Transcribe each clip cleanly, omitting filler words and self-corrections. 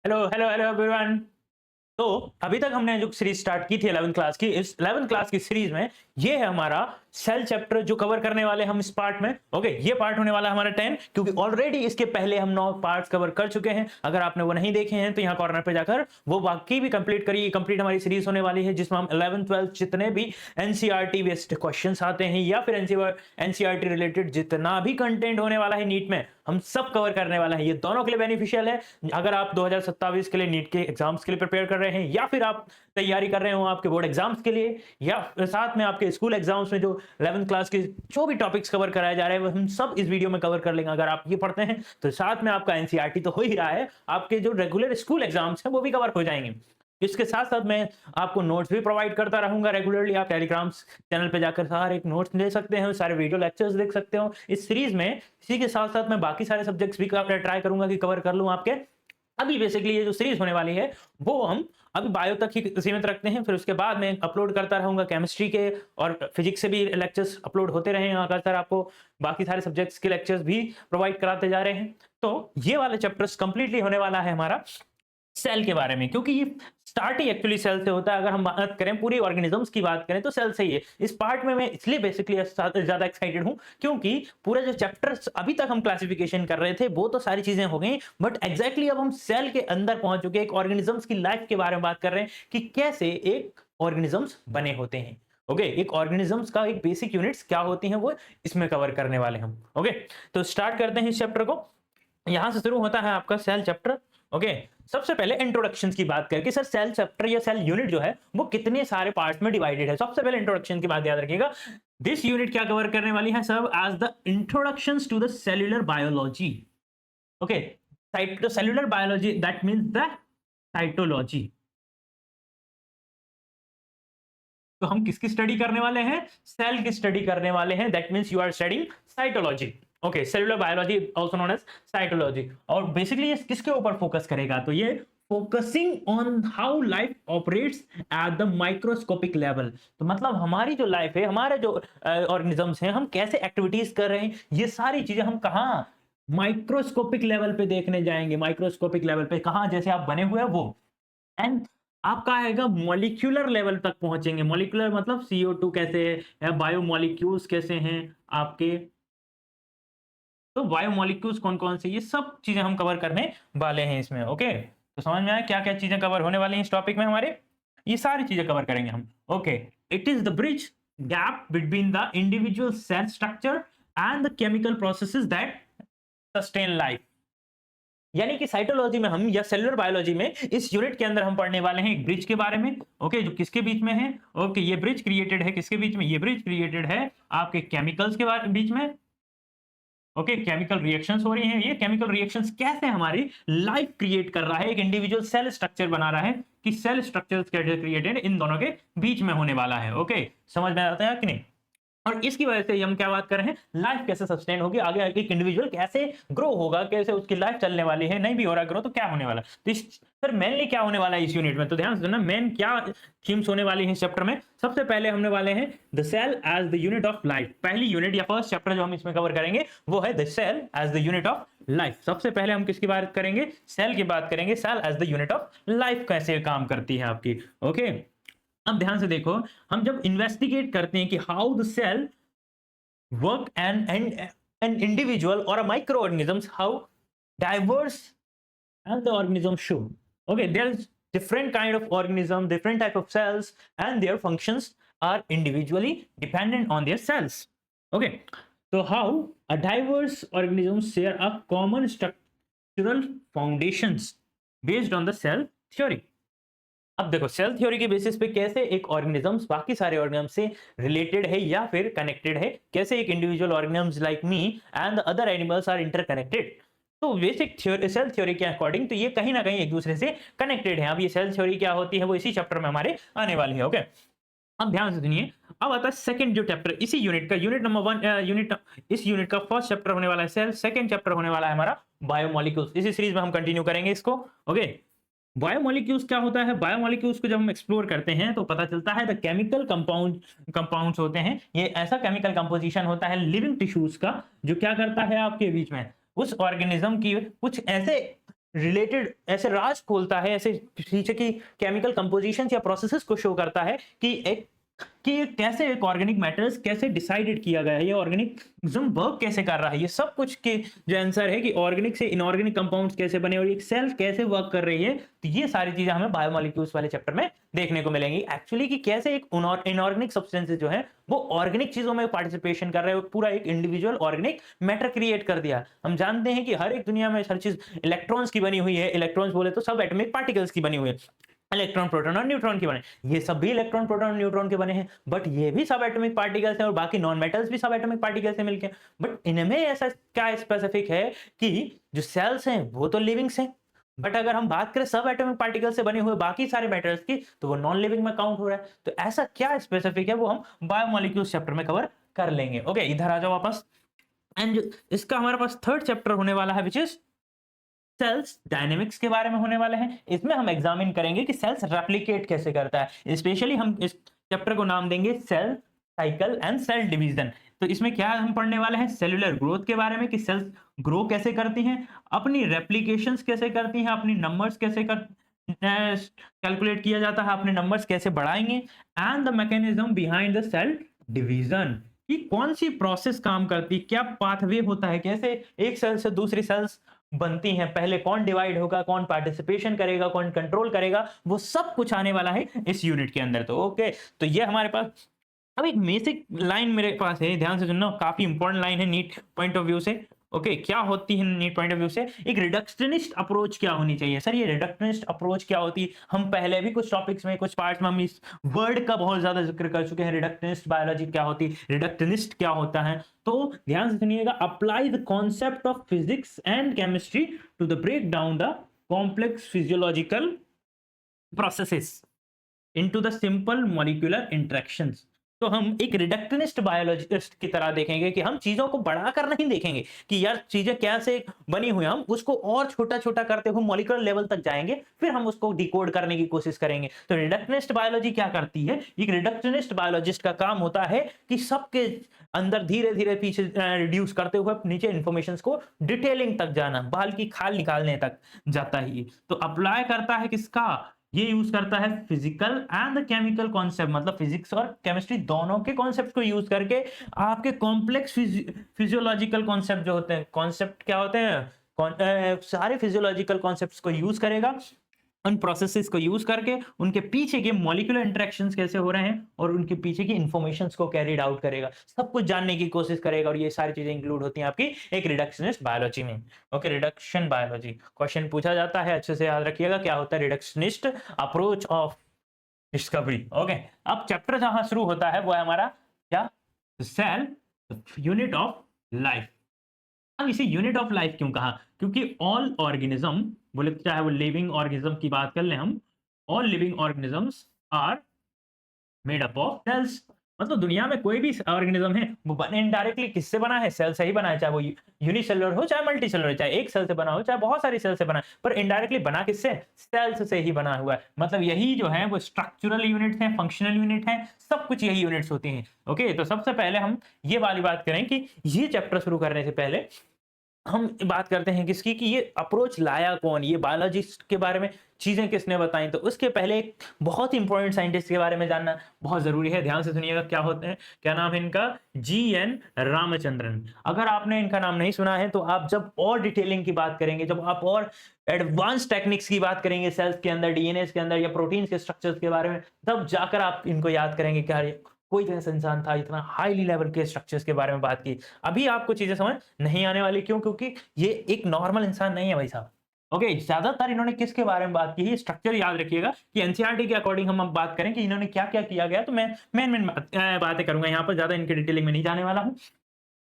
Hello hello hello everyone. तो अभी तक हमने जो सीरीज स्टार्ट की थी 11th क्लास की, इस 11th क्लास की सीरीज में ये है हमारा सेल चैप्टर जो कवर करने वाले हम इस पार्ट में। ओके, ये पार्ट होने वाला है हमारा 10, क्योंकि ऑलरेडी इसके पहले हम 9 पार्ट्स कवर कर चुके हैं। अगर आपने वो नहीं देखे हैं तो यहाँ कॉर्नर पे जाकर वो बाकी भी कंप्लीट करिए। कंप्लीट हमारी सीरीज होने वाली है जिसमें हम 11th 12th जितने भी एनसीईआरटी बेस्ड क्वेश्चंस आते हैं या फिर एनसीईआरटी रिलेटेड जितना भी कंटेंट होने वाला है नीट में, हम सब कवर करने वाला है। ये दोनों के लिए बेनिफिशियल है। अगर आप 2027 के लिए नीट के एग्जाम्स के लिए प्रिपेयर कर रहे हैं या फिर आप तैयारी कर रहे हो आपके बोर्ड एग्जाम्स के लिए या साथ में आपके स्कूल एग्जाम्स में जो 11th क्लास के जो भी टॉपिक्स कवर कराए जा रहे हैं वो हम सब इस वीडियो में कवर कर लेंगे। अगर आप ये पढ़ते हैं तो साथ में आपका एनसीईआरटी तो हो ही रहा है, आपके जो रेगुलर स्कूल एग्जाम्स हैं वो भी कवर हो जाएंगे। इसके साथ साथ मैं आपको नोट्स भी प्रोवाइड करता रहूंगा रेगुलरली। आप टेलीग्राम चैनल पे जाकर सारे एक नोट्स ले सकते हैं, सारे वीडियो लेक्चर्स देख सकते हो इस सीरीज में। इसी के साथ साथ मैं बाकी सारे सब्जेक्ट्स भी ट्राई करूंगा कि कवर कर लूं आपके। अभी बेसिकली ये जो सीरीज होने वाली है वो हम अभी बायो तक ही सीमित रखते हैं, फिर उसके बाद मैं अपलोड करता रहूंगा केमिस्ट्री के और फिजिक्स से भी लेक्चर्स अपलोड होते रहेंगे। लगातार आपको बाकी सारे सब्जेक्ट्स के लेक्चर्स भी प्रोवाइड कराते जा रहे हैं। तो ये वाले चैप्टर्स कंप्लीटली होने वाला है हमारा सेल के बारे में, क्योंकि ये स्टार्ट ही एक्चुअली सेल से होता है। अगर हम बात करें पूरी ऑर्गेनिजम्स की बात करें तो सेल से ही है। इस पार्ट में मैं इसलिए बेसिकली ज्यादा एक्साइटेड हूं क्योंकि पूरा जो चैप्टर अभी तक हम क्लासिफिकेशन कर रहे थे वो तो सारी चीजें हो गई, बट एग्जैक्टली अब हम सेल के अंदर पहुंच चुके हैं। एक ऑर्गेनिजम्स की लाइफ के बारे में बात कर रहे हैं कि कैसे एक ऑर्गेनिजम्स बने होते हैं। ओके, एक ऑर्गेनिजम्स का एक बेसिक यूनिट्स क्या होती हैं वो इसमें कवर करने वाले हम। ओके, तो स्टार्ट करते हैं इस चैप्टर को। यहां से शुरू होता है आपका सेल चैप्टर। ओके, सबसे पहले इंट्रोडक्शन की बात करके सर सेल चैप्टर या सेल यूनिट जो है वो कितने सारे पार्ट्स में डिवाइडेड है। सबसे पहले इंट्रोडक्शन की बात याद रखिएगा। दिस यूनिट क्या कवर करने वाली है सब as the introductions to the cellular biology. Okay, cellular biology that means the cytology. तो हम किसकी स्टडी करने वाले हैं? सेल की स्टडी करने वाले हैं। That means you are studying cytology. Okay, cellular biology also known as cytology. और बेसिकली ये किसके ऊपर फोकस करेगा? तो ये focusing on how life operates at the microscopic level. तो मतलब हमारी जो लाइफ है, हमारे जो ऑर्गेनिजम्स हैं, हम कैसे एक्टिविटीज कर रहे हैं, ये सारी चीजें हम कहाँ माइक्रोस्कोपिक लेवल पे देखने जाएंगे। माइक्रोस्कोपिक लेवल पे कहाँ जैसे आप बने हुए हैं वो, एंड आपका आएगा मॉलिक्यूलर लेवल तक पहुंचेंगे। मॉलिक्यूलर मतलब CO2 कैसे है, बायोमोलिक्यूल्स कैसे हैं आपके, तो बायोमोलिक्यूल्स कौन कौन से, ये सब चीजें हम कवर करने वाले हैं इसमें। ओके, तो समझ में आया क्या क्या चीजें कवर होने वाली हैं इस टॉपिक में हमारे? ये सारी चीजें कवर करेंगे हम। Okay, it is the bridge gap between the individual cell structure and the chemical processes that sustain life. यानी कि साइटोलॉजी में हम या सेलुलर बायोलॉजी में इस यूनिट के अंदर हम पढ़ने वाले हैं एक ब्रिज के बारे में। ओके, जो किसके बीच में है? ओके, ये ब्रिज क्रिएटेड है किसके बीच में? ये ब्रिज क्रिएटेड है आपके केमिकल्स के बीच में। ओके, केमिकल रिएक्शंस हो रही हैं। ये केमिकल रिएक्शंस कैसे हमारी लाइफ क्रिएट कर रहा है, एक इंडिविजुअल सेल स्ट्रक्चर बना रहा है कि सेल स्ट्रक्चर्स क्रिएटेड इन दोनों के बीच में होने वाला है। ओके, समझ में आता है कि नहीं? और इसकी वजह से हम क्या बात कर रहे हैं, लाइफ कैसे सस्टेन होगी, आगे एक इंडिविजुअल कैसे ग्रो होगा, कैसे उसकी लाइफ चलने वाली है। नहीं भी हो रहा ग्रो तो क्या होने वाला। तो सर मेनली क्या होने वाला है इस यूनिट में, तो ध्यान से सुनना मेन क्या थीम्स होने वाली है इस चैप्टर में। सबसे पहले हमने वाले हैं the cell as the unit of life. पहली यूनिट या फर्स्ट चैप्टर जो हम इसमें कवर करेंगे वो है the cell as the unit of life. सबसे पहले हम किसकी बात करेंगे? सेल की बात करेंगे। Cell as the unit of life कैसे काम करती है आपकी। ओके, अब ध्यान से देखो, हम जब इन्वेस्टिगेट करते हैं कि how the cell work and an individual or a microorganisms, how diverse and the organism should. Okay, there's different kind of organism, different type of cells, and their functions are individually dependent on their cells. Okay, so how a diverse organism share a common structural foundations based on the cell theory. अब देखो cell theory के basis पे कैसे एक organisms बाकी सारे organisms से related है या फिर कनेक्टेड है, कैसे एक individual organisms like me and the other animals are interconnected. तो बेसिक सेल थ्योरी के अकॉर्डिंग तो ये कहीं ना कहीं एक दूसरे से कनेक्टेड है। अब ये सेल थ्योरी क्या होती है वो इसी चैप्टर में हमारे आने वाली है। ओके, अब ध्यान से सुनिए। अब आता है सेकंड जो चैप्टर इसी यूनिट का, यूनिट नंबर 1 इस यूनिट का फर्स्ट चैप्टर होने वाला है सेल, सेकंड चैप्टर होने वाला है हमारा बायोमोलिक्यूल्स। इसी सीरीज में हम कंटिन्यू करेंगे इसको। ओके, बायोमोलिक्यूल्स क्या होता है? बायोमोलिक्यूल्स को जब हम एक्सप्लोर करते हैं तो पता चलता है द केमिकल कंपाउंड्स होते हैं। ये ऐसा केमिकल कंपोजिशन होता है लिविंग टिश्यूज का जो क्या करता है आपके बीच में उस ऑर्गेनिज्म की कुछ ऐसे रिलेटेड ऐसे राज खोलता है, ऐसे पीछे की केमिकल कंपोजिशंस या प्रोसेसेस को शो करता है कि ये कैसे एक ऑर्गेनिक मैटर्स कैसे डिसाइडेड किया गया है, ये ऑर्गेनिज्म वर्क कैसे कर रहा है, ये सब कुछ के जो आंसर है कि ऑर्गेनिक से इनऑर्गेनिक कंपाउंड्स कैसे बने और एक सेल कैसे वर्क कर रही है, तो ये सारी चीजें हमें बायोमोलिक्यूल्स वाले चैप्टर में देखने को मिलेंगी एक्चुअली, कि कैसे एक इनऑर्गेनिक सब्सटेंसेस जो है वो ऑर्गेनिक चीजों में पार्टिसिपेशन कर रहे हैं, पूरा एक इंडिविजुअल ऑर्गेनिक मैटर क्रिएट कर दिया। हम जानते हैं कि हर एक दुनिया में हर चीज इलेक्ट्रॉन्स की बनी हुई है, इलेक्ट्रॉन्स बोले तो सब एटॉमिक पार्टिकल्स की बनी हुई है, इलेक्ट्रॉन प्रोटॉन और न्यूट्रॉन के बने, ये सब भी इलेक्ट्रॉन प्रोटॉन और न्यूट्रॉन के बने हैं, बट ये भी सब एटॉमिक पार्टिकल्स हैं और बाकी नॉन मेटल्स भी सब एटॉमिक पार्टिकल्स से मिलके, बट इनमें ऐसा क्या स्पेसिफिक है कि जो सेल्स हैं वो तो लिविंग्स हैं, बट अगर हम बात करें सब एटॉमिक पार्टिकल से बने हुए बाकी सारे मैटर्स की तो वो नॉन लिविंग में काउंट हो रहा है। तो ऐसा क्या स्पेसिफिक है वो हम बायोमोलिक्यूल्स चैप्टर में कवर कर लेंगे। ओके, इधर आ जाओ वापस। एंड इसका हमारे पास थर्ड चैप्टर होने वाला है विच इज सेल्स डायनेमिक्स के बारे में होने वाले हैं। इसमें हम एग्जामिन करेंगे कि सेल्स रेप्लिकेट कैसे करता है, स्पेशली हम इस चैप्टर को नाम देंगे cell cycle and cell division. तो इसमें क्या हम पढ़ने वाले हैं, सेलुलर ग्रोथ के बारे में कि सेल्स ग्रो कैसे करती हैं, अपनी रेप्लिकेशंस कैसे करती हैं, अपनी नंबर्स कैसे कैलकुलेट किया जाता है, अपने नंबर्स कैसे बढ़ाएंगे, and the mechanism behind the cell division, कि कौन सी प्रोसेस काम करती है, क्या पाथवे होता है, कैसे एक सेल से दूसरी सेल्स बनती हैं, पहले कौन डिवाइड होगा, कौन पार्टिसिपेशन करेगा, कौन कंट्रोल करेगा, वो सब कुछ आने वाला है इस यूनिट के अंदर। तो ओके, तो ये हमारे पास अब एक बेसिक लाइन मेरे पास है, ध्यान से सुनना, काफी इंपॉर्टेंट लाइन है नीट पॉइंट ऑफ व्यू से। ओके, क्या होती है नीट पॉइंट ऑफ व्यू से, एक रिडक्शनिस्ट अप्रोच क्या होनी चाहिए। सर ये रिडक्शनिस्ट अप्रोच क्या होती है, हम पहले भी कुछ टॉपिक्स में कुछ पार्ट्स में हम इस वर्ड का बहुत ज्यादा जिक्र कर चुके हैं, रिडक्शनिस्ट बायोलॉजी क्या होती है, रिडक्शनिस्ट क्या होता है। तो ध्यान से सुनिएगा, apply the concept of physics and chemistry to the break down the complex physiological processes into the simple molecular interactions. तो हम एक रिडक्शनिस्ट बायोलॉजिस्ट की तरह देखेंगे कि हम चीजों को बढ़ाकर नहीं देखेंगे कि यार चीजें कैसे बनी हुई, हम उसको और छोटा छोटा करते हुए मॉलिक्यूलर लेवल तक जाएंगे, फिर हम उसको डिकोड करने की कोशिश करेंगे। तो रिडक्शनिस्ट बायोलॉजी क्या करती है, एक रिडक्शनिस्ट बायोलॉजिस्ट का काम होता है कि सबके अंदर धीरे धीरे पीछे रिड्यूस करते हुए नीचे इंफॉर्मेशन को डिटेलिंग तक जाना, बाल की खाल निकालने तक जाता ही। तो अप्लाई करता है किसका, ये यूज करता है फिजिकल एंड केमिकल कॉन्सेप्ट, मतलब फिजिक्स और केमिस्ट्री दोनों के कॉन्सेप्ट को यूज करके आपके कॉम्प्लेक्स फिजियोलॉजिकल कॉन्सेप्ट जो होते हैं, कॉन्सेप्ट क्या होते हैं, सारे फिजियोलॉजिकल कॉन्सेप्ट्स को यूज करेगा, उन प्रोसेसेस को यूज करके उनके पीछे के मॉलिक्यूलर इंटरेक्शंस कैसे हो रहे हैं और उनके पीछे की इंफॉर्मेशंस को कैरीड आउट करेगा, सब कुछ जानने की कोशिश करेगा। और ये सारी चीजें इंक्लूड होती हैं आपकी एक रिडक्शनिस्ट बायोलॉजी में। ओके, रिडक्शन बायोलॉजी क्वेश्चन पूछा जाता है, अच्छे से याद रखिएगा क्या होता है reductionist approach of discovery. Okay, अब चैप्टर जहां शुरू होता है वो है हमारा क्या, सेल यूनिट ऑफ लाइफ। हम इसे यूनिट ऑफ लाइफ क्यों कहा, क्योंकि ऑल ऑर्गेनिज्म बोले, चाहे वो लिविंग ऑर्गेनिज्म की बात कर ले हम, all living organisms are made up of cells. मतलब दुनिया में कोई भी ऑर्गेनिज्म है वो बने इनडायरेक्टली किससे बना है, सेल से ही बना है, चाहे वो यूनिसेलुलर हो चाहे मल्टीसेलुलर हो, चाहे एक सेल से बना हो चाहे बहुत सारी सेल से बना है, पर इनडायरेक्टली बना किससे, सेल्स से ही बना हुआ है। मतलब यही जो है वो स्ट्रक्चरल यूनिट है, फंक्शनल यूनिट है, सब कुछ यही यूनिट्स होती हैं। ओके, तो सबसे पहले हम ये वाली बात करें कि ये चैप्टर शुरू करने से पहले हम बात करते हैं किसकी, कि ये अप्रोच लाया कौन, ये बायोलॉजिस्ट के बारे में चीजें किसने बताई। तो उसके पहले एक बहुत इंपॉर्टेंट साइंटिस्ट के बारे में जानना बहुत जरूरी है, ध्यान से सुनिएगा क्या होते हैं, क्या नाम है इनका, GN रामचंद्रन। अगर आपने इनका नाम नहीं सुना है तो आप जब और डिटेलिंग की बात करेंगे, जब आप और एडवांस टेक्निक्स की बात करेंगे सेल्स के अंदर, डीएनए के अंदर या प्रोटीन्स के स्ट्रक्चर्स के बारे में, तब जाकर आप इनको याद करेंगे क्या कोई ऐसा इंसान था इतना हाईली लेवल के स्ट्रक्चर्स के बारे में बात की। अभी आपको चीजें समझ नहीं आने वाली, क्यों, क्योंकि ये एक नॉर्मल इंसान नहीं है भाई साहब। ओके, ज्यादातर इन्होंने किसके बारे में बात की है, स्ट्रक्चर याद रखिएगा कि एनसीईआरटी के अकॉर्डिंग हम अब बात करें कि इन्होंने क्या क्या किया गया, तो मैं मेन बातें करूंगा यहाँ पर, ज्यादा इनके डिटेलिंग में नहीं जाने वाला हूँ।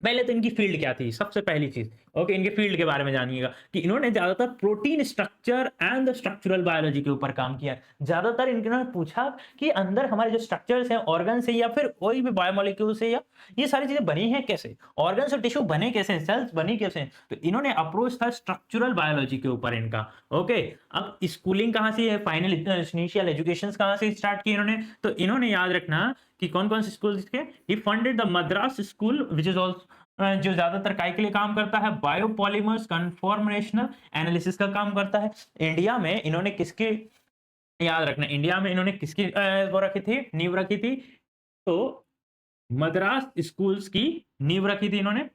पहले तो इनकी फील्ड क्या थी, सबसे पहली चीज। ओके, इनके फील्ड के बारे में जानिएगा कि इन्होंने ज्यादातर protein structure and the structural biology के ऊपर काम किया। ज्यादातर इन्होंने पूछा कि अंदर हमारे जो स्ट्रक्चर्स हैं ऑर्गन से या फिर कोई भी बायोमोलिक्यूल से, या ये सारी चीजें बनी हैं कैसे, ऑर्गन्स और टिश्यू बने कैसे, सेल्स बनी कैसे। तो इन्होंने अप्रोच था स्ट्रक्चरल बायोलॉजी के ऊपर इनका। ओके, अब स्कूलिंग कहाँ से है, फाइनल इनिशियल एजुकेशन कहाँ से स्टार्ट की इन्होंने, तो इन्होंने याद रखना कि कौन कौन से स्कूल थे। He funded the Madras school which is also जो ज्यादातर काय के लिए काम करता है, बायोपॉलीमर्स कन्फॉर्मेशनल एनालिसिस का काम करता है। इंडिया में इन्होंने किसके, याद रखना, इंडिया में इन्होंने किसकी वो रखी थी, नींव रखी थी, तो मद्रास स्कूल्स की नींव रखी थी इन्होंने,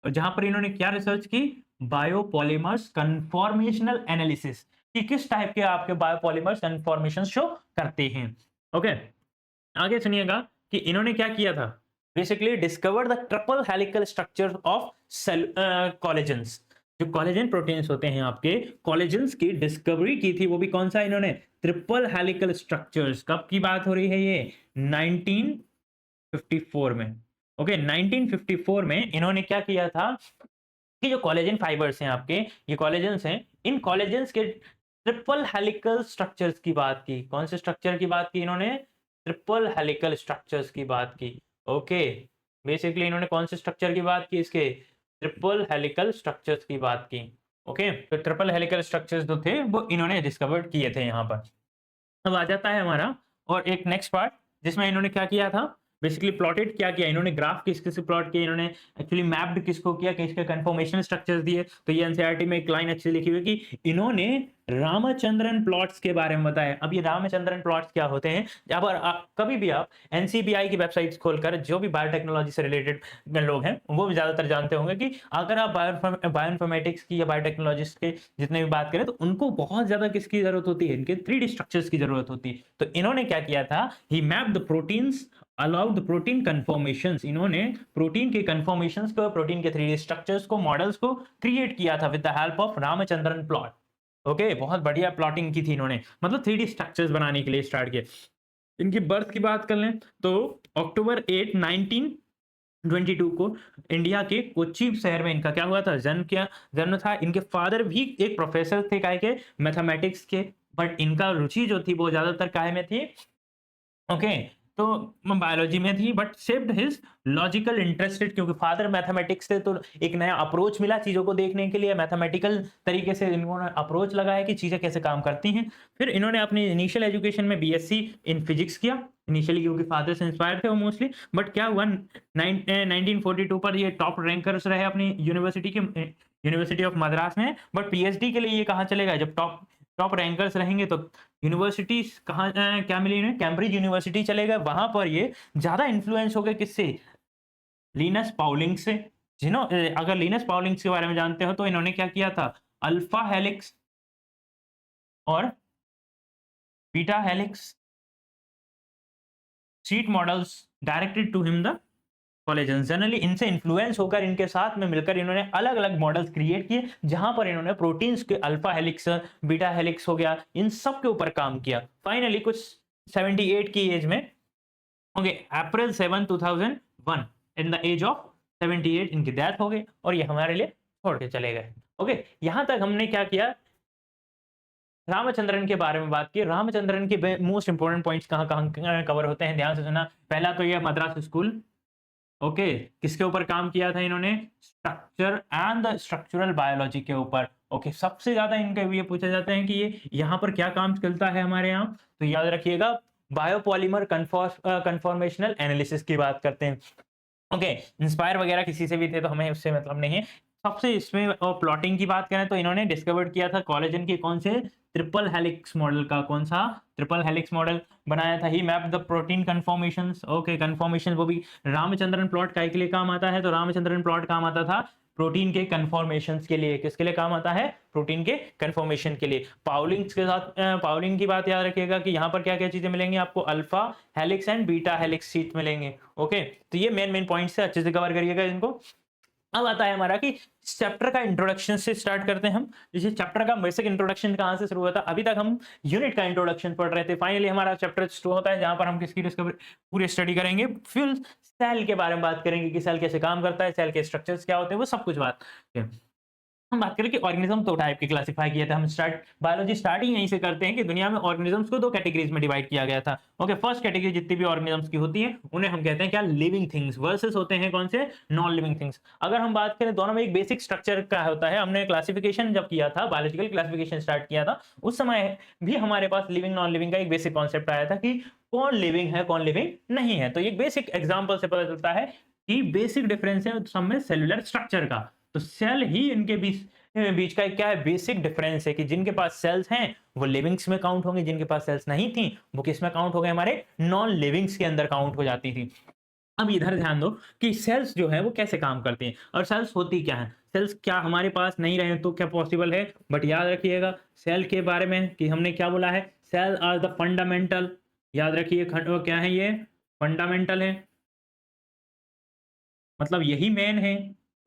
जहां पर इन्होंने क्या रिसर्च की, बायोपॉलीमर्स कन्फॉर्मेशनल एनालिसिस, कि किस टाइप के आपके बायोपॉलीमर्स कन्फॉर्मेशन शो करते हैं। ओके, आगे सुनिएगा कि इन्होंने क्या किया था, basically discover the triple helical structure of cell collagens, जो कोलेजन प्रोटीन्स होते हैं आपके, कोलेजन्स की डिस्कवरी की थी, वो भी कौन सा, इन्होंने ट्रिपल हेलिकल स्ट्रक्चर्स। कब की बात हो रही है ये, 1954 में। ओके, 1954 में इन्होंने क्या किया था कि जो कोलेजन फाइबर्स हैं आपके, ये कोलेजन्स हैं, इन कोलेजन्स के ट्रिपल हेलिकल स्ट्रक्चर्स की बात की। कौन से स्ट्रक्चर की बात की इन्होंने, ट्रिपल हेलिकल स्ट्रक्चर्स की बात की। ओके, बेसिकली इन्होंने कौन से स्ट्रक्चर की बात की, इसके ट्रिपल हेलिकल स्ट्रक्चर्स की बात की। ओके, तो ट्रिपल हेलिकल स्ट्रक्चर्स जो थे वो इन्होंने डिस्कवर किए थे यहाँ पर। अब आ जाता है हमारा और एक नेक्स्ट पार्ट, जिसमें इन्होंने क्या किया था, बेसिकली प्लॉटेड क्या किया इन्होंने, ग्राफ किस किस प्लॉट किया इन्होंने, एक्चुअली मैप्ड किसको किया, किसके कंफर्मेशन स्ट्रक्चर्स दिए। तो ये एनसीईआरटी में एक लाइन अच्छी लिखी हुई कि इन्होंने रामचंद्रन प्लॉट्स के बारे में बताया। अब ये रामचंद्रन प्लॉट्स क्या होते हैं, जहां पर कभी भी आप एनसीबीआई की वेबसाइट्स खोलकर जो भी बायोटेक्नोलॉजी से रिलेटेड लोग हैं वो भी ज्यादातर जानते होंगे कि अगर आप बायोइन्फॉर्मेटिक्स की या बायोटेक्नोलॉजिस्ट के जितने भी बात करें तो उनको बहुत ज्यादा किसकी जरूरत होती है, इनके 3D स्ट्रक्चर्स की जरूरत होती है। तो इन्होंने क्या किया था, he mapped the proteins allowed the protein conformations, इन्होंने प्रोटीन के कन्फॉर्मेशंस को, प्रोटीन के 3D स्ट्रक्चर्स को, मॉडल्स को क्रिएट किया था with the help of Ramachandran plot. Okay, बहुत बढ़िया प्लॉटिंग की थी इन्होंने, मतलब 3D स्ट्रक्चर्स बनाने के लिए स्टार्ट किया। इनकी बर्थ की बात कर लें तो अक्टूबर 8 1922 को इंडिया के कोच्चि शहर में इनका क्या हुआ था, जन्म था। इनके फादर भी एक प्रोफेसर थे काय के, मैथमेटिक्स के, बट इनका रुचि जो थी वो ज्यादातर काय में थी, ओके, तो बायोलॉजी में थी, but shaped his logical interested, क्योंकि फादर मैथमेटिक्स से तो एक नया अप्रोच मिला चीजों को देखने के लिए, मैथमेटिकल तरीके से इन्होंने अप्रोच लगाया कि चीजें कैसे काम करती हैं। फिर इन्होंने अपनी इनिशियल एजुकेशन में बीएससी इन फिजिक्स किया इनिशियली, क्योंकि फादर से इंस्पायर थे वो मोस्टली। बट क्या हुआ, 1942 पर ये टॉप रैंकर्स रहे अपनी यूनिवर्सिटी ऑफ मद्रास में। बट पीएचडी के लिए ये कहाँ चले गए, जब टॉप टॉप रैंकर्स रहेंगे तो यूनिवर्सिटी कहाँ क्या मिली इन्हें, कैम्ब्रिज यूनिवर्सिटी चले गए। वहां पर ये ज्यादा इन्फ्लुएंस हो गए किससे, लिनस पाउलिंग से। अगर लिनस पाउलिंग के बारे में जानते हो तो इन्होंने क्या किया था, अल्फा हेलिक्स और beta helix sheet models directed to him the collagen. Generally इनसे इन्फ्लुएंस होकर इनके साथ में मिलकर इन्होंने अलग अलग मॉडल्स क्रिएट किए, जहां पर इन्होंने प्रोटीन्स के अल्फा हेलिक्स, बीटा हेलिक्स हो गया, इन सब के ऊपर काम किया। फाइनली कुछ 78 की एज में, okay, April 7 2001 in the age of 78 इनकी डेथ हो गई और ये हमारे लिए छोड़ के चले गए। ओके, यहां तक हमने क्या किया, रामचंद्रन के बारे में बात की। रामचंद्रन के मोस्ट इंपोर्टेंट पॉइंट्स कहां कहां कवर होते हैं, ध्यान से सुनना। पहला तो ये मद्रास स्कूल, ओके, किसके ऊपर काम किया था इन्होंने, structure and the structural biology के ऊपर। ओके, सबसे ज्यादा इनके ये पूछा जाता है कि ये यहाँ पर क्या काम चलता है हमारे यहाँ, तो याद रखिएगा बायोपॉलीमर कन्फॉर्मेशनल एनालिसिस की बात करते हैं। ओके, इंस्पायर वगैरह किसी से भी थे तो हमें उससे मतलब नहीं है। सबसे इसमें प्लॉटिंग की बात करें तो इन्होंने डिस्कवर्ड किया था कोलेजन के कौन से, ट्रिपल हेलिक्स मॉडल का, कौन सा, ट्रिपल हेलिक्स मॉडल बनाया था। He map the protein conformations, okay, conformation वो भी रामचंद्रन प्लॉट का के लिए काम आता है, तो रामचंद्रन प्लॉट काम आता था प्रोटीन के कन्फॉर्मेशंस के लिए। किसके लिए काम आता है, प्रोटीन के कन्फॉर्मेशन के लिए। पाउलिंग के साथ पाउलिंग की बात याद रखिएगा कि यहाँ पर क्या क्या चीजें मिलेंगी आपको, alpha helix and beta helix seat मिलेंगे। ओके, तो ये मेन पॉइंट्स है, अच्छे से कवर करिएगा इनको। अब आता है हमारा कि चैप्टर का इंट्रोडक्शन से स्टार्ट करते हैं हम। जैसे चैप्टर का बेसिक इंट्रोडक्शन कहां से शुरू होता है, अभी तक हम यूनिट का इंट्रोडक्शन पढ़ रहे थे। फाइनली हमारा चैप्टर शुरू होता है जहां पर हम किसकी डिस्कवरी पूरी स्टडी करेंगे, फिर सेल के बारे में बात करेंगे कि सेल कैसे काम करता है, सेल के स्ट्रक्चर्स क्या होते हैं, वो सब कुछ बात। हम बात करें कि ऑर्गेनिज्म दो टाइप के क्लासिफाई किए थे हम। बायोलॉजी स्टार्टिंग यहीं से करते हैं कि दुनिया में ऑर्गेनिजम्स को दो कैटेगरीज में डिवाइड किया गया था। ओके, फर्स्ट कैटेगरी जितनी भी ऑर्गेनिजम्स की होती है उन्हें हम कहते हैं क्या, लिविंग थिंग्स, वर्सेस होते हैं कौन से, नॉन लिविंग थिंग्स। अगर हम बात करें दोनों में एक बेसिक स्ट्रक्चर का होता है। हमने क्लासिफिकेशन जब किया था, बायोलॉजिकल क्लासिफिकेशन स्टार्ट किया था, उस समय भी हमारे पास लिविंग नॉन लिविंग का एक बेसिक कॉन्सेप्ट आया था कि कौन लिविंग है कौन लिविंग नहीं है। तो एक बेसिक एग्जाम्पल से पता चलता है कि बेसिक डिफरेंस है सब में सेलुलर स्ट्रक्चर का। तो सेल ही इनके बीच बीच का क्या है, बेसिक डिफरेंस है कि जिनके पास सेल्स हैं वो लिविंग्स में काउंट होंगे, जिनके पास सेल्स नहीं थी वो किस में काउंट हो गए, हमारे नॉन लिविंग्स के अंदर काउंट हो जाती थी। अब इधर ध्यान दो कि सेल्स जो है वो कैसे काम करती हैं और सेल्स होती क्या है। सेल्स क्या हमारे पास नहीं रहे तो क्या पॉसिबल है, बट याद रखिएगा सेल के बारे में कि हमने क्या बोला है, सेल आर द फंडामेंटल, याद रखिए क्या है ये, फंडामेंटल है, मतलब यही मेन है।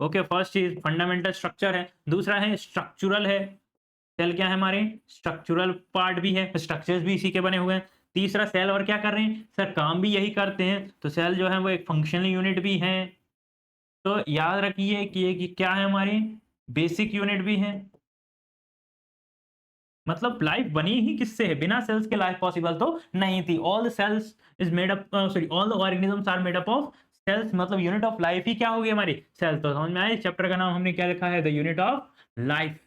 ओके, फर्स्ट चीज फंडामेंटल स्ट्रक्चर है, दूसरा है स्ट्रक्चरल है। सेल क्या है हमारे, स्ट्रक्चरल पार्ट भी है, स्ट्रक्चर्स भी इसी के बने हुए हैं। तीसरा सेल और क्या कर रहे हैं सर, काम भी यही करते हैं, तो सेल जो है वो एक फंक्शनल यूनिट भी है। तो याद रखिए कि ये कि क्या है हमारी बेसिक यूनिट भी है। मतलब लाइफ बनी ही किससे है, बिना सेल्स के लाइफ पॉसिबल तो नहीं थी। All the cells is made up, sorry all the organisms are made up of cells, मतलब यूनिट ऑफ लाइफ ही क्या होगी हमारी, सेल। तो समझ में आया, चैप्टर का नाम हमने क्या लिखा है, द यूनिट ऑफ लाइफ,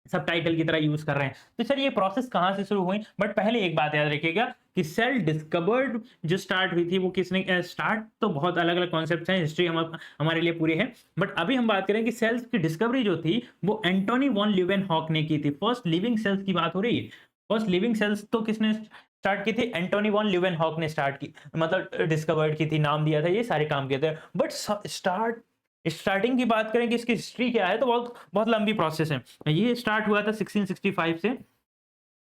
सब टाइटल की तरह यूज कर रहे हैं। तो चलिए ये प्रोसेस कहां से शुरू हुई, बट पहले एक बात याद रखिएगा कि सेल डिस्कवर्ड जो स्टार्ट हुई थी वो किसने, स्टार्ट तो बहुत अलग अलग कॉन्सेप्ट्स हैं, हिस्ट्री हमारे लिए पूरी है, बट अभी हम बात करें कि सेल्स की डिस्कवरी जो थी वो एंटोनी वॉन ल्यूवेनहॉक ने की थी। फर्स्ट लिविंग सेल्स की बात हो रही है, फर्स्ट लिविंग सेल्स तो किसने स्टार्ट की थी, एंटोनी वॉन ल्यूवेनहॉक ने स्टार्ट की, मतलब डिस्कवर्ड की थी, नाम दिया था, ये सारे काम किए थे। बट स्टार्टिंग की बात करें कि इसकी हिस्ट्री क्या है तो बहुत बहुत लंबी प्रोसेस है। ये स्टार्ट हुआ था 1665 से,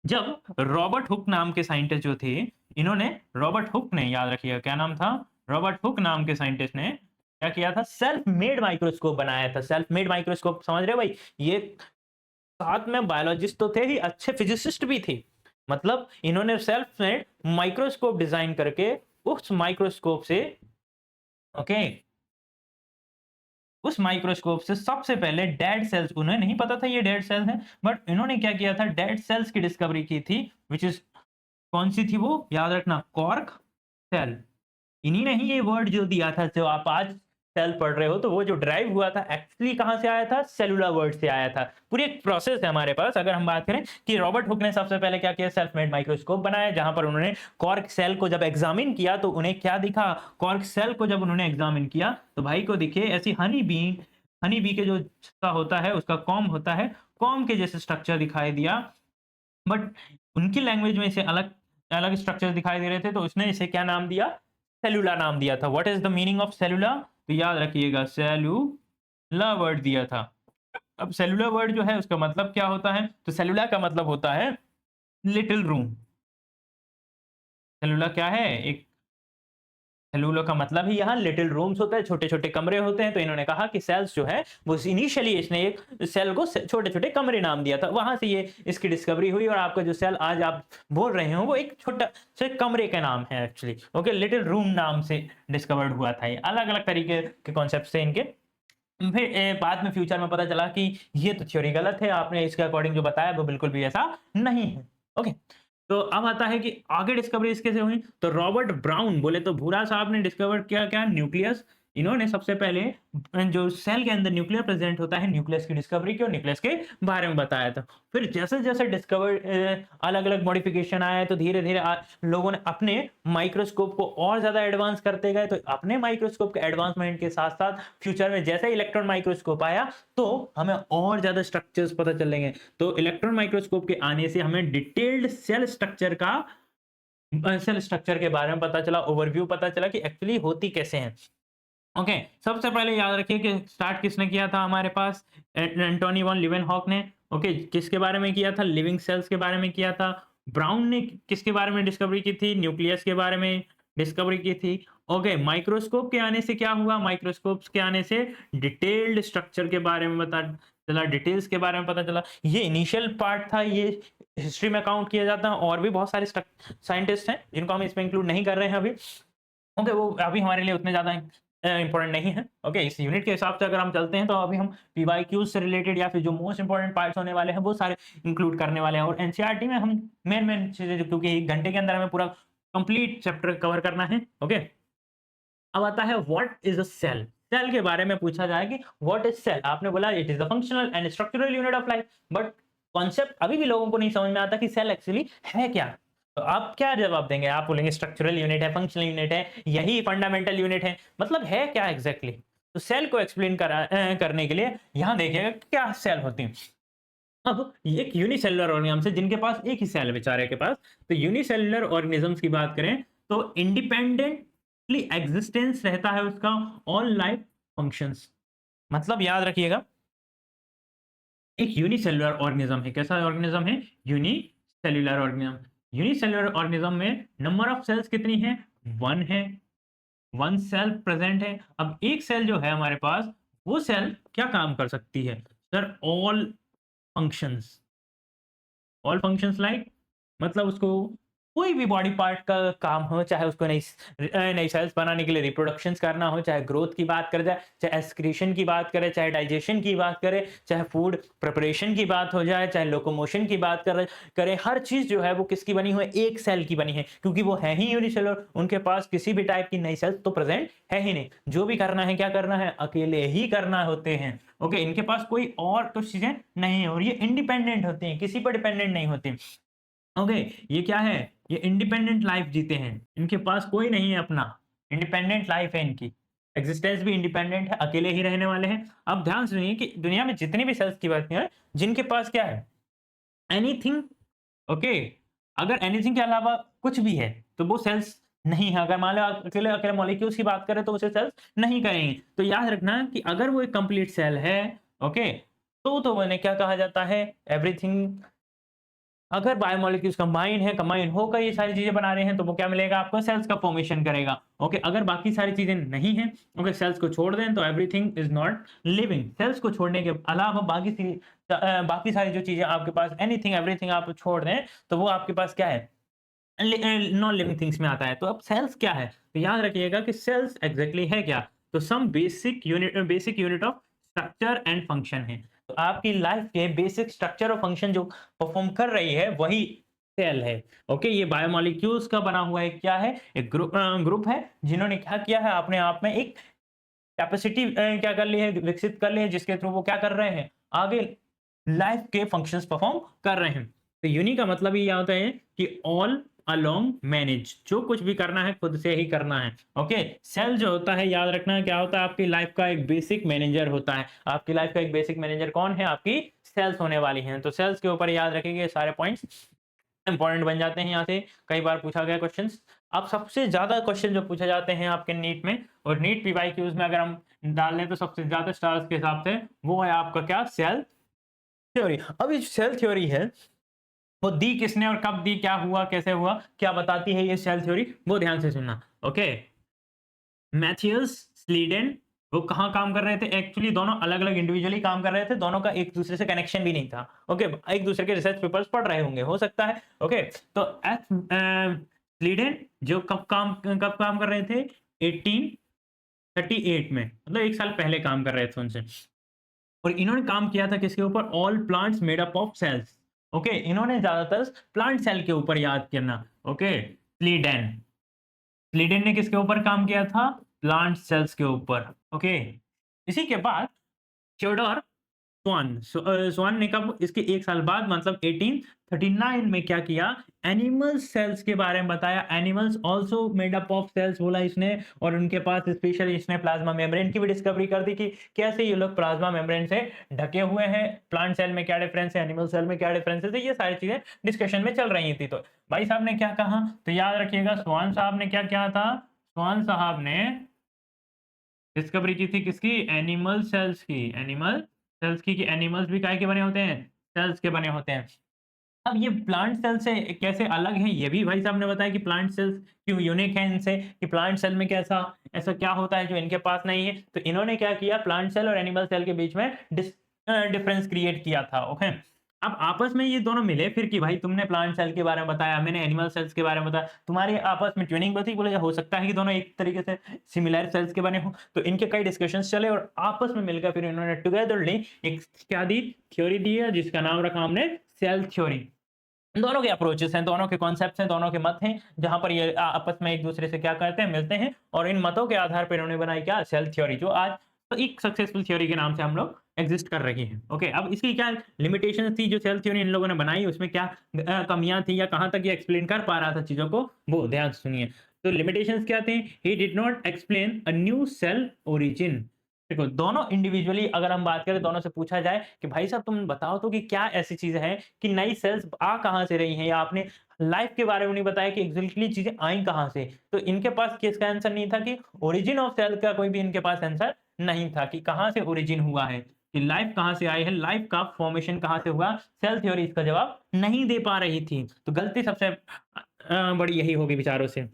जब रॉबर्ट हुक नाम के साइंटिस्ट जो थे, इन्होंने, रॉबर्ट हुक ने, याद रखिएगा क्या नाम था, रॉबर्ट हुक नाम के साइंटिस्ट ने क्या किया था, सेल्फ मेड माइक्रोस्कोप बनाया था। सेल्फ मेड माइक्रोस्कोप समझ रहे हो भाई, ये साथ में बायोलॉजिस्ट तो थे ही, अच्छे फिजिसिस्ट भी थे, मतलब इन्होंने सेल्फ मेड माइक्रोस्कोप डिजाइन करके उस माइक्रोस्कोप से, ओके, उस माइक्रोस्कोप से सबसे पहले डेड सेल्स, उन्हें नहीं पता था ये डेड सेल्स हैं, बट इन्होंने क्या किया था, डेड सेल्स की डिस्कवरी की थी, विच इज, कौन सी थी वो, याद रखना, कॉर्क सेल। इन्हीं ने ही ये वर्ड जो दिया था, जो आप आज सेल पढ़ रहे हो, तो वो जो ड्राइव हुआ था एक्चुअली कहां से आया था, सेलुलर वर्ड से आया था। पूरी एक प्रोसेस है हमारे पास। अगर हम बात करें कि रॉबर्ट हुक ने सबसे पहले क्या किया, सेल्फ मेड माइक्रोस्कोप बनाया, जहां पर उन्होंने कॉर्क सेल को जब एग्जामिन किया तो उन्हें क्या दिखा, कॉर्क सेल को जब उन्होंने एग्जामिन किया तो भाई को दिखे ऐसी हनी बी के जो छत्ता होता है उसका कॉम होता है, कॉम के जैसे स्ट्रक्चर दिखाई दिया, बट उनकी लैंग्वेज में इसे अलग अलग स्ट्रक्चर दिखाई दे रहे थे, तो उसने इसे क्या नाम दिया, सेलुला नाम दिया था। What is the meaning of cellula, तो याद रखिएगा सेलुला वर्ड दिया था। अब सेलुलर वर्ड जो है उसका मतलब क्या होता है, तो सेलुला का मतलब होता है लिटिल रूम। सेलुला क्या है, एक, सेलुलर का मतलब ही यहाँ लिटिल रूम्स होता है, छोटे छोटे कमरे होते हैं। तो इन्होंने कहा कि सेल्स जो है वो इनिशियली इसने एक सेल को छोटे छोटे कमरे नाम दिया था, वहां से ये इसकी डिस्कवरी हुई, और आपका जो सेल आज आप बोल रहे हो वो एक छोटा से कमरे का नाम है एक्चुअली। ओके, लिटिल रूम नाम से डिस्कवर्ड हुआ था। ये अलग अलग तरीके के कॉन्सेप्ट थे इनके। फिर बाद में फ्यूचर में पता चला कि ये तो थ्योरी गलत है, आपने इसके अकॉर्डिंग जो बताया वो बिल्कुल भी ऐसा नहीं है। ओके, तो अब आता है कि आगे डिस्कवरी कैसे हुई, तो रॉबर्ट ब्राउन बोले तो भूरा साहब ने डिस्कवर किया क्या, न्यूक्लियस। इन्होंने सबसे पहले जो सेल के अंदर न्यूक्लियर प्रेजेंट होता है, न्यूक्लियस की डिस्कवरी की और न्यूक्लियस के बारे में बताया था। फिर जैसे जैसे डिस्कवर अलग अलग मॉडिफिकेशन आया तो धीरे धीरे लोगों ने अपने माइक्रोस्कोप को और ज्यादा एडवांस करते गए। तो अपने माइक्रोस्कोप के एडवांसमेंट के साथ साथ फ्यूचर में जैसे इलेक्ट्रॉन माइक्रोस्कोप आया तो हमें और ज्यादा स्ट्रक्चर्स पता चलेंगे। तो इलेक्ट्रॉन माइक्रोस्कोप के आने से हमें डिटेल्ड सेल स्ट्रक्चर के बारे में पता चला, ओवरव्यू पता चला कि एक्चुअली होती कैसे हैं। ओके, सबसे पहले याद रखिए कि स्टार्ट किसने किया था हमारे पास, एंटोनी वॉन ल्यूवेनहॉक ने। ओके, किसके बारे में किया था, लिविंग सेल्स के बारे में किया था। ब्राउन ने किसके बारे में डिस्कवरी की थी, न्यूक्लियस के बारे में डिस्कवरी की थी। ओके, माइक्रोस्कोप के आने से क्या हुआ, माइक्रोस्कोप्स के आने से डिटेल्ड स्ट्रक्चर के बारे में पता चला, डिटेल्स के बारे में पता चला। ये इनिशियल पार्ट था, ये हिस्ट्री में काउंट किया जाता है। और भी बहुत सारे साइंटिस्ट हैं जिनको हम इसमें इंक्लूड नहीं कर रहे हैं अभी। ओके, वो अभी हमारे लिए उतने ज्यादा इंपॉर्टेंट नहीं है। ओके, इस यूनिट के हिसाब से अगर हम चलते हैं तो अभी हम पीवाईक्यूज से रिलेटेड या फिर जो मोस्ट इंपॉर्टेंट पार्ट्स होने वाले हैं वो सारे इंक्लूड करने वाले हैं। और एनसीईआरटी में हम मेन चीजें, क्योंकि 1 घंटे के अंदर हमें पूरा कंप्लीट चैप्टर कवर करना है। ओके, अब आता है what is a cell. Cell के बारे में पूछा जाए कि व्हाट इज सेल, आपने बोला it is the functional and structural unit of life, but concept अभी भी लोगों को नहीं समझ में आता कि सेल एक्चुअली है क्या। तो आप क्या जवाब देंगे? आप बोलेंगे स्ट्रक्चरल यूनिट है, फंक्शनल यूनिट है, यही फंडामेंटल यूनिट है, मतलब है क्या एग्जैक्टली? तो सेल को एक्सप्लेन करने के लिए यहाँ देखिएगा क्या सेल होती है। अब ये एक यूनिसेलुलर ऑर्गेनिज्म है जिनके पास एक ही सेल है बेचारे के पास। तो यूनिसेलुलर ऑर्गेनिजम्स की बात करें तो इंडिपेंडेंटली एग्जिस्टेंस रहता है उसका ऑल लाइफ फंक्शंस। मतलब याद रखिएगा, एक यूनिसेलुलर ऑर्गेनिज्म है। कैसा ऑर्गेनिज्म है? Unicellular organism. यूनिसेलुलर ऑर्गेनिज्म में नंबर ऑफ सेल्स कितनी है? 1 है, 1 सेल प्रेजेंट है। अब एक सेल जो है हमारे पास, वो सेल क्या काम कर सकती है? Sir all functions. All functions like मतलब उसको कोई भी बॉडी पार्ट का काम हो, चाहे उसको नई नई सेल्स बनाने के लिए रिप्रोडक्शन करना हो, चाहे ग्रोथ की बात कर जाए, चाहे एक्सक्रीशन की बात करें, चाहे डाइजेशन की बात करें, चाहे फूड प्रिपरेशन की बात हो जाए, चाहे लोकोमोशन की बात करें, हर चीज जो है वो किसकी बनी हुई है? एक सेल की बनी है, क्योंकि वो है ही यूनिसेलुलर। उनके पास किसी भी टाइप की नई सेल्स तो प्रेजेंट है ही नहीं। जो भी करना है, क्या करना है? अकेले ही करना होते हैं। ओके, इनके पास कोई और तो चीजें नहीं है, और ये इंडिपेंडेंट होते हैं, किसी पर डिपेंडेंट नहीं होते। ओके, ये क्या है? ये इंडिपेंडेंट लाइफ जीते हैं, इनके पास कोई नहीं है अपना, इंडिपेंडेंट लाइफ है इनकी, एग्जिस्टेंस भी इंडिपेंडेंट है, अकेले ही रहने वाले हैं। अब ध्यान सुनिए कि दुनिया में जितनी भी सेल्स की बात करें, जिनके पास क्या है? एनीथिंग। ओके, अगर एनीथिंग के अलावा कुछ भी है तो वो सेल्स नहीं है। अगर मान लो अकेले अकेले मॉलिक्यूल्स की बात करें तो उसे सेल्स नहीं करेंगे। तो याद रखना कि अगर वो एक कंप्लीट सेल है, ओके, तो उन्हें क्या कहा जाता है? एवरीथिंग। अगर बायोमोलिक्यूल्स कंबाइन है, कंबाइन होकर ये सारी चीजें बना रहे हैं, तो वो क्या मिलेगा आपको? सेल्स का फॉर्मेशन करेगा। ओके, अगर बाकी सारी चीजें नहीं है, ओके, सेल्स को छोड़ दें तो everything is not living. Cells को छोड़ने के अलावा बाकी सारी जो चीजें आपके पास, एनीथिंग एवरीथिंग आप छोड़ दें, तो वो आपके पास क्या है? नॉन लिविंग थिंग्स में आता है। तो अब सेल्स क्या है? तो याद रखिएगा कि सेल्स एग्जैक्टली है क्या? तो some basic unit of structure and function है। तो आपकी लाइफ के बेसिक स्ट्रक्चर और फंक्शन जो परफॉर्म कर रही है वही सेल है। ओके, ये बायोमोलिक्यूल्स का बना हुआ है, क्या है? एक ग्रुप है जिन्होंने क्या किया है, अपने आप में एक कैपेसिटी क्या कर ली है? विकसित कर ली है, जिसके थ्रू वो क्या कर रहे हैं? आगे लाइफ के फंक्शंस परफॉर्म कर रहे हैं। तो यूनि का मतलब ये होता है कि ऑल अलोंग मैनेज, जो कुछ भी करना है खुद से ही करना है। ओके, सेल जो होता है, याद रखना क्या होता है? आपकी लाइफ का एक बेसिक मैनेजर होता है। आपकी लाइफ का एक बेसिक मैनेजर कौन है? आपकी सेल्स होने वाली हैं। तो सेल्स के ऊपर याद रखेंगे, सारे पॉइंट्स इंपॉर्टेंट बन जाते हैं। यहाँ से कई बार पूछा गया क्वेश्चंस। अब सबसे ज्यादा क्वेश्चन जो पूछे जाते हैं आपके नीट में, और नीट पीवाईक्यूज में अगर हम डाल लें तो सबसे ज्यादा स्टार्स के हिसाब से वो है आपका क्या? Cell theory. अब ये सेल थ्योरी है, वो दी किसने और कब दी, क्या हुआ, कैसे हुआ, क्या बताती है ये सेल थ्योरी, वो ध्यान से सुनना। ओके, मैथियस स्लीडन, वो कहाँ काम कर रहे थे? एक्चुअली दोनों अलग अलग इंडिविजुअली काम कर रहे थे, दोनों का एक दूसरे से कनेक्शन भी नहीं था। ओके, एक दूसरे के रिसर्च पेपर्स पढ़ रहे होंगे, हो सकता है। ओके, तो स्लीडन जो कब काम कर रहे थे? 1838 में, मतलब एक साल पहले काम कर रहे थे उनसे। और इन्होंने काम किया था किसके ऊपर? All plants made up of cells. Okay, इन्होंने ज्यादातर प्लांट सेल के ऊपर याद करना। ओके, स्लीडन, स्लीडन ने किसके ऊपर काम किया था? प्लांट सेल्स के ऊपर। ओके, इसी के बाद थियोडोर स्वान ने कब? इसके एक साल बाद, मतलब 1839 में क्या किया? एनिमल सेल्स के बारे में बताया। Animals also made up of cells बोला इसने, और उनके पास स्पेशली इसने प्लाज्मा मेम्ब्रेन की भी डिस्कवरी कर दी कि कैसे ये लोग प्लाज्मा मेम्ब्रेन से ढके हुए हैं, प्लांट सेल में क्या डिफरेंस है, एनिमल सेल में क्या डिफरेंस है। तो ये सारी चीजें डिस्कशन में चल रही थी। तो भाई साहब ने क्या कहा? तो याद रखिएगा, स्वान साहब ने क्या किया था? स्वान साहब ने डिस्कवरी की थी किसकी? एनिमल सेल्स की। एनिमल सेल्स की, कि एनिमल्स भी काय के बने होते हैं? सेल्स के बने होते हैं। अब ये प्लांट सेल से कैसे अलग हैं, ये भी भाई साहब ने बताया कि प्लांट सेल्स क्यों यूनिक है इनसे, कि प्लांट सेल में कैसा ऐसा क्या होता है जो इनके पास नहीं है। तो इन्होंने क्या किया? प्लांट सेल और एनिमल सेल के बीच में डिफरेंस क्रिएट किया था। ओके, अब आपस में ये दोनों मिले फिर, कि भाई तुमने प्लांट सेल के बारे में बताया, मैंने एनिमल सेल्स के बारे में बताया, तुम्हारी आपस में ट्यूनिंग बनी। बोले हो सकता है कि दोनों एक तरीके से सिमिलर सेल्स के बने हो। तो इनके कई डिस्कशंस चले और आपस में मिलकर फिर इन्होंने टुगेदरली एक क्या दी? थ्योरी दी है, जिसका नाम रखा हमने सेल थ्योरी। दोनों के अप्रोचेस हैं, दोनों के कॉन्सेप्ट्स हैं, दोनों के मत हैं, जहां पर ये आपस में एक दूसरे से क्या करते हैं? मिलते हैं, और इन मतों के आधार पर इन्होंने बनाई क्या? सेल थ्योरी, जो आज तो एक सक्सेसफुल थ्योरी के नाम से हम लोग एग्जिस्ट कर रही हैं। ओके, अब इसकी क्या लिमिटेशंस थी जो सेल थ्योरी इन लोगों ने बनाई, उसमें क्या कमियां थी या कहां तक ये एक्सप्लेन कर पा रहा था चीजों को, वो ध्यान से सुनिए। तो लिमिटेशंस क्या थे? He did not explain a new cell origin. देखो, दोनों इंडिविजुअली अगर हम बात करें, दोनों से पूछा जाए कि भाई साहब तुम बताओ तो कि क्या ऐसी चीजें हैं कि नई सेल्स आ कहां से रही हैं, या आपने लाइफ के बारे में नहीं बताया कि एग्जैक्टली चीजें आई कहां से। तो इनके पास किसका आंसर नहीं था कि ओरिजिन ऑफ सेल का, कोई भी इनके पास आंसर नहीं था कि कहां से ओरिजिन हुआ है, कि लाइफ कहां से आई है, लाइफ का फॉर्मेशन कहां से हुआ। सेल थ्योरी इसका जवाब नहीं दे पा रही थी। तो गलती सबसे बड़ी यही होगी विचारों से।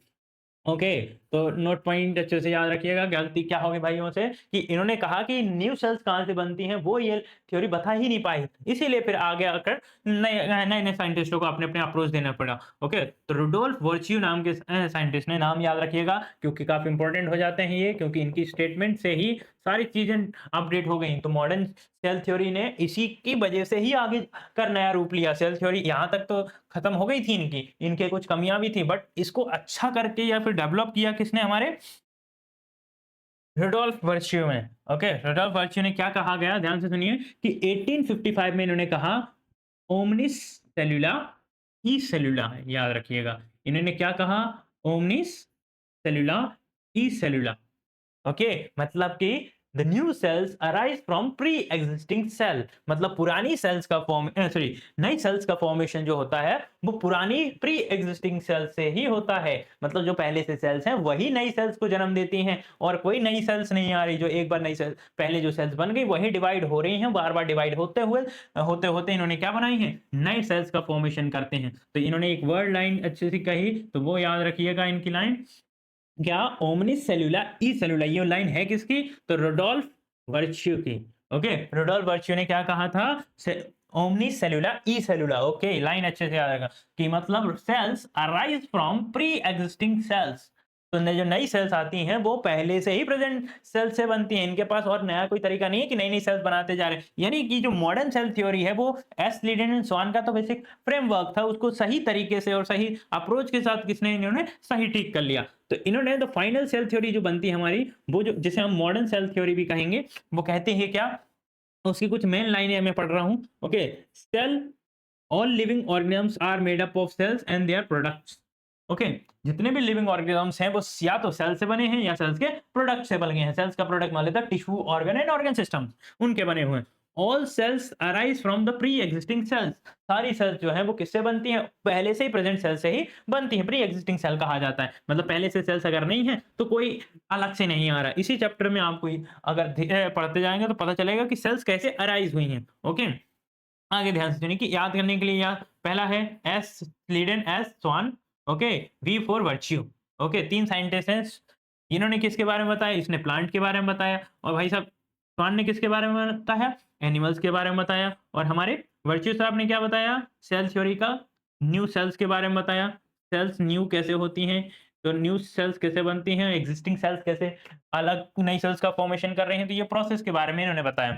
ओके, तो नोट पॉइंट अच्छे से याद रखिएगा। गलती क्या होगी भाइयों से कि इन्होंने कहा कि न्यू सेल्स कहां से बनती हैं, वो ये थ्योरी बता ही नहीं पाई, इसीलिए फिर आगे आकर नए नए नए साइंटिस्टों को अपने अपने अप्रोच देना पड़ा। ओके, तो रुडोल्फ वर्च्यू नाम के साइंटिस्ट ने, नाम याद रखिएगा क्योंकि काफी इंपॉर्टेंट हो जाते हैं ये, क्योंकि इनकी स्टेटमेंट से ही सारी चीजें अपडेट हो गई। तो मॉडर्न सेल थ्योरी ने इसी की वजह से ही आगे कर नया रूप लिया। सेल थ्योरी यहाँ तक तो खत्म हो गई थी इनकी, इनके कुछ कमियां भी थी, बट इसको अच्छा करके या फिर डेवलप किया किसने? हमारे रुडोल्फ वर्च्यू में। ओके, रुडोल्फ वर्च्यू ने क्या कहा गया, ध्यान से सुनिए कि 1855 में इन्होंने कहा ओमनिस सेल्यूला ई सेल्यूला, याद रखिएगा। इन्होंने क्या कहा? ओमनिस सेल्यूला ई सेल्यूला। ओके, मतलब कि the new cells arise from pre existing cell, मतलब पुरानी सेल्स का सॉरी, नई सेल्स का फॉर्मेशन जो होता है वो पुरानी प्री एग्जिस्टिंग सेल से ही होता है। मतलब जो पहले से सेल्स हैं वही नई सेल्स को जन्म देती हैं, और कोई नई सेल्स नहीं आ रही जो एक बार नई सेल्स, पहले जो सेल्स बन गई वही डिवाइड हो रही हैं, बार बार डिवाइड होते होते इन्होंने क्या बनाई है? नई सेल्स का फॉर्मेशन करते हैं। तो इन्होंने एक वर्ड लाइन अच्छे से कही, तो वो याद रखिएगा इनकी लाइन क्या? ओमनिस सेल्यूला ई सेल्यूला, ये लाइन है किसकी? तो रुडोल्फ वर्च्यू की। ओके, रुडोल्फ वर्च्यू ने क्या कहा था? ओमनिस सेल्यूला ई सेल्यूला। ओके, लाइन अच्छे से याद रखा कि मतलब cells arise from pre existing cells. तो जो नई सेल्स आती हैं वो पहले से ही प्रेजेंट सेल से बनती हैं, इनके पास और नया कोई तरीका नहीं है कि नई नई सेल्स बनाते जा रहे हैं। यानी कि जो मॉडर्न सेल थ्योरी है वो एस लीडेन एंड स्वान का तो बेसिक फ्रेमवर्क था, उसको सही तरीके से और सही अप्रोच के साथ किसने, इन्होंने सही ठीक कर लिया। तो इन्होंने द फाइनल सेल थ्योरी जो बनती है हमारी, वो जो जिसे हम मॉडर्न सेल थ्योरी भी कहेंगे, वो कहते हैं क्या? उसकी कुछ मेन लाइनें मैं पढ़ रहा हूं। Okay, cell, all living organisms are made up of cells and their products. Okay, जितने भी लिविंग ऑर्गेनिजम्स हैं वो या तो सेल से बने हैं या सेल्स के प्रोडक्ट से बने हैं। सेल्स का प्रोडक्ट मान लेता है tissue, organ and organ system, उनके बने हुए हैं। All cells arise from the pre existing cells, सारी सेल्स जो है वो किससे बनती हैं? पहले से ही प्रेजेंट सेल से ही बनती है। प्री एग्जिस्टिंग सेल कहा जाता है, मतलब पहले से सेल्स अगर नहीं है तो कोई अलग से नहीं आ रहा। इसी चैप्टर में आपको अगर पढ़ते जाएंगे तो पता चलेगा कि सेल्स कैसे अराइज हुई हैं। ओके, आगे ध्यान से सुनिए कि याद करने के लिए, याद पहला है S Schleiden, S Schwann, okay, V for Virchow. Okay, तीन साइंटिस्ट हैं, इन्होंने किसके बारे में बताया? इसने प्लांट के बारे में बताया, और भाई साहब स्वान ने किसके बारे में बताया? एनिमल्स के बारे में बताया। और हमारे वर्च्यू साहब ने क्या बताया? सेल थ्योरी का न्यू सेल्स के बारे में बताया। सेल्स न्यू कैसे होती हैं, तो न्यू सेल्स कैसे बनती हैं, एग्जिस्टिंग सेल्स कैसे अलग नई सेल्स का फॉर्मेशन कर रहे हैं, तो ये प्रोसेस के बारे में इन्होंने बताया।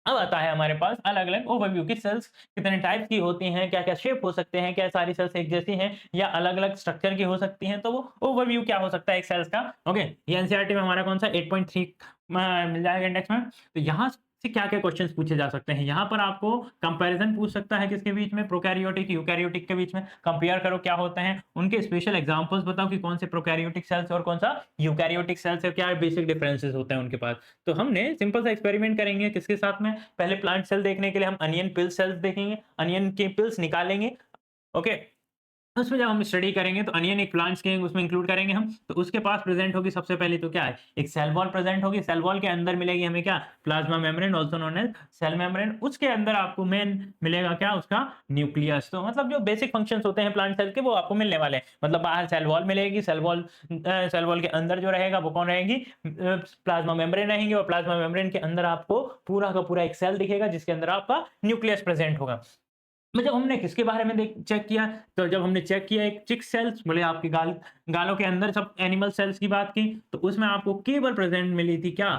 अब आता है हमारे पास अलग-अलग ओवरव्यू की सेल्स कितने टाइप की होती हैं, क्या-क्या शेप हो सकते हैं, क्या सारी सेल्स एक जैसी हैं या अलग-अलग स्ट्रक्चर की हो सकती हैं, तो वो ओवरव्यू क्या हो सकता है एक सेल्स का। ओके, ये एनसीईआरटी में हमारा कौन-सा 8.3 मिल जाएगा इंडेक्स में। तो यहाँ से क्या-क्या क्वेश्चंस पूछे जा सकते हैं, यहाँ पर आपको कंपैरिजन पूछ सकता है किसके बीच में? प्रोकैरियोटिक, यूकैरियोटिक के बीच में कंपेयर करो क्या होते हैं, उनके स्पेशल एग्जांपल्स बताओ कि कौन से प्रोकैरियोटिक सेल्स और कौन सा यूकैरियोटिक सेल्स है, क्या बेसिक डिफरेंसेस होते हैं उनके पास। तो हमने सिंपल सा एक्सपेरिमेंट करेंगे किसके साथ में? पहले प्लांट सेल देखने के लिए हम अनियन पिल सेल्स देखेंगे, अनियन के पिल्स निकालेंगे। ओके, उसमें जब हम स्टडी करेंगे तो अनियन एक प्लांट्स के उसमें इंक्लूड करेंगे हम, तो उसके पास प्रेजेंट होगी सबसे पहले तो क्या है? एक सेल वॉल प्रेजेंट होगी। सेल वॉल के अंदर मिलेगी हमें क्या? Plasma membrane, also known as cell membrane. उसके अंदर आपको मेन मिलेगा क्या? उसका न्यूक्लियस। तो मतलब जो बेसिक फंक्शंस होते हैं प्लांट सेल के वो आपको मिलने वाले हैं। मतलब बाहर सेल वॉल मिलेगी, सेल वॉल के अंदर जो रहेगा वो कौन रहेगी? प्लाज्मा मेम्ब्रेन रहेंगे, और प्लाज्मा मेम्ब्रेन के अंदर आपको पूरा का पूरा एक सेल दिखेगा जिसके अंदर आपका न्यूक्लियस प्रेजेंट होगा। मतलब हमने किसके बारे में चेक किया? तो जब हमने चेक किया एक चिक सेल्स, बोले आपकी गालों के अंदर सब एनिमल सेल्स की बात की, तो उसमें आपको केवल प्रेजेंट मिली थी क्या?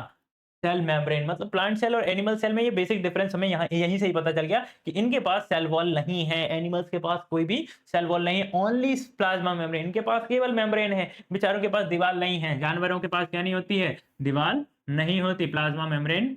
सेल मेम्ब्रेन, मतलब प्लांट सेल और एनिमल सेल में ये बेसिक डिफरेंस हमें यहाँ यहीं से ही पता चल गया कि इनके पास सेल वॉल नहीं है, एनिमल्स के पास कोई भी सेल वॉल नहीं है, ओनली प्लाज्मा मेम्ब्रेन, इनके पास केवल मेम्ब्रेन है, बेचारों के पास दीवार नहीं है। जानवरों के पास क्या नहीं होती है, दीवार नहीं होती, प्लाज्मा मेम्ब्रेन।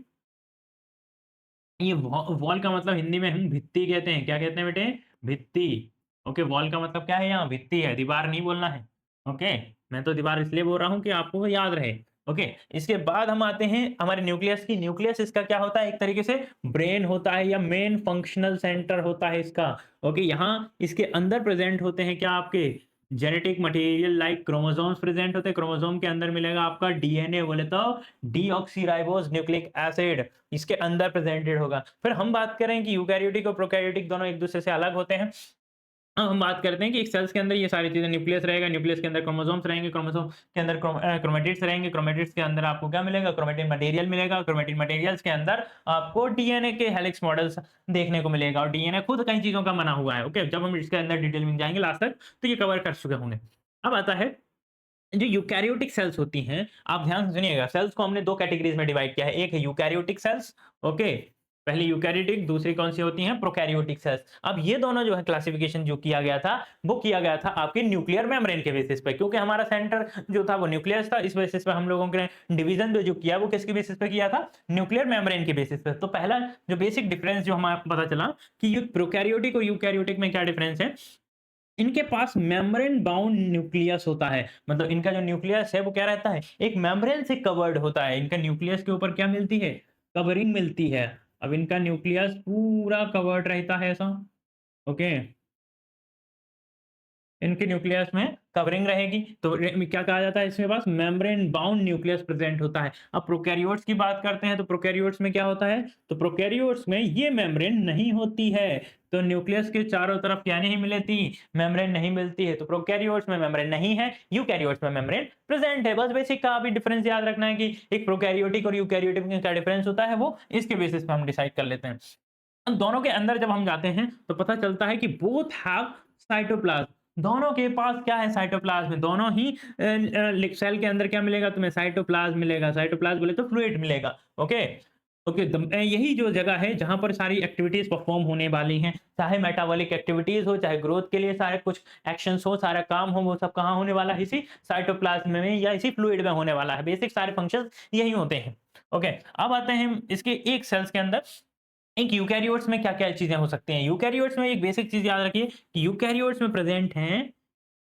ये वॉल का मतलब हिंदी में हम भित्ति कहते हैं, क्या कहते हैं बेटे, भित्ति। ओके, वॉल का मतलब क्या है, यहाँ भित्ति है, दीवार नहीं बोलना है। ओके, मैं तो दीवार इसलिए बोल रहा हूँ कि आपको याद रहे। ओके, इसके बाद हम आते हैं हमारे न्यूक्लियस की। न्यूक्लियस इसका क्या होता है, एक तरीके से ब्रेन होता है या मेन फंक्शनल सेंटर होता है इसका। ओके, यहाँ इसके अंदर प्रेजेंट होते हैं क्या, आपके genetic material like chromosomes present होते हैं। क्रोमोसोम के अंदर मिलेगा आपका डीएनए, बोले तो डीऑक्सीराइबोस न्यूक्लिक एसिड इसके अंदर प्रेजेंटेड होगा। फिर हम बात करें कि यूकैरियोटिक और प्रोकैरियोटिक दोनों एक दूसरे से अलग होते हैं। अब हम बात करते हैं कि एक सेल्स के अंदर ये सारी चीजें, न्यूक्लियस रहेगा, न्यूक्लियस के अंदर क्रोमोसोम्स रहेंगे, क्रोमोसोम के अंदर क्रोमेटिड्स रहेंगे, क्रोमेटिड्स के अंदर आपको क्या मिलेगा, क्रोमेटिन मटेरियल मिलेगा, क्रोमेटिन मटेरियल्स के अंदर आपको डीएनए के हेलिक्स मॉडल्स देखने को मिलेगा, और डीएनए खुद कई चीजों का बना हुआ है। ओके, जब हम इसके अंदर डिटेल में जाएंगे लास्ट तक तो ये कवर कर चुके होंगे। अब आता है जो यूकैरियोटिक सेल्स होती हैं, आप ध्यान से सुनिएगा, सेल्स को हमने दो कैटेगरीज में डिवाइड किया है, एक है यूकैरियोटिक सेल्स। ओके, पहली यूकैरियोटिक, दूसरी कौन सी होती हैं, प्रोकैरियोटिक सेल्स। अब ये दोनों जो है क्लासिफिकेशन जो किया गया था, वो किया गया था आपके न्यूक्लियर मेम्ब्रेन के बेसिस पे, क्योंकि हमारा सेंटर जो था वो न्यूक्लियस था, इस बेसिस पे हम लोगों ने डिवीजन जो किया वो किसके बेसिस पे किया था, न्यूक्लियर मेम्ब्रेन के बेसिस पे। तो पहला जो बेसिक डिफरेंस जो हमें पता चला कि प्रोकैरियोटिक और यूकैरियोटिक में क्या डिफरेंस है, इनके पास मेम्ब्रेन बाउंड न्यूक्लियस होता है, मतलब इनका जो न्यूक्लियस है वो क्या रहता है, एक मेम्ब्रेन से कवर्ड होता है। इनका न्यूक्लियस के ऊपर क्या मिलती है, कवरिंग मिलती है। अब इनका न्यूक्लियस पूरा कवर्ड रहता है ऐसा। ओके, इनके न्यूक्लियस में कवरिंग रहेगी, तो क्या कहा जाता है, इसके पास मेम्ब्रेन बाउंड न्यूक्लियस प्रेजेंट होता है। अब प्रोकैरियोट्स की बात करते हैं तो प्रोकैरियोट्स में क्या होता है, तो प्रोकैरियोट्स में ये मेम्ब्रेन नहीं होती है, तो न्यूक्लियस के चारों तरफ क्या नहीं मिलती, मेम्ब्रेन नहीं मिलती है। तो प्रोकैरियोट्स में मेम्ब्रेन नहीं है, यूकैरियोट्स में मेम्ब्रेन प्रेजेंट है। बस बेसिक का अभी डिफरेंस याद रखना है कि एक प्रोकैरियोटिक और यूकैरियोटिक में क्या डिफरेंस होता है, वो इसके बेसिस पे हम डिसाइड कर लेते हैं। दोनों के अंदर जब हम जाते हैं तो पता चलता है कि बोथ हैव साइटोप्लाज्म, दोनों के पास क्या है, साइटोप्लाज्म। दोनों ही सेल के अंदर क्या मिलेगा तुम्हें, साइटोप्लाज्म मिलेगा। साइटोप्लाज्म बोले तो फ्लूइड मिलेगा। ओके, ओके, यही जो जगह है जहां पर सारी एक्टिविटीज परफॉर्म होने वाली हैं, चाहे मेटाबॉलिक एक्टिविटीज हो, चाहे ग्रोथ के लिए सारे कुछ एक्शंस हो, सारा काम हो, वो सब कहाँ होने वाला है, इसी साइटोप्लाज्म में या इसी फ्लूइड में होने वाला है। बेसिक सारे फंक्शंस यही होते हैं। ओके, अब आते हैं इसके एक सेल्स के अंदर एक यूकैरियोट्स में क्या-क्या चीजें हो सकती हैं। यूकैरियोट्स में एक बेसिक चीज याद रखिए कि यूकैरियोट्स में प्रेजेंट हैं,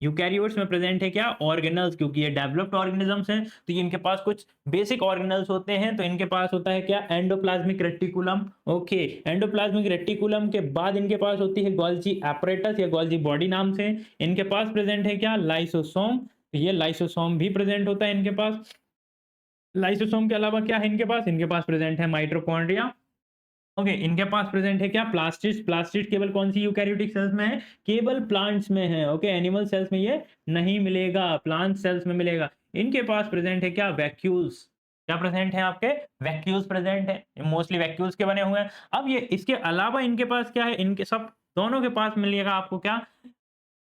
यूकैरियोट्स में प्रेजेंट है क्या, ऑर्गेनल्स, क्योंकि ये डेवलप्ड ऑर्गेनिजम्स हैं तो ये इनके पास कुछ बेसिक ऑर्गेनल्स होते हैं। तो इनके पास होता है क्या, endoplasmic reticulum. Okay, endoplasmic reticulum के बाद इनके पास होती है गोल्जी एपरेटस या गोल्जी बॉडी नाम से। इनके पास प्रेजेंट है क्या, लाइसोसोम, तो ये लाइसोसोम भी प्रेजेंट होता है इनके पास। लाइसोसोम के अलावा क्या है इनके पास, इनके पास प्रेजेंट है माइटोकॉन्ड्रिया। ओके, इनके पास प्रेजेंट है क्या, प्लास्टिड। प्लास्टिड केवल कौन सी यूकैरियोटिक सेल्स में है, केवल प्लांट्स में है। ओके, एनिमल सेल्स में ये नहीं मिलेगा, प्लांट सेल्स में मिलेगा। इनके पास प्रेजेंट है क्या, वैक्यूल्स। क्या प्रेजेंट है आपके, वैक्यूल्स प्रेजेंट है, मोस्टली वैक्यूल्स के बने हुए हैं। अब ये इसके अलावा इनके पास क्या है, इनके सब दोनों के पास मिलेगा आपको क्या,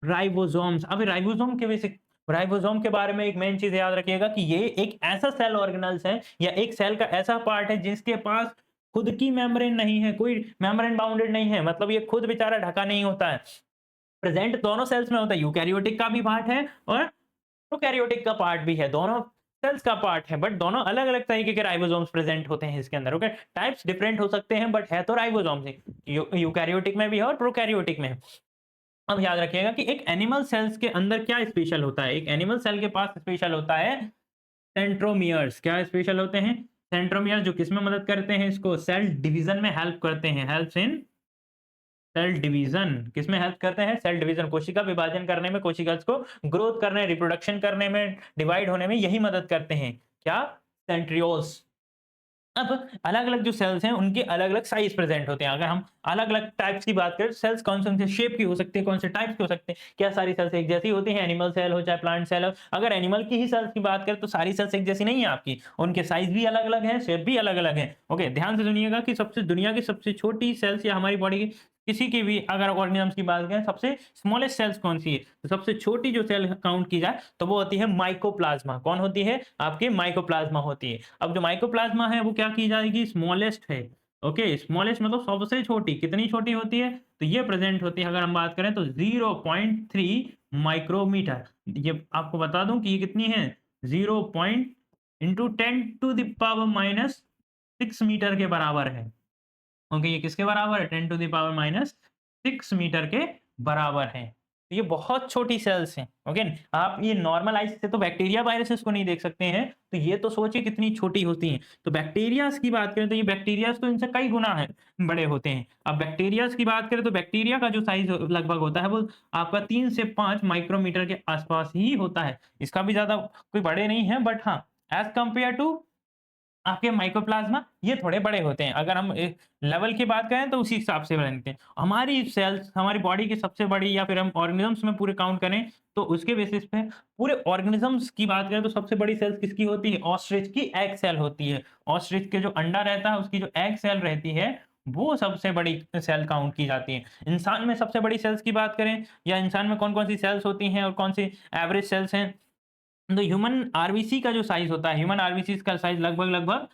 राइबोसोम्स। अब राइबोसोम के बेसिक, राइबोसोम के बारे में एक मेन चीज याद रखिएगा कि ये एक ऐसा सेल ऑर्गेनल्स है या एक सेल का ऐसा पार्ट है जिसके पास खुद की मेम्ब्रेन नहीं है, कोई मेम्ब्रेन बाउंडेड नहीं है, मतलब ये खुद बेचारा ढका नहीं होता है। प्रेजेंट दोनों सेल्स में होता है, यूकैरियोटिक का भी पार्ट है और प्रोकैरियोटिक का पार्ट भी है, दोनों सेल्स का पार्ट है, बट दोनों अलग अलग तरीके के राइबोसोम्स प्रेजेंट होते हैं इसके अंदर। ओके, टाइप्स डिफरेंट हो सकते हैं बट है तो राइबोसोम्स ही, यूकैरियोटिक में भी है और प्रोकैरियोटिक में है। अब याद रखिएगा कि एक एनिमल सेल्स के अंदर क्या स्पेशल होता है, एक एनिमल सेल के पास स्पेशल होता है सेंट्रोमियर्स। क्या स्पेशल होते हैं, सेंट्रोमियर्स, जो किसमें मदद करते हैं, इसको सेल डिवीजन में हेल्प करते हैं, हेल्प्स इन सेल डिवीजन। किसमें हेल्प करते हैं, सेल डिवीजन, कोशिका विभाजन करने में, कोशिका को ग्रोथ करने, रिप्रोडक्शन करने में, डिवाइड होने में यही मदद करते हैं। क्या, सेंट्रियोल्स। अब अलग-अलग जो सेल्स हैं उनके अलग-अलग साइज प्रेजेंट होते हैं। अगर हम अलग-अलग टाइप्स की बात करें, सेल्स कौन-कौन से शेप की हो सकती है, कौन से टाइप्स के हो सकते हैं, क्या सारी सेल्स एक जैसी होती हैं, एनिमल सेल हो चाहे प्लांट सेल हो। अगर एनिमल की ही सेल्स की बात करें तो सारी सेल्स एक जैसी नहीं है आपकी, उनके साइज भी अलग-अलग है, शेप भी अलग-अलग है। ओके, ध्यान से सुनिएगा कि सबसे दुनिया की सबसे छोटी सेल्स या हमारी बॉडी की किसी की भी अगर ऑर्गेनिजम्स की बात करें, सबसे स्मॉलेस्ट सेल्स कौन सी है, तो सबसे छोटी जो सेल काउंट की जाए तो वो होती है माइकोप्लाज्मा। कौन होती है? आपकी माइकोप्लाज्मा होती है। अब जो माइकोप्लाज्मा है वो क्या की जाएगी? स्मॉलेस्ट है। ओके, स्मॉलेस्ट मतलब सबसे छोटी। कितनी छोटी होती है? तो ये प्रेजेंट होती है, अगर हम बात करें तो 0.3 माइक्रोमीटर। ये आपको बता दूं कि ये कितनी है? 0 point into 10 to the power minus 6 meter के बराबर है। ओके, ये किसके बराबर है? 10 to the power minus 6 meter के बराबर है। तो ये बहुत छोटी सेल्स हैं। ओके, आप ये नॉर्मल आइज से तो बैक्टीरिया वायरसेस को नहीं देख सकते हैं, तो ये तो सोचिए कितनी छोटी होती हैं। तो बैक्टीरियाज की बात करें तो ये बैक्टीरियाज तो इनसे कई गुना है बड़े होते हैं। अब बैक्टीरियाज की बात करें तो बैक्टीरिया का जो साइज लगभग होता है वो आपका 3 से 5 माइक्रोमीटर के आसपास ही होता है। इसका भी ज्यादा कोई बड़े नहीं है, बट हाँ, एज कंपेयर टू आपके माइकोप्लाज्मा ये थोड़े बड़े होते हैं। अगर हम लेवल की बात करें तो उसी हिसाब से बनते हैं। हमारी सेल्स हमारी बॉडी की सबसे बड़ी, या फिर हम ऑर्गेनिजम्स में पूरे काउंट करें तो उसके बेसिस पे पूरे ऑर्गेनिजम्स की बात करें तो सबसे बड़ी सेल्स किसकी होती है? ऑस्ट्रिच की एग सेल होती है। ऑस्ट्रिच के जो अंडा रहता है उसकी जो एग सेल रहती है वो सबसे बड़ी सेल काउंट की जाती है। इंसान में सबसे बड़ी सेल्स की बात करें, या इंसान में कौन कौन सी सेल्स होती हैं और कौन सी एवरेज सेल्स हैं, तो ह्यूमन आरबीसी का जो साइज होता है, ह्यूमन आरबीसी का साइज लगभग लगभग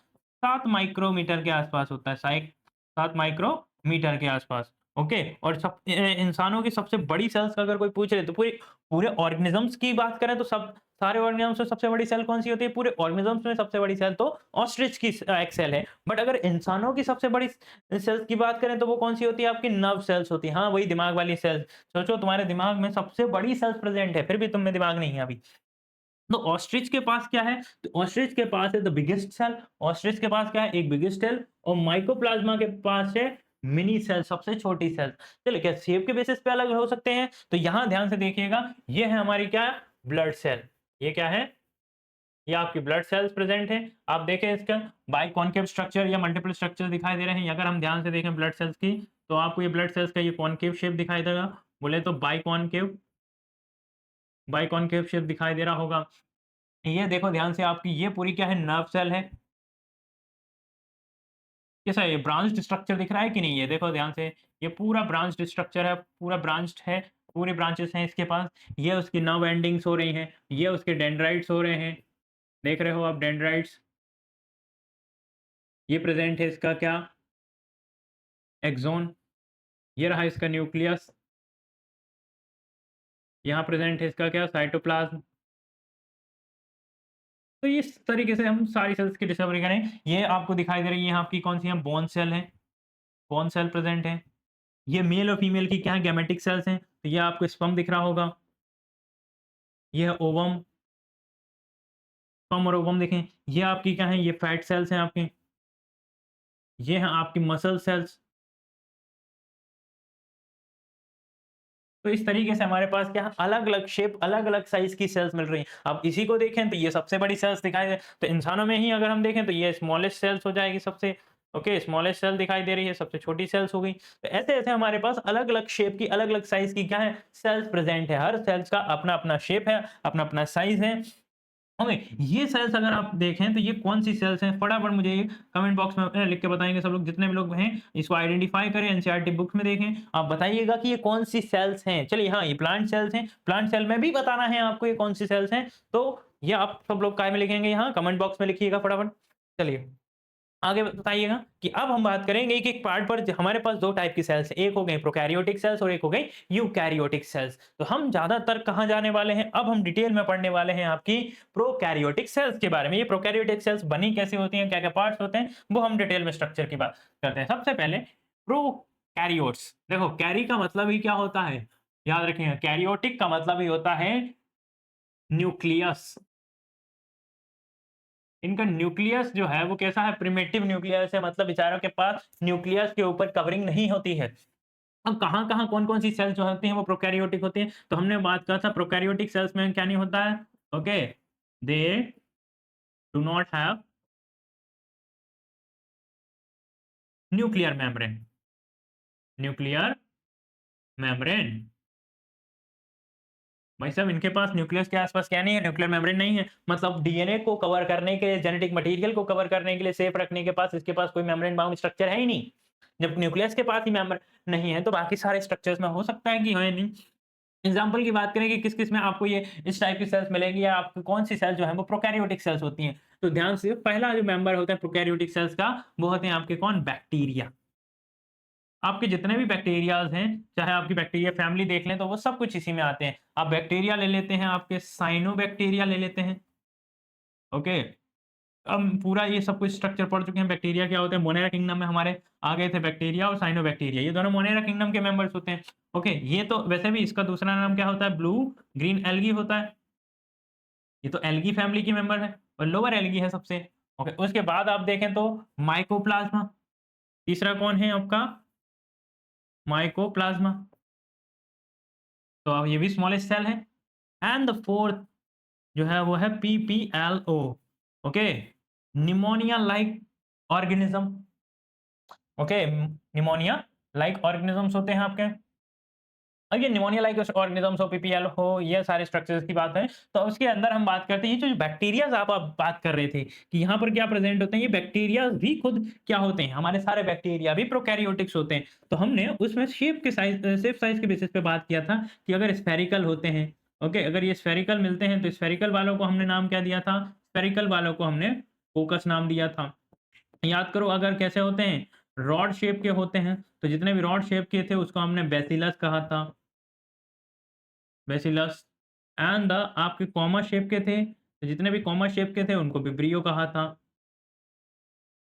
7 माइक्रोमीटर के आसपास होता है। 7 माइक्रोमीटर के आसपास। ओके, और इंसानों की सबसे बड़ी सेल्स का अगर कोई पूछ रहे तो पूरे पूरे ऑर्गेनिजम्स की बात करें तो सब सारे ऑर्गेनिजम्स में सबसे बड़ी सेल कौन सी होती है? पूरे ऑर्गेनिजम्स में सबसे बड़ी सेल तो ऑस्ट्रिच की एक सेल है। बट अगर इंसानों की सबसे बड़ी सेल्स की बात करें तो वो कौन सी होती है? आपकी नर्व सेल्स होती है। हाँ, वही दिमाग वाली सेल्स। सोचो तुम्हारे दिमाग में सबसे बड़ी सेल्स प्रेजेंट है, फिर भी तुम में दिमाग नहीं है अभी। तो ऑस्ट्रिच के पास क्या है? तो ऑस्ट्रिच के पास है द बिगेस्ट सेल। ऑस्ट्रिच के पास क्या है? एक बिगेस्ट सेल। और माइकोप्लाज्मा के पास है मिनी सेल, सबसे छोटी सेल। चलिए, क्या शेप के बेसिस पे अलग हो सकते हैं? तो यहां ध्यान से देखिएगा, ये है हमारी क्या? Blood cell. ये क्या है? ये आपकी ब्लड सेल्स प्रेजेंट है। आप देखें इसका बाइकॉन्केव स्ट्रक्चर या मल्टीपल स्ट्रक्चर दिखाई दे रहे हैं। अगर हम ध्यान से देखें ब्लड सेल्स की, तो आपको ये ब्लड सेल्स का ये कॉन्केव शेप दिखाई देगा। बोले तो बाइकॉन्केव बाइकॉन्केव शेप दिखाई दे रहा होगा। ये देखो ध्यान से, आपकी ये पूरी क्या है? नर्व सेल है। कैसा है? ये ब्रांच्ड स्ट्रक्चर दिख रहा है कि नहीं? ये देखो ध्यान से, ये पूरा ब्रांच्ड स्ट्रक्चर है, पूरा ब्रांच्ड है, पूरे ब्रांचेस हैं इसके पास। ये उसकी नर्व एंडिंग्स हो रही हैं, ये उसके डेंड्राइट्स हो रहे हैं। देख रहे हो आप डेंड्राइट्स? ये प्रेजेंट है इसका क्या? एक्सोन। ये रहा इसका न्यूक्लियस। यहाँ प्रेजेंट है इसका क्या? साइटोप्लाज्म। तो इस तरीके से हम सारी सेल्स की डिस्कवरी करें। ये आपको दिखाई दे रही है आपकी कौन सी है? बोन सेल है। बोन सेल प्रेजेंट है। ये मेल और फीमेल की क्या है? गैमेटिक सेल्स हैं। तो ये आपको स्पर्म दिख रहा होगा। ये है ओवम। स्पर्म और ओवम देखें। ये आपकी क्या है? ये फैट सेल्स हैं आपकी। ये हैं आपकी मसल सेल्स। तो इस तरीके से हमारे पास क्या है? अलग-अलग शेप, अलग-अलग साइज़ की सेल्स मिल रही हैं। अब इसी को देखें तो ये सबसे बड़ी सेल्स दिखाई दे, तो इंसानों में ही अगर हम देखें तो ये स्मॉलेस्ट सेल्स हो जाएगी सबसे। ओके, स्मॉलेस्ट सेल दिखाई दे रही है, सबसे छोटी सेल्स हो गई। तो ऐसे-ऐसे हमारे पास अलग-अलग शेप की, अलग-अलग साइज़ की क्या है? सेल्स प्रेज़ेंट है। हर सेल्स का अपना-अपना शेप है, अपना-अपना साइज़ है। ओके, ये सेल्स अगर आप देखें तो ये कौन सी सेल्स हैं? फटाफट मुझे ये कमेंट बॉक्स में लिख के बताएँगे सब लोग, जितने भी लोग हैं इसको आइडेंटिफाई करें, एनसीईआरटी बुक्स में देखें। आप बताइएगा कि ये कौन सी सेल्स हैं। चलिए, हाँ, ये प्लांट सेल्स हैं। प्लांट सेल में भी बताना है आपको ये कौन सी सेल्स हैं। तो ये आप सब लोग काय में लिखेंगे? यहाँ कमेंट बॉक्स में लिखिएगा फटाफट। चलिए, आगे बताइएगा कि अब हम बात करेंगे एक-एक पार्ट पर। हमारे पास 2 टाइप की सेल्स हैं, एक हो गई प्रोकैरियोटिक सेल्स और एक हो गई यूकैरियोटिक सेल्स। तो हम ज़्यादातर कहाँ जाने वाले हैं? अब हम डिटेल में पढ़ने वाले हैं आपकी प्रोकैरियोटिक सेल्स के बारे में। ये प्रोकैरियोटिक सेल्स बनी कैसे होती हैं, क्या-क्या पार्ट्स होते हैं, वो हम डिटेल में स्ट्रक्चर की बात करते हैं। सबसे पहले प्रोकैरियोट्स। देखो, कैरी का मतलब ही क्या होता है? याद रखिएगा, कैरियोटिक का मतलब ही होता है न्यूक्लियस। इनका न्यूक्लियस जो है वो कैसा है? प्रिमिटिव न्यूक्लियस है, मतलब बेचारों के पास न्यूक्लियस के ऊपर कवरिंग नहीं होती है। अब कहाँ-कहाँ, कौन-कौन सी सेल्स जो होती हैं वो प्रोकैरियोटिक होती हैं। तो हमने बात करा था प्रोकैरियोटिक सेल्स में क्या नहीं होता है? Okay, they do not have nuclear membrane. Nuclear membrane. भाई साहब, इनके पास न्यूक्लियस के आसपास क्या नहीं है? न्यूक्लियर मेम्ब्रेन नहीं है। मतलब डीएनए को कवर करने के लिए, जेनेटिक मटेरियल को कवर करने के लिए, सेफ रखने के पास इसके पास कोई मेम्ब्रेन बाउंड स्ट्रक्चर है ही नहीं। जब न्यूक्लियस के पास ही मेंबर नहीं है तो बाकी सारे स्ट्रक्चर्स में हो सकता है कि है नहीं। एग्जाम्पल की बात करें कि किस-किस में आपको ये इस टाइप की सेल्स मिलेंगी या आपको कौन-सी सेल जो है वो प्रोकैरियोटिक सेल्स होती हैं। तो ध्यान से पहला जो मेंबर होता है प्रोकैरियोटिक सेल्स का वो होते हैं आपके कौन? बैक्टीरिया। आपके जितने भी बैक्टीरियाज़ हैं, चाहे आपकी बैक्टीरिया फैमिली देख लें तो वो सब कुछ इसी में आते हैं। आप बैक्टीरिया ले लेते हैं, आपके साइनोबैक्टीरिया ले लेते हैं, ओके? हम पूरा ये सब कुछ स्ट्रक्चर पढ़ चुके हैं। बैक्टीरिया क्या होता है? मोनेरा किंगडम में हमारे आ गए थे बैक्टीरिया और साइनोबैक्टीरिया, ये दोनों मोनेरा किंगडम के मेंबर्स होते हैं। ओके, ये तो वैसे भी इसका दूसरा नाम क्या होता है? ब्लू ग्रीन एल्गी होता है। ये तो एल्गी फैमिली की मेंबर है और लोअर एल्गी है सबसे। ओके, उसके बाद आप देखें तो माइकोप्लाज्मा, तीसरा कौन है आपका? माइकोप्लाज्मा, तो अब ये भी स्मॉलेस्ट सेल है। एंड द फोर्थ जो है वो है PPLO, okay, pneumonia like organism, okay, pneumonia like organisms होते हैं आपके। अब ये निमोनिया लाइक ऑर्गेनिजम्स हो, पीपीएल हो, ये सारे स्ट्रक्चर्स की बात है। तो उसके अंदर हम बात करते हैं ये जो बैक्टीरियाज आप बात कर रहे थे कि यहाँ पर क्या प्रेजेंट होते हैं, ये बैक्टीरिया भी खुद क्या होते हैं, हमारे सारे बैक्टीरिया भी प्रोकैरियोटिक्स होते हैं। तो हमने उसमें शेप साइज के बेसिस पे बात किया था कि अगर स्फेरिकल होते हैं, ओके, अगर ये स्फेरिकल मिलते हैं तो स्फेरिकल वालों को हमने नाम क्या दिया था? स्फेरिकल वालों को हमने फोकस नाम दिया था। याद करो अगर कैसे होते हैं, रॉड शेप के होते हैं, तो जितने भी रॉड शेप के थे उसको हमने बेसिलस कहा था, बेसिलस। एंड द आपके कॉमा शेप के थे, तो जितने भी कॉमा शेप के थे उनको विब्रियो कहा था।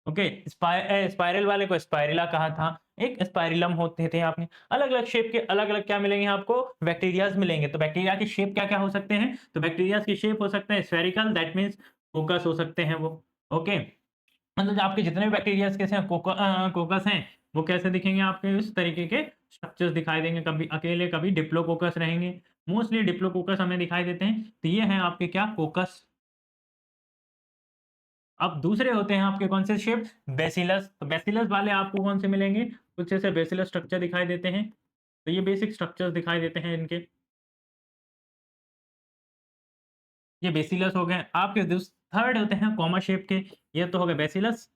ओके, स्पाइरल वाले को स्पाइरुला कहा था। एक स्पाइरिलम होते थे आपने। अलग-अलग शेप के अलग-अलग क्या मिलेंगे आपको? बैक्टीरियाज़ मिलेंगे। तो बैक्टीरिया के शेप क्या-क्या हो सकते हैं? तो बैक्टीरियाज़ के शेप हो सकते हैं स्फेरिकल, दैट मीन्स फोकस हो सकते हैं वो। ओके, मतलब जो आपके जितने भी बैक्टीरियाज़ कैसे हैं कोकस हैं, वो कैसे दिखेंगे आपके? इस तरीके के स्ट्रक्चर्स दिखाई देंगे, कभी अकेले, कभी डिप्लोकोकस रहेंगे। मोस्टली डिप्लोकोकस हमें दिखाई देते हैं। तो ये हैं आपके क्या? कोकस। अब दूसरे होते हैं आपके कौन से शेप? बेसिलस। तो बेसिलस वाले आपको कौन से मिलेंगे? कुछ ऐसे बेसिलस स्ट्रक्चर दिखाई देते हैं। तो ये बेसिक स्ट्रक्चर्स दिखाई देते हैं इनके। ये बेसिलस हो गए। आपके थर्ड होते हैं कॉमा शेप के। ये तो हो गए bacillus.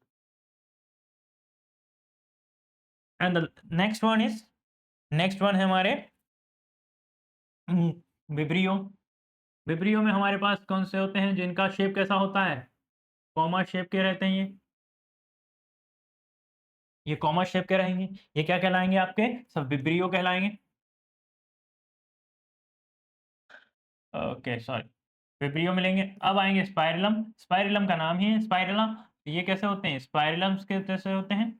And the next one है हमारे विब्रियो। विब्रियो में हमारे पास कौन से होते हैं जिनका शेप कैसा होता है? कॉमा शेप के रहते हैं ये। ये कॉमा शेप के रहेंगे। ये क्या कहलाएँगे आपके? सब विब्रियो कहलाएँगे। Okay, sorry. विब्रियो मिलेंगे। अब आएँगे स्पाइरलम। स्पाइरलम का नाम ही है स्पाइरला। ये कैसे होते हैं? स्पाइरलम्स के जैसे होते हैं।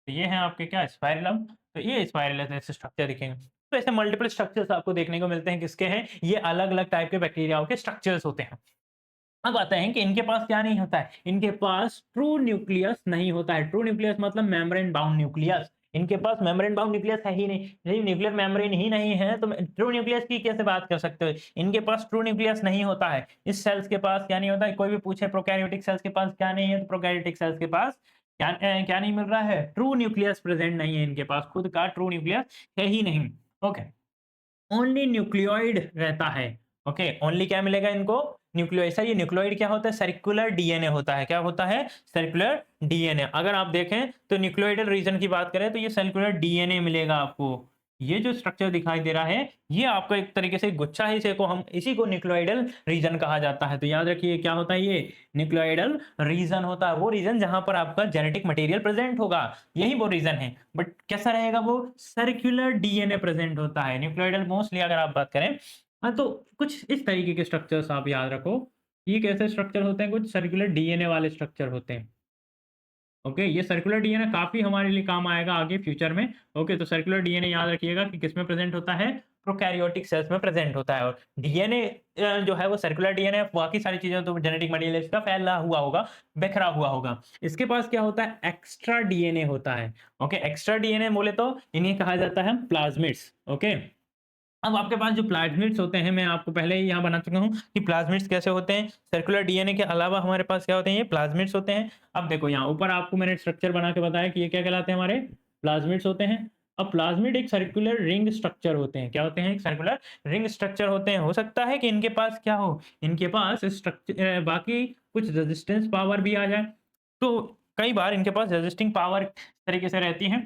तो ये हैं आपके क्या? स्पाइरलम। तो ये स्पाइरल ऐसे स्ट्रक्चर दिखेंगे। तो ऐसे मल्टीपल स्ट्रक्चर्स आपको देखने को मिलते हैं किसके हैं? ये अलग-अलग टाइप के बैक्टीरियाओं के स्ट्रक्चर्स होते हैं। अब आता है कि इनके पास क्या नहीं होता है? इनके पास ट्रू न्यूक्लियस नहीं होता है। ट्रू न्यूक्लियस मतलब मेम्ब्रेन बाउंड न्यूक्लियस। इनके पास मेम्ब्रेन बाउंड न्यूक्लियस है ही नहीं। यदि न्यूक्लियर मेम्ब्रेन ही नहीं है तो ट्रू न्यूक्लियस की कैसे बात कर सकते हो? इनके पास ट्रू न्यूक्लियस नहीं होता है। इस सेल्स के पास क्या नहीं होता है? कोई भी पूछे प्रोकैरियोटिक सेल्स के पास क्या नहीं है? तो प्रोकैरियोटिक सेल्स के पास क्या नहीं मिल रहा है? ट्रू न्यूक्लियस प्रेजेंट नहीं है इनके पास। खुद का ट्रू न्यूक्लियस है ही नहीं। ओके। ओनली न्यूक्लियोइड रहता है। ओके, ओनली क्या मिलेगा इनको? न्यूक्लियोइड। सर ये न्यूक्लियोइड क्या होता है? सर्कुलर डीएनए होता है। क्या होता है? Circular DNA. अगर आप देखें तो न्यूक्लियोइडल रीजन की बात करें तो ये सर्कुलर डीएनए मिलेगा आपको। ये जो स्ट्रक्चर दिखाई दे रहा है ये आपको एक तरीके से गुच्छा ही से को हम इसी को न्यूक्लियोइडल रीजन कहा जाता है। तो याद रखिए क्या होता है ये? न्यूक्लियोइडल रीजन होता है वो रीजन जहां पर आपका जेनेटिक मटेरियल प्रेजेंट होगा। यही वो रीजन है। बट कैसा रहेगा वो? सर्कुलर डीएनए प्रेजेंट होता है। न्यूक्लियोइडल मोस्टली अगर आप बात करें, हाँ, तो कुछ इस तरीके के स्ट्रक्चर्स आप याद रखो। ये कैसे स्ट्रक्चर होते हैं? कुछ सर्कुलर डीएनए वाले स्ट्रक्चर होते हैं। ओके, ये सर्कुलर डीएनए काफ़ी हमारे लिए काम आएगा आगे फ्यूचर में। ओके, तो सर्कुलर डीएनए याद रखिएगा कि किसमें प्रेज़ेंट होता है? प्रोकैरियोटिक सेल्स में प्रेज़ेंट होता है। और डीएनए जो है वो सर्कुलर डीएनए, बाकी सारी चीज़ें तो जेनेटिक मटेरियल इसका फैला हुआ होगा, बिखरा हुआ होगा। इसके पास क्या होता है? एक्स्ट्रा डीएनए होता है। ओके, एक्स्ट्रा डीएनए बोले तो इन्हें कहा जाता है प्लाज़मिड्स। ओके। अब आपके पास जो प्लाज़मिड्स होते हैं, मैं आपको पहले ही यहाँ बना चुका हूँ कि प्लाज़मिड्स कैसे होते हैं। सर्कुलर डीएनए के अलावा हमारे पास क्या होते हैं? ये प्लाज़मिड्स होते हैं। अब देखो यहाँ ऊपर आपको मैंने स्ट्रक्चर बना के बताया कि ये क्या कहलाते हैं? हमारे प्लाज़मिड्स होते हैं। अब प्लाज़मिड एक सर्कुलर रिंग स्ट्रक्चर होते हैं। क्या होते हैं? एक सर्कुलर रिंग स्ट्रक्चर होते हैं। हो सकता है कि इनके पास क्या हो? इनके पास बाकी कुछ रेजिस्टेंस पावर भी आ जाए। तो कई बार इनके पास रेजिस्टिंग पावर तरीके से रहती है।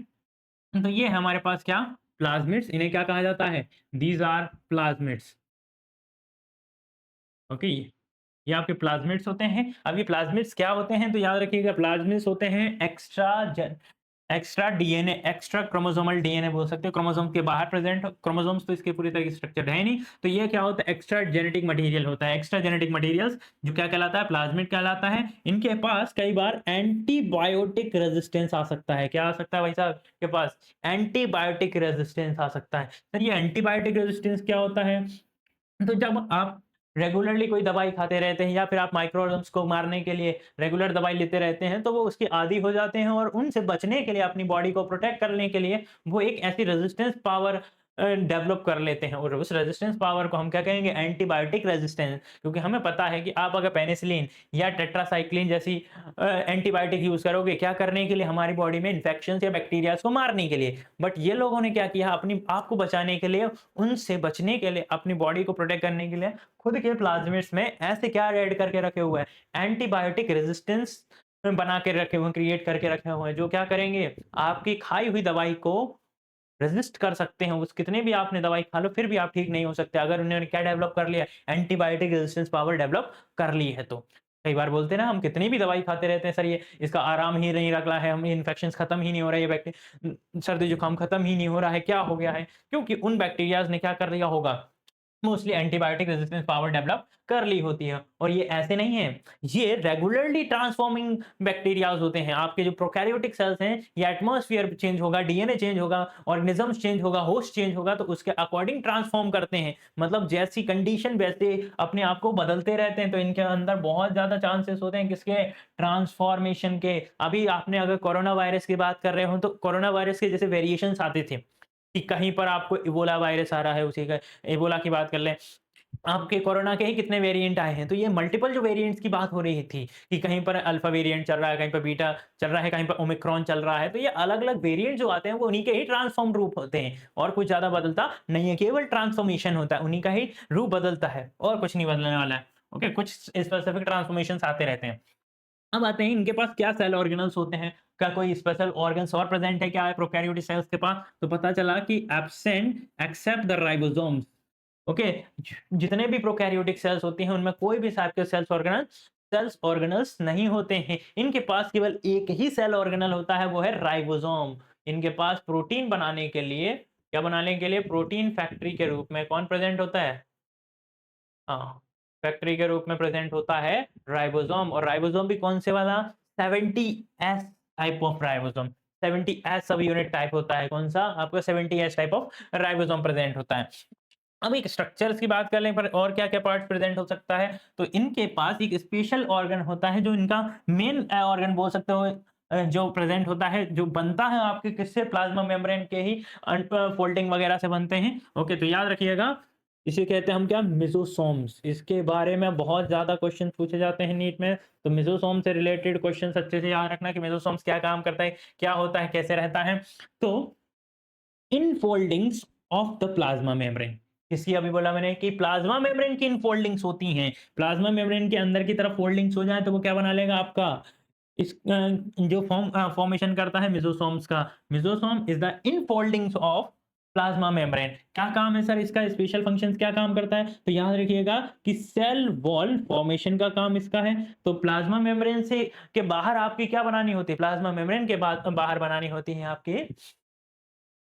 तो ये है हमारे पास क्या, प्लाज्मिड्स। इन्हें क्या कहा जाता है, दीज आर प्लाज्मिड्स। ओके, ये आपके प्लाज्मिड्स होते हैं। अब ये प्लाज्मिड्स क्या होते हैं, तो याद रखिएगा प्लाज्मिड्स होते हैं extra DNA, extra chromosomal DNA बोल सकते हो, क्रोमोसोम के बाहर प्रेजेंट, क्रोमोसोम्स तो इसके पूरी तरह की स्ट्रक्चर है नहीं, तो ये क्या होता है, एक्स्ट्रा जेनेटिक मटेरियल होता है। एक्स्ट्रा जेनेटिक मटेरियल्स जो क्या कहलाता है, प्लाज्मिड कहलाता है। इनके पास कई बार एंटीबायोटिक रेजिस्टेंस आ सकता है। क्या आ सकता है भाई साहब के पास, एंटीबायोटिक रेजिस्टेंस आ सकता है। सर ये एंटीबायोटिक रेजिस्टेंस क्या होता है, तो जब आप रेगुलरली कोई दवाई खाते रहते हैं या फिर आप माइक्रो ऑर्गन्स को मारने के लिए रेगुलर दवाई लेते रहते हैं, तो वो उसके आदी हो जाते हैं और उनसे बचने के लिए, अपनी बॉडी को प्रोटेक्ट करने के लिए वो एक ऐसी रेजिस्टेंस पावर डेवलप कर लेते हैं, और उस रेजिस्टेंस पावर को हम क्या कहेंगे, एंटीबायोटिक रेजिस्टेंस। क्योंकि हमें पता है कि आप अगर पेनिसिलिन या टेट्रासाइक्लिन जैसी एंटीबायोटिक यूज करोगे, क्या करने के लिए, हमारी बॉडी में इन्फेक्शन या बैक्टीरिया को मारने के लिए। बट ये लोगों ने क्या किया, अपनी आप को बचाने के लिए, उनसे बचने के लिए, अपनी बॉडी को प्रोटेक्ट करने के लिए खुद के प्लाज्मिड्स में ऐसे क्या ऐड करके रखे हुए हैं, एंटीबायोटिक रेजिस्टेंस बना के रखे हुए, क्रिएट करके रखे हुए हैं, जो क्या करेंगे, आपकी खाई हुई दवाई को रेजिस्ट कर सकते हैं। उस कितने भी आपने दवाई खा लो, फिर भी आप ठीक नहीं हो सकते, अगर उन्होंने क्या डेवलप कर लिया, एंटीबायोटिक रेजिस्टेंस पावर डेवलप कर ली है। तो कई बार बोलते हैं ना, हम कितनी भी दवाई खाते रहते हैं, सर ये इसका आराम ही नहीं रख रहा है, हम इन्फेक्शन खत्म ही नहीं हो रहा है, ये सर्दी जुकाम खत्म ही नहीं हो रहा है, क्या हो गया है, क्योंकि उन बैक्टीरियाज ने क्या कर लिया होगा, mostly antibiotic resistance power develop कर ली होती है। और ये ऐसे नहीं है, ये रेगुलरली ट्रांसफॉर्मिंग बैक्टीरियाज होते हैं। आपके जो प्रोकैरियोटिक सेल्स हैं, ये एटमॉस्फेयर चेंज होगा, डीएनए चेंज होगा, ऑर्गेनिजम्स चेंज होगा, होस्ट चेंज होगा, तो उसके अकॉर्डिंग ट्रांसफॉर्म करते हैं। मतलब जैसी कंडीशन वैसे अपने आप को बदलते रहते हैं। तो इनके अंदर बहुत ज्यादा चांसेस होते हैं किसके, ट्रांसफॉर्मेशन के। अभी आपने अगर कोरोना वायरस की बात कर रहे हो, तो कोरोना वायरस के जैसे वेरिएशंस आते थे कि कहीं पर आपको इबोला वायरस आ रहा है, उसी का इबोला की बात कर लें, आपके कोरोना के ही कितने वेरिएंट आए हैं, तो ये मल्टीपल जो वेरिएंट्स की बात हो रही थी कि कहीं पर अल्फा वेरिएंट चल रहा है, कहीं पर बीटा चल रहा है, कहीं पर ओमिक्रॉन चल रहा है। तो ये अलग-अलग वेरिएंट जो आते हैं वो उन्हीं के ही ट्रांसफॉर्म रूप होते हैं, और कुछ ज़्यादा बदलता नहीं है, केवल ट्रांसफॉर्मेशन होता है, उन्हीं का ही रूप बदलता है, और कुछ नहीं बदलने वाला है। ओके, कुछ स्पेसिफिक ट्रांसफॉर्मेशंस आते रहते हैं। अब आते हैं इनके पास क्या सेल ऑर्गेनल्स होते हैं, क्या कोई स्पेशल ऑर्गन्स और प्रेजेंट है क्या है प्रोकैरियोटिक सेल्स के पास, तो पता चला कि absent except the ribosomes. Okay, जितने भी प्रोकैरियोटिक सेल्स होती हैं उनमें कोई भी टाइप के सेल्स ऑर्गेनल्स नहीं होते हैं। इनके पास केवल एक ही सेल ऑर्गेनल होता है, वो है राइबोसोम। इनके पास प्रोटीन बनाने के लिए, क्या बनाने के लिए, प्रोटीन फैक्ट्री के रूप में कौन प्रेजेंट होता है, हाँ, फैक्ट्री के रूप में प्रेजेंट होता है राइबोसोम। और राइबोसोम भी कौन से वाला, 70S type of ribosome, 70S सब यूनिट टाइप होता है, कौन सा आपका 70S type of ribosome present होता है। अब एक स्ट्रक्चर्स की बात कर लें पर, और क्या क्या पार्ट प्रेजेंट हो सकता है, तो इनके पास एक स्पेशल ऑर्गन होता है, जो इनका मेन ऑर्गन बोल सकते हो, जो प्रेजेंट होता है, जो बनता है आपके किससे, प्लाज्मा मेम्ब्रेन के ही फोल्डिंग वगैरह से बनते हैं। ओके, तो याद रखिएगा, इसे कहते हैं हम क्या, मिजोसोम्स। इसके बारे में बहुत ज्यादा क्वेश्चन पूछे जाते हैं नीट में, तो मिजोसोम से रिलेटेड क्वेश्चन अच्छे से याद रखना कि मिजोसोम्स क्या काम करता है, क्या होता है, कैसे रहता है। तो infoldings of the plasma membrane, किसकी अभी बोला मैंने कि प्लाज्मा मेम्ब्रेन की इनफोल्डिंग्स होती हैं। प्लाज्मा मेम्ब्रेन के अंदर की तरफ फोल्डिंग्स हो जाए तो वो क्या बना लेगा आपका, इस जो फॉर्मेशन करता है मिजोसोम्स का। Mesosome is the infoldings of plasma membrane. क्या काम है सर इसका, स्पेशल फंक्शंस क्या काम करता है, तो याद रखिएगा कि सेल वॉल फॉर्मेशन का काम इसका है। तो प्लाज्मा मेम्ब्रेन से के बाहर आपकी क्या बनानी होती है, प्लाज्मा मेम्ब्रेन के बाद बाहर बनानी होती है आपकी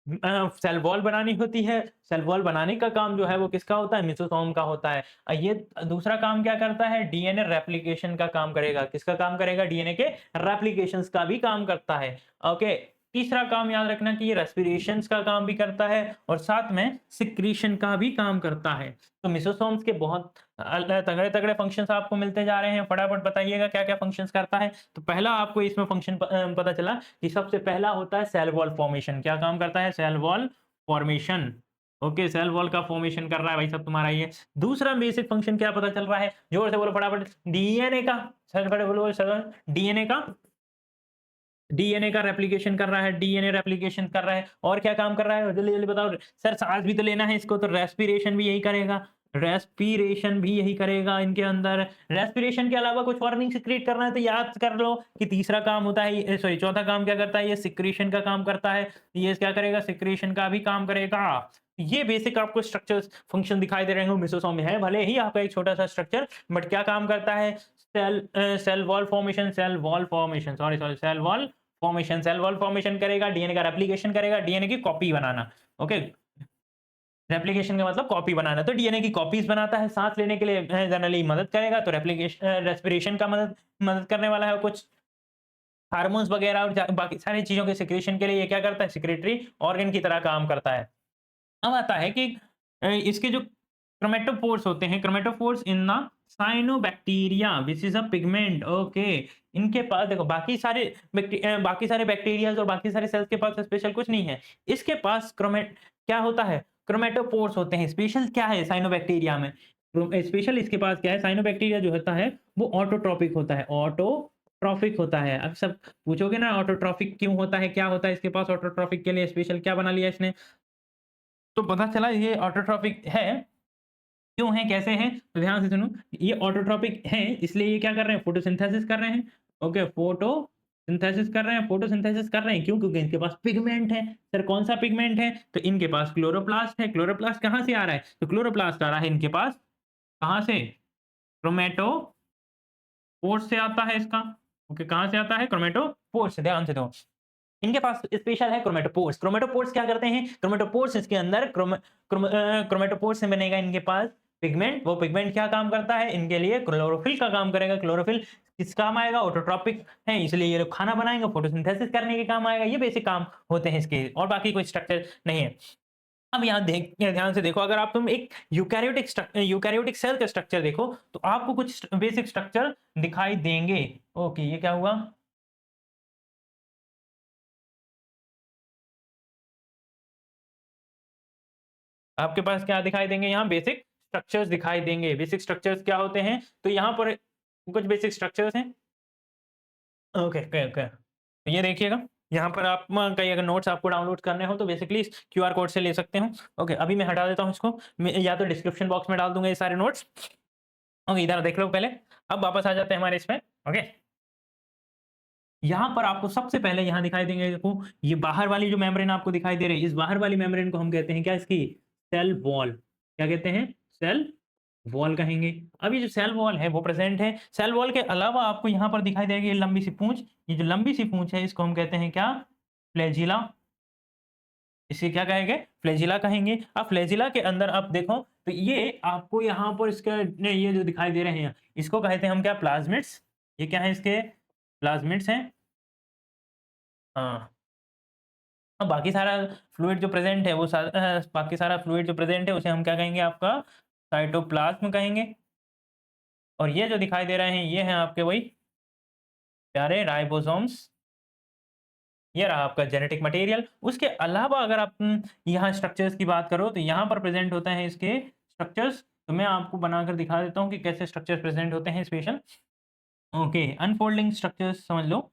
सेल वॉल बनानी होती है। सेल वॉल बनाने का काम जो है वो किसका होता है, मिजोसोम का होता है। ये दूसरा काम क्या करता है, डीएनए रेप्लिकेशन का काम करेगा। किसका काम करेगा, डीएनए के रेप्लिकेशंस का भी काम करता है। ओके, तीसरा काम याद रखना कि ये रेस्पिरेशंस का काम भी करता है, और साथ में सिक्रीशन का भी काम करता है। तो मिजोसोम्स के बहुत तगड़े तगड़े फंक्शंस आपको मिलते जा रहे हैं। फटाफट बताइएगा क्या क्या फंक्शंस करता है। तो पहला आपको इसमें फंक्शन पता चला कि सबसे पहला होता है सेल वॉल फॉर्मेशन। क्या काम करता है, cell wall formation. Okay, cell wall का फॉर्मेशन कर रहा है भाई सब तुम्हारा ये। दूसरा बेसिक फंक्शन क्या पता चल रहा है, जोर से बोलो फटाफट, डीएनए का। सर फटाफट बोलो सर, डीएनए का रेप्लिकेशन कर रहा है, डीएनए रेप्लिकेशन कर रहा है। और क्या काम कर रहा है, जल्दी जल्दी बताओ सर, सांस भी तो लेना है इसको, तो रेस्पिरेशन भी यही करेगा। रेस्पिरेशन भी यही करेगा इनके अंदर। रेस्पिरेशन के अलावा कुछ और नहीं सिक्रीट करना है तो याद कर लो कि तीसरा काम होता है, सॉरी चौथा काम क्या करता है, ये सिक्रीशन का काम करता है। ये क्या करेगा, सिक्रीशन का भी काम करेगा। ये बेसिक आपको स्ट्रक्चर्स फंक्शन दिखाई दे रहे होंगे मेसोसोम में है, भले ही आपका एक छोटा सा स्ट्रक्चर, बट क्या काम करता है, cell wall formation, cell wall formation करेगा, डीएनए का रेप्लिकेशन करेगा, डीएनए की कॉपी बनाना। ओके, रेप्लिकेशन का मतलब कॉपी बनाना, तो डीएनए की कॉपीज बनाता है, सांस लेने के लिए जनरली मदद करेगा, तो रेप्लिकेशन रेस्पिरेशन का मदद मदद करने वाला है। कुछ हार्मोन्स वगैरह और बाकी सारी चीजों के सिक्रेशन के लिए ये क्या करता है, सिक्रेटरी ऑर्गन की तरह काम करता है। अब आता है कि इसके जो क्रोमेटोफोर्स होते हैं, chromatophores in the cyanobacteria which is a pigment. Okay, इनके पास देखो बाकी सारे बैक्टीरियाज और बाकी सारे सेल्स के पास स्पेशल कुछ नहीं है, इसके पास क्या होता है, क्रोमेटोफोर्स होते हैं। स्पेशल क्या है साइनोबैक्टीरिया में, स्पेशल इसके पास क्या है, साइनोबैक्टीरिया जो होता है वो ऑटोट्रॉपिक होता है, ऑटोट्रॉपिक होता है। अब सब पूछोगे ना ऑटोट्रॉपिक क्यों होता है, क्या होता है इसके पास ऑटोट्रॉपिक के लिए स्पेशल क्या बना लिया इसने, तो पता चला ये ऑटोट्रॉपिक है। क्यों है, कैसे हैं, तो ध्यान से सुनो। ये ऑटोट्रॉपिक हैं इसलिए ये क्या कर रहे हैं, फोटोसिंथेसिस कर रहे हैं। ओके, फोटोसिंथेसिस कर रहे हैं, फोटोसिंथेसिस कर रहे हैं क्यों, क्योंकि इनके पास पिगमेंट है। सर कौन सा पिगमेंट है, तो इनके पास क्लोरोप्लास्ट है। क्लोरोप्लास्ट कहाँ से आ रहा है, तो क्लोरोप्लास्ट आ रहा है इनके पास कहाँ से, क्रोमेटोफोर से आता है इसका। ओके, कहाँ से आता है, क्रोमेटोफोर से। ध्यान से दो, इनके पास स्पेशल है क्रोमेटोपोर्स। क्रोमेटोपोर्स क्या करते हैं, क्रोमेटोपोर्स इसके अंदर क्रोमेटोपोर्स से बनेगा इनके पास पिगमेंट। वो पिगमेंट क्या काम करता है, इनके लिए क्लोरोफिल का काम करेगा। क्लोरोफिल किस काम आएगा, ऑटोट्रॉपिक है इसलिए ये लोग खाना बनाएंगे, फोटोसिंथेसिस करने के काम आएगा। ये बेसिक काम होते हैं इसके, और बाकी कोई स्ट्रक्चर नहीं है। अब यहाँ ध्यान से देखो, अगर आप तुम एक यूकैरियोटिक सेल का स्ट्रक्चर देखो तो आपको कुछ बेसिक स्ट्रक्चर दिखाई देंगे। ओके, ये क्या हुआ, आपके पास क्या दिखाई देंगे, यहाँ बेसिक स्ट्रक्चर्स दिखाई देंगे। बेसिक स्ट्रक्चर्स क्या होते हैं, तो यहाँ पर कुछ बेसिक स्ट्रक्चर्स हैं। ओके ओके ओके, तो ये देखिएगा, यहाँ पर आप कहीं अगर नोट्स आपको डाउनलोड करने हो तो बेसिकली इस क्यूआर कोड से ले सकते हो। ओके, अभी मैं हटा देता हूँ इसको, मैं या तो डिस्क्रिप्शन बॉक्स में डाल दूंगा ये सारे नोट्स। ओके, इधर देख लो पहले। अब वापस आ जाते हैं हमारे इसमें। ओके, यहाँ पर आपको सबसे पहले यहाँ दिखाई देंगे, देखो ये बाहर वाली जो मेम्ब्रेन आपको दिखाई दे रही है, इस बाहर वाली मेम्ब्रेन को हम कहते हैं क्या, इसकी सेल वॉल। क्या कहते हैं, सेल वॉल कहेंगे। अब ये जो सेल वॉल है वो प्रेजेंट है। सेल वॉल के अलावा आपको यहाँ पर दिखाई देगी ये लंबी सी पूंछ। ये जो लंबी सी पूंछ है इसको हम कहते हैं क्या, फ्लैजिला। इसे क्या कहेंगे, फ्लैजिला कहेंगे। अब फ्लैजिला के अंदर आप देखो तो ये आपको यहाँ पर इसका ये जो दिखाई दे रहे हैं इसको कहते हैं हम क्या, प्लाज्मिड्स। ये क्या है, इसके प्लाज्मिड्स हैं। हाँ, अब बाकी सारा फ्लूइड जो प्रेजेंट है वो बाकी सारा फ्लूइड जो प्रेजेंट है उसे हम क्या कहेंगे, आपका साइटोप्लाज्म कहेंगे। और ये जो दिखाई दे रहे हैं ये हैं आपके वही प्यारे राइबोसोम्स। ये रहा आपका जेनेटिक मटेरियल। उसके अलावा अगर आप यहाँ स्ट्रक्चर्स की बात करो तो यहाँ पर प्रेजेंट होते हैं इसके स्ट्रक्चर्स। तो मैं आपको बनाकर दिखा देता हूँ कि कैसे स्ट्रक्चर्स प्रेजेंट होते हैं स्पेशल। ओके, अनफोल्डिंग स्ट्रक्चर्स समझ लो।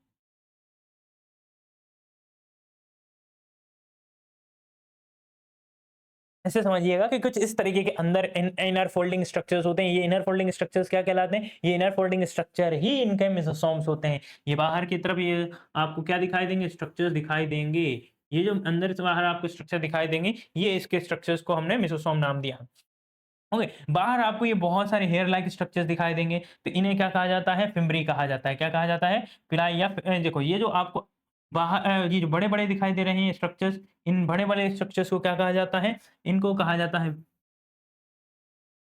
ऐसे समझिएगा कि कुछ इस तरीके के अंदर इनर फोल्डिंग स्ट्रक्चर्स होते हैं। ये इनर फोल्डिंग स्ट्रक्चर्स क्या कहलाते हैं, ये इनर फोल्डिंग स्ट्रक्चर ही इनके मेसोसोम्स होते हैं। ये बाहर की तरफ ये आपको क्या दिखाई देंगे, स्ट्रक्चर्स दिखाई देंगे। ये जो अंदर से बाहर आपको स्ट्रक्चर दिखाई देंगे ये इसके स्ट्रक्चर्स को हमने मेसोसोम नाम दिया। ओके, बाहर आपको ये बहुत सारे हेयर लाइक स्ट्रक्चर्स दिखाई देंगे तो इन्हें क्या कहा जाता है, फिम्बरी कहा जाता है। क्या कहा जाता है, पिलाई या देखो ये जो आपको बाहर ये जो बड़े बड़े दिखाई दे रहे हैं स्ट्रक्चर्स, इन बड़े बड़े स्ट्रक्चर्स को क्या कहा जाता है, इनको कहा जाता है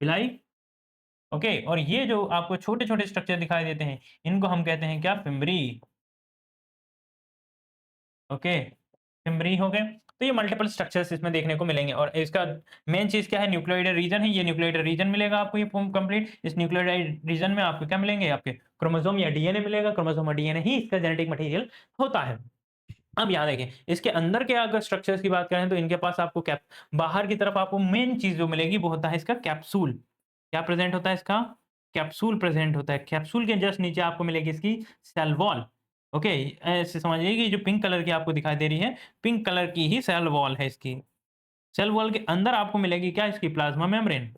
पिलाई। ओके, और ये जो आपको छोटे छोटे स्ट्रक्चर दिखाई देते हैं इनको हम कहते हैं क्या, फिम्बरी। ओके, फिम्बरी हो गए। तो ये मल्टीपल स्ट्रक्चर्स इसमें देखने को मिलेंगे और इसका मेन चीज क्या है, न्यूक्लियोइड रीजन है। ये न्यूक्लियोइड रीजन मिलेगा आपको ये कंप्लीट। इस न्यूक्लियोइड रीजन में आपको क्या मिलेंगे, आपके क्रोमोसोम या डीएनए मिलेगा। क्रोमोसोम और डीएनए ही इसका जेनेटिक मटेरियल होता है। अब यहाँ देखें इसके अंदर के अगर स्ट्रक्चर्स की बात करें तो इनके पास आपको कैप, बाहर की तरफ आपको मेन चीज जो मिलेगी वो होता है इसका कैप्सूल। क्या प्रेजेंट होता है इसका, कैप्सूल प्रेजेंट होता है। कैप्सूल के जस्ट नीचे आपको मिलेगी इसकी सेल वॉल। ओके, ऐसे समझिए कि जो पिंक कलर की आपको दिखाई दे रही है, पिंक कलर की ही सेल वॉल है इसकी। सेल वॉल के अंदर आपको मिलेगी क्या, इसकी प्लाज्मा मेम्ब्रेन।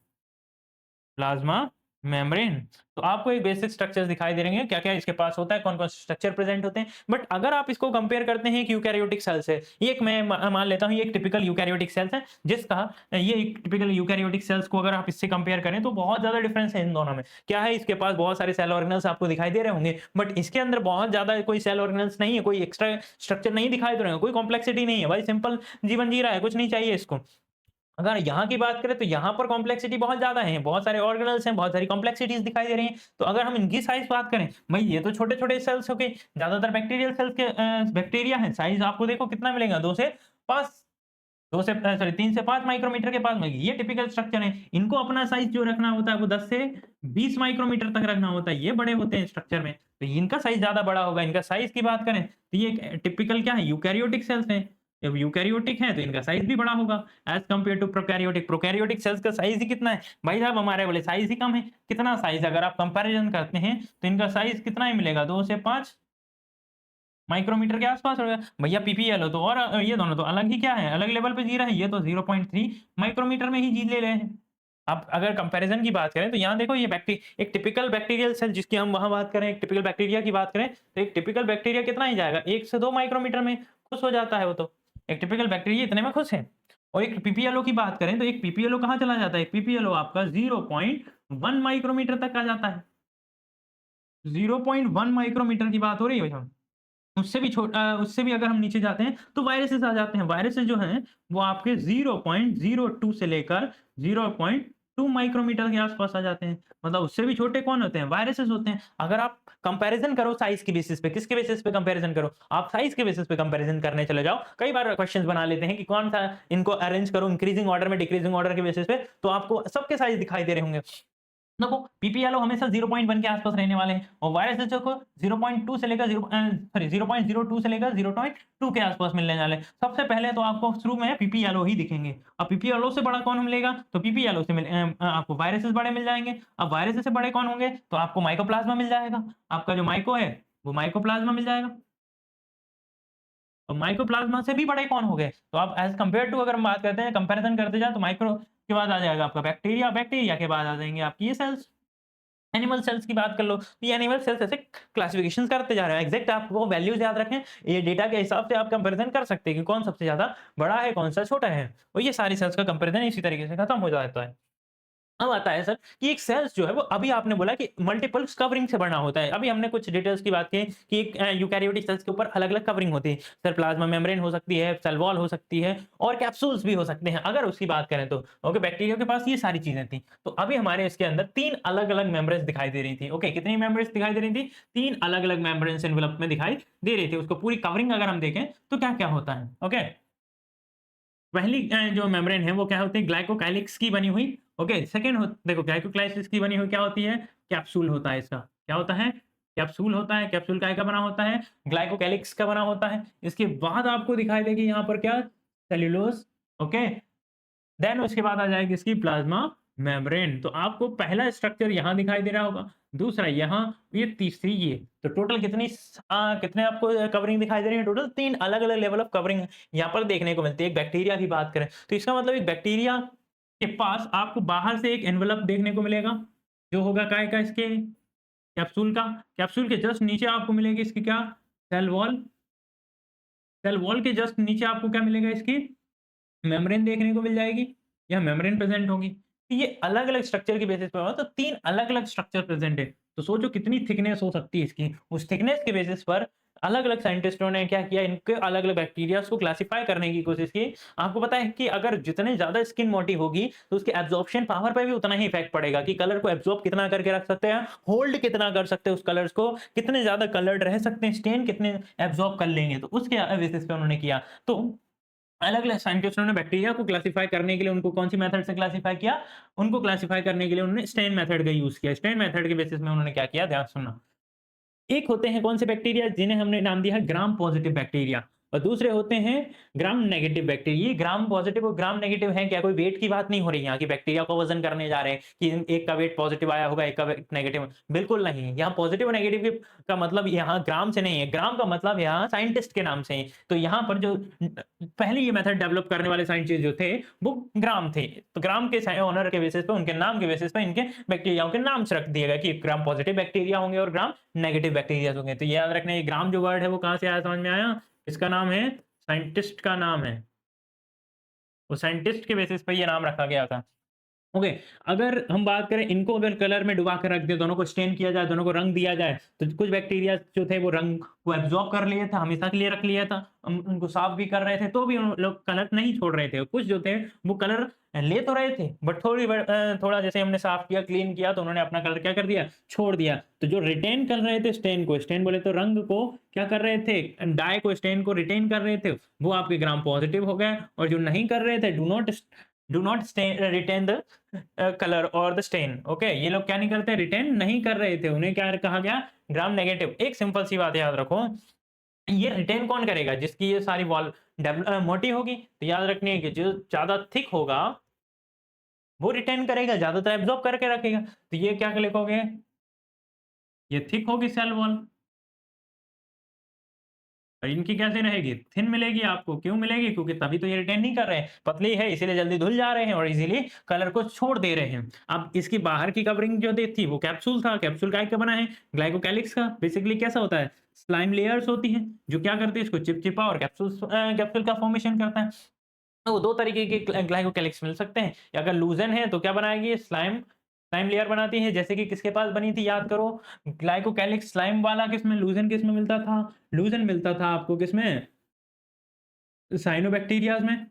Plasma membrane. तो आपको एक बेसिक स्ट्रक्चर्स दिखाई दे रहे हैं, क्या-क्या इसके पास होता है, कौन-कौन से स्ट्रक्चर प्रेजेंट होते हैं। बट अगर आप इसको कंपेयर करते हैं एक यूकैरियोटिक सेल से, ये एक मैं मान लेता हूँ ये एक टिपिकल यूकैरियोटिक सेल्स है, जिसका ये एक टिपिकल यूकैरियोटिक सेल्स को अगर आप इससे कंपेयर करें तो बहुत ज़्यादा डिफरेंस है इन दोनों में। क्या है, इसके पास बहुत सारे सेल ऑर्गेनल्स आपको दिखाई दे रहे होंगे, बट इसके अंदर बहुत ज़्यादा कोई सेल ऑर्गेनल्स नहीं है, कोई एक्स्ट्रा स्ट्रक्चर नहीं दिखाई दे रहे हैं, कोई कॉम्प्लेक्सिटी नहीं है, भाई सिंपल जीवन जी रहा है, कुछ नहीं चाहिए इसको। अगर यहाँ की बात करें तो यहाँ पर कॉम्प्लेक्सिटी बहुत ज़्यादा है, बहुत सारे ऑर्गेनल्स हैं, बहुत सारी कॉम्प्लेक्सिटीज़ दिखाई दे रही हैं। तो अगर हम इनकी साइज़ बात करें, भई ये तो छोटे-छोटे सेल्स हो गए, ज़्यादातर बैक्टीरियल सेल्स के बैक्टीरिया हैं, साइज़ आपको देखो कितना मिलेगा 2 से 5 2 से सॉरी 3 से 5 माइक्रोमीटर के पास मिलेगी। ये टिपिकल स्ट्रक्चर है। इनको अपना साइज़ जो रखना होता है वो 10 से 20 माइक्रोमीटर तक रखना होता है, ये बड़े होते हैं स्ट्रक्चर में। तो इनका साइज़ ज़्यादा बड़ा होगा। इनका साइज़ की बात करें तो ये एक टिपिकल क्या है, यूकैरियोटिक सेल्स हैं। जब यूकैरियोटिक है तो इनका साइज़ भी बड़ा होगा as compare to prokaryotic. Prokaryotic cells का साइज़ ही कितना है? भाई साहब हमारे वाले साइज़ ही कम है। कितना साइज़ अगर आप कंपैरिज़न करते हैं तो इनका साइज़ कितना ही मिलेगा, 2 से 5 माइक्रोमीटर के आस-पास होगा। भैया पीपीएल तो और ये दोनों तो अलग ही क्या है, अलग लेवल पे जी रहा है। ये तो 0.3 माइक्रोमीटर में ही जी ले रहे हैं। आप अगर कंपैरिज़न की बात करें तो यहाँ देखो ये एक टिपिकल बैक्टीरियल सेल जिसकी हम वहाँ बात करें, एक टिपिकल बैक्टीरिया की बात करें, तो एक टिपिकल बैक्टीरिया कितना ही जाएगा, 1 से 2 माइक्रोमीटर में खुश हो जाता है वो तो। एक टिपिकल बैक्टीरिया इतने में खुश है। और एक पीपीएलओ की बात करें तो एक पीपीएलओ कहाँ चला जाता है? एक पीपीएलओ आपका 0.1 माइक्रोमीटर तक आ जाता है। 0.1 माइक्रोमीटर की बात हो रही है भाई। उससे भी अगर हम नीचे जाते हैं तो वायरसेस आ जाते हैं। वायरसेस जो हैं वो आपके 0.02 से लेकर 0.2 माइक्रोमीटर के आसपास आ जाते हैं। मतलब उससे भी छोटे कौन होते हैं? वायरसेस होते हैं। अगर आप कंपैरिजन करो साइज के बेसिस पे, किसके बेसिस पे कंपैरिजन करो? आप साइज के बेसिस पे कंपैरिजन करने चले जाओ। कई बार क्वेश्चंस बना लेते हैं कि कौन सा इनको अरेंज करूं इंक्रीजिंग ऑर्डर में, डिक्रीजिंग ऑर्डर के बेसिस पे, तो आपको सबके साइज दिखाई दे रहे होंगे। देखो पीपीएलओ हमेशा 0.1 के आसपास रहने वाले हैं और वायरस को 0.2 से लेकर 0.02 से लेकर 0.2 के आसपास मिलने वाले हैं। सबसे पहले तो आपको शुरू में पीपीएलओ ही दिखेंगे। अब पीपीएलओ से बड़ा कौन मिलेगा? तो पीपीएलओ से आपको वायरसेस बड़े मिल जाएंगे। अब वायरस से बड़े कौन होंगे? तो आपको माइकोप्लाज्मा मिल जाएगा। आपका जो माइको है वो माइकोप्लाज्मा मिल जाएगा। और माइकोप्लाज्मा से भी बड़े कौन हो गए? तो आप एज़ कंपेयर टू अगर हम बात करते हैं, कंपैरिज़न करते जाएँ तो माइक्रो के बाद आ जाएगा आपका बैक्टीरिया, बैक्टीरिया के बाद आ जाएँगे आपकी ये सेल्स। एनिमल सेल्स की बात कर लो, तो ये एनिमल सेल्स ऐसे क्लासिफिकेशंस करते जा रहे हैं। एग्ज़ैक्ट आपको वैल्यूज़ याद रखें, ये डेटा के हिसाब से आप कंपैरिज़न कर सकते हैं कि कौन सबसे ज़्यादा बड़ा है, कौन सा छोटा है। और ये सारी सेल्स का कंपैरिज़न इसी तरीके से खत्म हो जाता है। अब आता है सर कि एक सेल्स जो है वो अभी आपने बोला कि मल्टीपल कवरिंग से बना होता है। अभी हमने कुछ डिटेल्स की बात की कि एक यूकैरियोटिक सेल्स के ऊपर अलग-अलग कवरिंग होती है। सर प्लाज्मा मेम्ब्रेन हो सकती है, सेल वॉल हो सकती है और कैप्सूल्स भी हो सकते हैं अगर उसकी बात करें तो। ओके, बैक्टीरिया के पास ये सारी चीज़ें थी। तो अभी हमारे इसके अंदर 3 अलग-अलग मेम्ब्रेन्स दिखाई दे रही थी। ओके, कितनी मेम्ब्रेन्स दिखाई दे रही थी? 3 अलग-अलग मेम्ब्रेन्स एनवेलप में दिखाई दे रही थी। उसको पूरी कवरिंग अगर हम देखें तो क्या-क्या होता है? ओके। पहली जो मेम्ब्रेन है वो क्या होती है? ग्लाइकोकाइलिक्स की बनी हुई। ओके, सेकंड देखो ग्लाइकोकाइलिक्स की बनी हुई क्या होती है? कैप्सूल होता है इसका। क्या होता है? कैप्सूल होता है। कैप्सूल काहे का बना होता है? ग्लाइकोकाइलिक्स का बना होता है। इसके बाद आपको दिखाई देगी यहाँ पर क्या? सेल्युलोज। ओके। देन उसके बाद आ जाएगी इसकी प्लाज्मा मेम्ब्रेन। तो आपको पहला स्ट्रक्चर यहाँ दिखाई दे रहा होगा, दूसरा यहाँ, ये तीसरी ये। तो टोटल कितने आपको कवरिंग दिखाई दे रही है? टोटल 3 अलग-अलग लेवल ऑफ कवरिंग यहाँ पर देखने को मिलती है। एक बैक्टीरिया की बात करें तो इसका मतलब एक बैक्टीरिया के पास आपको बाहर से एक एनवेलप देखने को मिलेगा, जो होगा काय का? इसके कैप्सूल का। कैप्सूल के जस्ट नीचे आपको मिलेगी इसकी क्या? Cell wall. सेल वॉल के जस्ट नीचे आपको क्या मिलेगा? इसकी मेम्ब्रेन देखने को मिल जाएगी या मेम्ब्रेन प्रेजेंट होगी। तो ये अलग-अलग स्ट्रक्चर के बेसिस पे हुआ, तो 3 अलग-अलग स्ट्रक्चर प्रेजेंट है। तो सोचो कितनी थिकनेस हो सकती है इसकी। उस थिकनेस के बेसिस पर अलग-अलग साइंटिस्टों ने क्या किया, इनके अलग-अलग बैक्टीरियाज़ को क्लासिफाई करने की कोशिश की। आपको पता है कि अगर जितने ज़्यादा स्किन मोटी होगी, तो उसके एब्ज़ॉर्प्शन पावर पे भी उतना ही इफ़ेक्ट पड़ेगा कि कलर को एब्ज़ॉर्ब कितना करके रख सकते हैं, होल्ड कितना कर सकते हैं उस कलर्स को, कितने ज़्यादा कलर्ड रह सकते हैं, स्टेन कितने एब्ज़ॉर्ब कर लेंगे। तो उसके बेसिस पे उन्होंने किया। तो अलग-अलग साइंटिस्टों ने बैक्टीरिया को क्लासिफाई करने के लिए उनको कौन-सी मेथड से क्लासिफाई किया? उनको क्लासिफाई करने के लिए उन्होंने स्टेन मेथड का यूज़ किया। स्टेन मेथड के बेसिस में उन्होंने क्या किया? ध्यान से सुनना। एक होते हैं कौन से बैक्टीरिया जिन्हें हमने नाम दिया है ग्राम पॉजिटिव बैक्टीरिया। और दूसरे होते हैं ग्राम नेगेटिव बैक्टीरिया। ये ग्राम पॉजिटिव और ग्राम नेगेटिव है क्या, कोई वेट की बात नहीं हो रही यहाँ की बैक्टीरिया को वजन करने जा रहे हैं कि एक का वेट पॉजिटिव आया होगा, एक का वेट नेगेटिव, बिल्कुल नहीं। यहाँ पॉजिटिव और नेगेटिव का मतलब यहाँ ग्राम से नहीं है, ग्राम का मतलब यहाँ साइंटिस्ट के नाम से है। तो यहाँ पर जो पहले ये मेथड डेवलप करने वाले साइंटिस्ट जो थे वो ग्राम थे, तो ग्राम के ऑनर के बेसिस पे, उनके नाम के बेसिस पे इनके बैक्टीरियाओं के नाम से रख दिया गया कि ग्राम पॉजिटिव बैक्टीरिया होंगे और ग्राम नेगेटिव बैक्टीरिया होंगे। तो ये याद रखना, ये ग्राम जो वर्ड है वो कहाँ से आया, समझ में आया? इसका नाम है, साइंटिस्ट का नाम है, वो साइंटिस्ट के बेसिस पे ये नाम रखा गया था। ओके, अगर हम बात करें इनको अगर कलर में डुबा कर रख दें, दोनों को स्टेन किया जाए, दोनों को रंग दिया जाए, तो कुछ बैक्टीरिया जो थे वो रंग को एब्जॉर्ब कर लिए थे, हमेशा के लिए रख लिया था, हम उनको साफ भी कर रहे थे तो भी उन लोग कलर नहीं छोड़ रहे थे। कुछ जो थे वो कलर ले तो रहे थे बट थोड़ा जैसे हमने साफ किया, क्लीन किया, तो उन्होंने अपना कलर क्या कर दिया, छोड़ दिया। तो जो रिटेन कर रहे थे स्टेन को, स्टेन बोले तो रंग को क्या कर रहे थे, डाई को, स्टेन को रिटेन कर रहे थे, वो आपके ग्राम पॉजिटिव हो गए। और जो नहीं कर रहे थे, do not retain the colour और द स्टेन, ओके, ये लोग क्या नहीं करते, रिटेन नहीं कर रहे थे, उन्हें क्या कहा गया, ग्राम नेगेटिव। एक सिंपल सी बात याद रखो, ये रिटेन कौन करेगा, जिसकी ये सारी वॉल मोटी होगी, तो याद रखनी है कि जो ज्यादा थिक होगा वो रिटेन करेगा, ज्यादातर एब्जॉर्ब करके रखेगा। तो ये क्या लिखोगे, ये थिक होगी सेल वॉल, और इनकी कैसे रहेगी, थिन मिलेगी आपको। क्यों मिलेगी, क्योंकि तभी तो ये रिटेन नहीं कर रहे हैं, पतली है इसीलिए जल्दी धुल जा रहे हैं और इजीली कलर को छोड़ दे रहे हैं। अब इसकी बाहर की कवरिंग जो थी वो कैप्सूल था, कैप्सूल काय का बना है, ग्लाइकोकैलिक्स का। बेसिकली कैसा होता है, स्लाइम लेयर्स होती हैं जो क्या करती है, इसको चिपचिपा और कैप्सूल का फॉर्मेशन करता है। तो दो तरीके के ग्लाइकोकैलिक्स मिल सकते हैं, या अगर लूजन है तो क्या बनाएगी, स्लाइम स्लाइम लेयर बनाती है, जैसे कि किसके पास बनी थी, याद करो, ग्लाइकोकैलिक्स स्लाइम वाला किसमें, लूजन किसमें मिलता था, लूजन मिलता था आपको किसमें, साइनोबैक्टीरियाज में।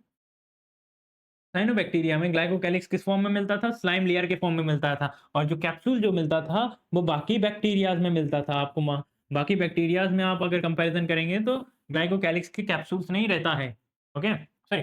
साइनोबैक्टीरिया में ग्लाइकोकैलिक्स किस फॉर्म में मिलता था, स्लाइम लेयर के फॉर्म में मिलता था। और जो कैप्सूल जो मिलता था वो बाकी बैक्टीरियाज में मिलता था आपको। बाकी बैक्टीरियाज में आप अगर कंपैरिजन करेंगे तो ग्लाइकोकैलिक्स के कैप्सूल्स नहीं रहता है, ओके सॉरी,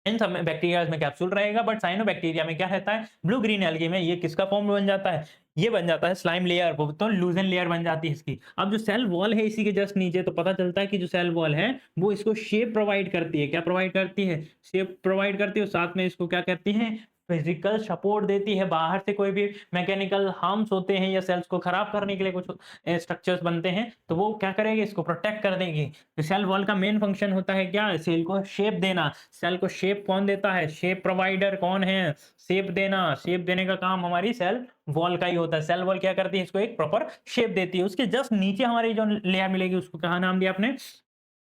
इन सब में बैक्टीरियाज में कैप्सूल रहेगा, बट साइनोबैक्टीरिया में क्या रहता है, ब्लू ग्रीन एल्गी में ये किसका फॉर्म बन जाता है, ये बन जाता है स्लाइम लेयर, वो तो लूजन लेयर बन जाती है इसकी। अब जो सेल वॉल है इसी के जस्ट नीचे, तो पता चलता है कि जो सेल वॉल है वो इसको शेप प्रोवाइड करती है, क्या प्रोवाइड करती है, शेप प्रोवाइड करती है, और साथ में इसको क्या करती है, फिजिकल सपोर्ट देती है। बाहर से कोई भी मैकेनिकल हार्म्स होते हैं या सेल्स को खराब करने के लिए कुछ स्ट्रक्चर्स बनते हैं, तो वो क्या करेगी, इसको प्रोटेक्ट कर देगी। तो सेल वॉल का मेन फंक्शन होता है क्या, सेल को शेप देना। सेल को शेप कौन देता है, शेप प्रोवाइडर कौन है, शेप देना, शेप देने का काम हमारी सेल वॉल का ही होता है। सेल वॉल क्या करती है, इसको एक प्रॉपर शेप देती है। उसके जस्ट नीचे हमारी जो लेयर मिलेगी उसको क्या नाम दिया आपने,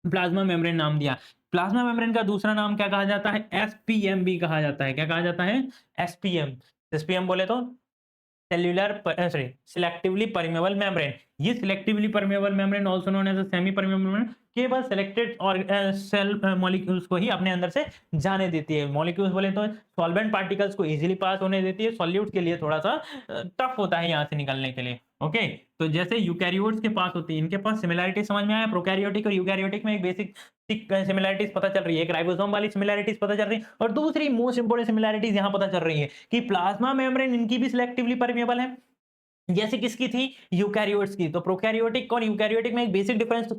प्लाज्मा मेम्ब्रेन नाम दिया। प्लाज्मा मेम्ब्रेन का दूसरा नाम क्या कहा जाता है, एसपीएम भी कहा जाता है। क्या कहा जाता है, एसपीएम। एसपीएम बोले तो cellular sorry selectively permeable membrane. ये selectively permeable membrane also known as semi permeable membrane केवल सिलेक्टेड और सेल मॉलिक्यूल्स को ही अपने अंदर से जाने देती है। मॉलिक्यूल्स बोले तो सॉल्वेंट पार्टिकल्स को इजीली पास होने देती है, सॉल्यूट के लिए थोड़ा सा टफ होता है यहाँ से निकलने के लिए, ओके। तो जैसे यूकैरियोट्स के पास होती है, इनके पास सिमिलैरिटी समझ में आया, प्रोकैरियोटिक और यूकैरियोटिक में एक बेसिक सिमिलैरिटीज पता चल रही है, एक राइबोसोम वाली सिमिलैरिटीज पता चल रही है, और दूसरी मोस्ट इंपोर्टेंट सिमिलैरिटीज यहाँ पता चल रही है कि प्लाज्मा मेम्ब्रेन इनकी भी सिलेक्टिवली परमेबल है, जैसे किसकी थी, यूकैरियोट्स की। तो प्रोकैरियोटिक और यूकैरियोटिक में एक बेसिक डिफरेंस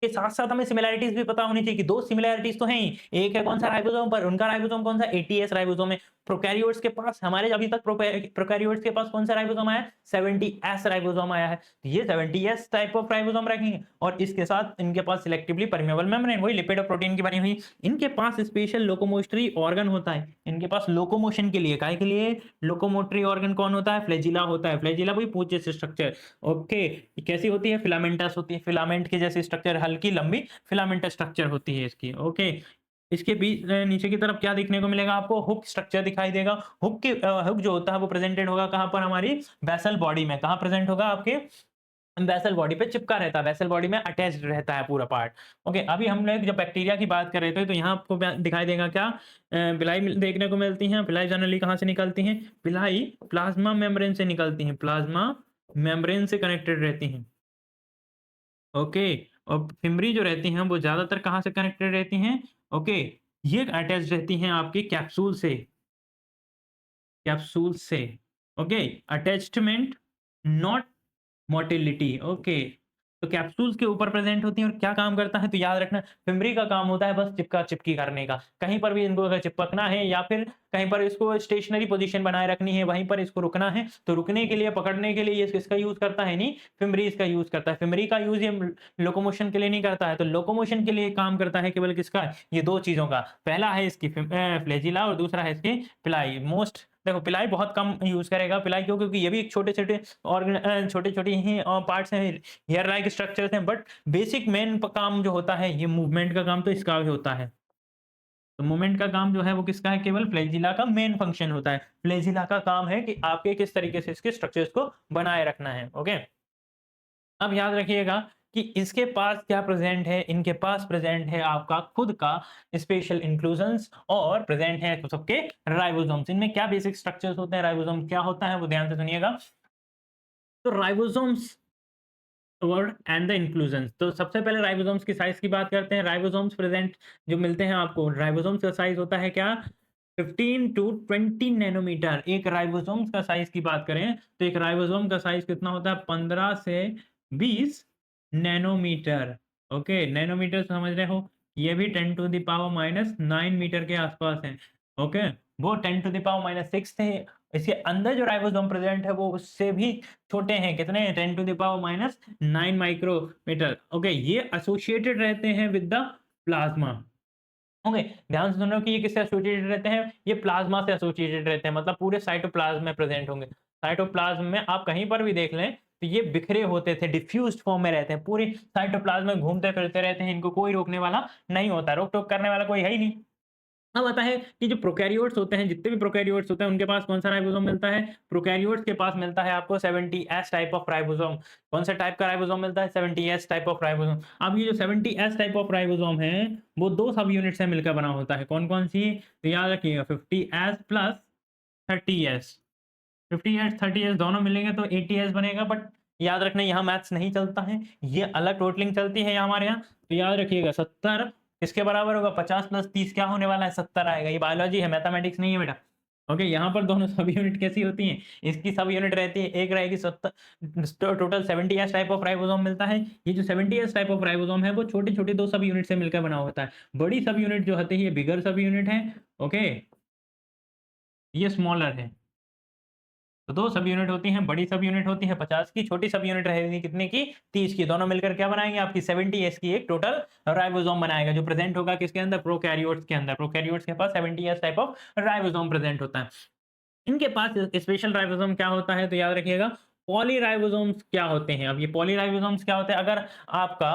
के साथ-साथ हमें सिमिलैरिटीज भी पता होनी चाहिए कि दो सिमिलैरिटीज तो हैं ही। एक है कौन सा, राइबोसोम पर, उनका राइबोसोम कौन सा, एटीएस राइबोसोम है। प्रोकैरियोट्स के पास, हमारे अभी तक प्रोकैरियोट्स के पास कौन सा राइबोसोम आया है, 70S राइबोसोम आया है। तो ये 70S टाइप ऑफ राइबोसोम रखेंगे, और इसके साथ इनके पास सिलेक्टिवली परमेबल मेम्ब्रेन, वही लिपिड और प्रोटीन की बनी हुई। इनके पास स्पेशल लोकोमोटरी ऑर्गन होता है, इनके पास लोकोमोशन के लिए, काहे के लिए, लोकोमोटरी ऑर्गन कौन होता है, फ्लैजिला होता है। फ्लैजिला वही पूंछ जैसे स्ट्रक्चर, ओके। कैसी होती है, फिलामेंटस होती है, फिलामेंट की जैसी स्ट्रक्चर, हल्की लंबी फिलामेंटस स्ट्रक्चर होती है इसकी, ओके। इसके बीच नीचे की तरफ क्या देखने को मिलेगा आपको, हुक स्ट्रक्चर दिखाई देगा। हुक जो होता है वो प्रेजेंटेड होगा कहां पर, हमारी वेसल बॉडी में। कहां प्रेजेंट होगा, आपके वेसल बॉडी पे चिपका रहता है, वेसल बॉडी में अटैच्ड रहता है पूरा पार्ट, ओके। अभी हम लोग जब बैक्टीरिया की बात कर रहे थे तो यहाँ आपको दिखाई देगा क्या, बिलाई देखने को मिलती है। बिलाई जनरली कहाँ से निकलती हैं, बिलाई प्लाज्मा मेम्ब्रेन से निकलती हैं, प्लाज्मा मेम्ब्रेन से कनेक्टेड रहती हैं, ओके। और फिमरी जो रहती हैं वो ज्यादातर कहाँ से कनेक्टेड रहती हैं, ओके, ये अटैच रहती हैं आपकी कैप्सूल से, कैप्सूल से, okay. Attachment not motility, okay. तो कैप्सूल्स के ऊपर प्रेजेंट होती हैं और क्या काम करता है तो याद रखना, फिमरी का काम होता है बस चिपका चिपकी करने का। कहीं पर भी इनको अगर चिपकना है या फिर कहीं पर इसको स्टेशनरी पोजीशन बनाए रखनी है, वहीं पर इसको रुकना है, तो रुकने के लिए, पकड़ने के लिए ये किसका यूज करता है, नहीं फिमरीज का यूज करता है। फिमरी का यूज ये लोकोमोशन के लिए नहीं करता है, तो लोकोमोशन के लिए काम करता है केवल किसका, ये दो चीजों का। पहला है इसकी फ्लैजिला और दूसरा है इसकी पिलाई। मोस्ट देखो पिलाई बहुत कम यूज करेगा, पिलाई क्यों, क्योंकि ये भी एक छोटे छोटे और छोटे छोटे ही पार्ट्स हैं, हेयर लाइक स्ट्रक्चर्स हैं, बट बेसिक मेन काम जो होता है ये मूवमेंट का काम तो इसका भी होता है। तो मूवमेंट का काम जो है वो किसका है, केवल फ्लैजिला का मेन फंक्शन होता है। फ्लैजिला का काम है कि आपके किस तरीके से इसके स्ट्रक्चर्स को बनाए रखना है। ओके, अब याद रखिएगा कि इसके पास क्या प्रेजेंट है, इनके पास प्रेजेंट है आपका खुद का स्पेशल इंक्लूजन्स और प्रेजेंट है सबके राइबोसोम्स। इनमें क्या बेसिक स्ट्रक्चर्स होते हैं, राइबोसोम क्या होता है वो ध्यान से सुनिएगा। तो ribosomes word and the inclusion. तो सबसे पहले राइबोसोम्स की साइज की बात करते हैं। राइबोसोम्स प्रेजेंट जो मिलते हैं आपको, राइबोसोम्स का साइज होता है क्या, 15 टू 20 नैनोमीटर। एक राइबोसोम्स का साइज की बात करें तो एक राइबोसोम का साइज कितना होता है, 15 से 20 नैनोमीटर। ओके, नैनोमीटर समझ रहे हो, ये भी 10 to the power minus 9 meter के आसपास है। ओके, वो 10 टू द पावर माइनस 6 थे। इसके अंदर जो राइबोसोम प्रेजेंट है वो उससे भी छोटे हैं, कितने, 10 to the power minus 9 micrometer. Okay, ये एसोसिएटेड रहते हैं विद द प्लाज्मा। ओके, ध्यान से सुनो कि ये किससे एसोसिएटेड रहते हैं, ये प्लाज्मा से एसोसिएटेड रहते हैं, मतलब पूरे साइटोप्लाज्म में प्रेजेंट होंगे। साइटोप्लाज्म में आप कहीं पर भी देख लें तो ये बिखरे होते थे, डिफ्यूज्ड फॉर्म में रहते हैं, पूरी साइटोप्लाज्म में घूमते फिरते रहते हैं, इनको कोई रोकने वाला नहीं होता, रोक टोक करने वाला कोई है ही नहीं। अब आता है कि जो प्रोकैरियोट्स होते हैं, जितने भी प्रोकैरियोट्स होते हैं उनके पास कौन सा राइबोसोम मिलता है, प्रोकैरियोट्स के पास मिलता है आपको 70S टाइप ऑफ राइबोसोम। कौन सा टाइप का राइबोसोम मिलता है, 70S टाइप ऑफ राइबोसोम। अब ये जो 70S टाइप ऑफ राइबोसोम है वो दो सब यूनिट से मिलकर बना होता है, कौन कौन सी, तो याद रखिएगा 50S plus 30S। 50S 30S दोनों मिलेंगे तो 80S बनेगा, बट याद रखना यहाँ मैथ्स नहीं चलता है, ये अलग टोटलिंग चलती है हमारे यहाँ। तो याद रखिएगा 70 किसके बराबर होगा, 50 प्लस 30 क्या होने वाला है, 70 आएगा। ये बायोलॉजी है, मैथमेटिक्स नहीं है बेटा। ओके, यहाँ पर दोनों सब यूनिट कैसी होती हैं, इसकी सब यूनिट रहती है, एक रहेगी 70, total 70S type of ribosome मिलता है। ये जो 70S टाइप ऑफ राइबोसोम है वो छोटे छोटे दो सब यूनिट से मिलकर बना होता है। बड़ी सब यूनिट जो होती है ये बिगर सब यूनिट है। ओके, ये स्मॉलर है। तो दो सब यूनिट होती हैं, बड़ी सब यूनिट होती है 50 की, छोटी सब यूनिट रहेगी कितने की, 30 की। दोनों मिलकर क्या बनाएंगे, आपकी 70S की एक टोटल राइबोसोम बनाएगा, जो प्रेजेंट होगा किसके अंदर, प्रोकैरियोट्स के अंदर। प्रोकैरियोट्स के पास 70S type of ribosome present होता है। इनके पास स्पेशल राइबोसोम क्या होता है, तो याद रखिएगा पॉलीराइबोसोम्स क्या होते हैं। अब ये पॉलीराइबोसोम्स क्या होते हैं, अगर आपका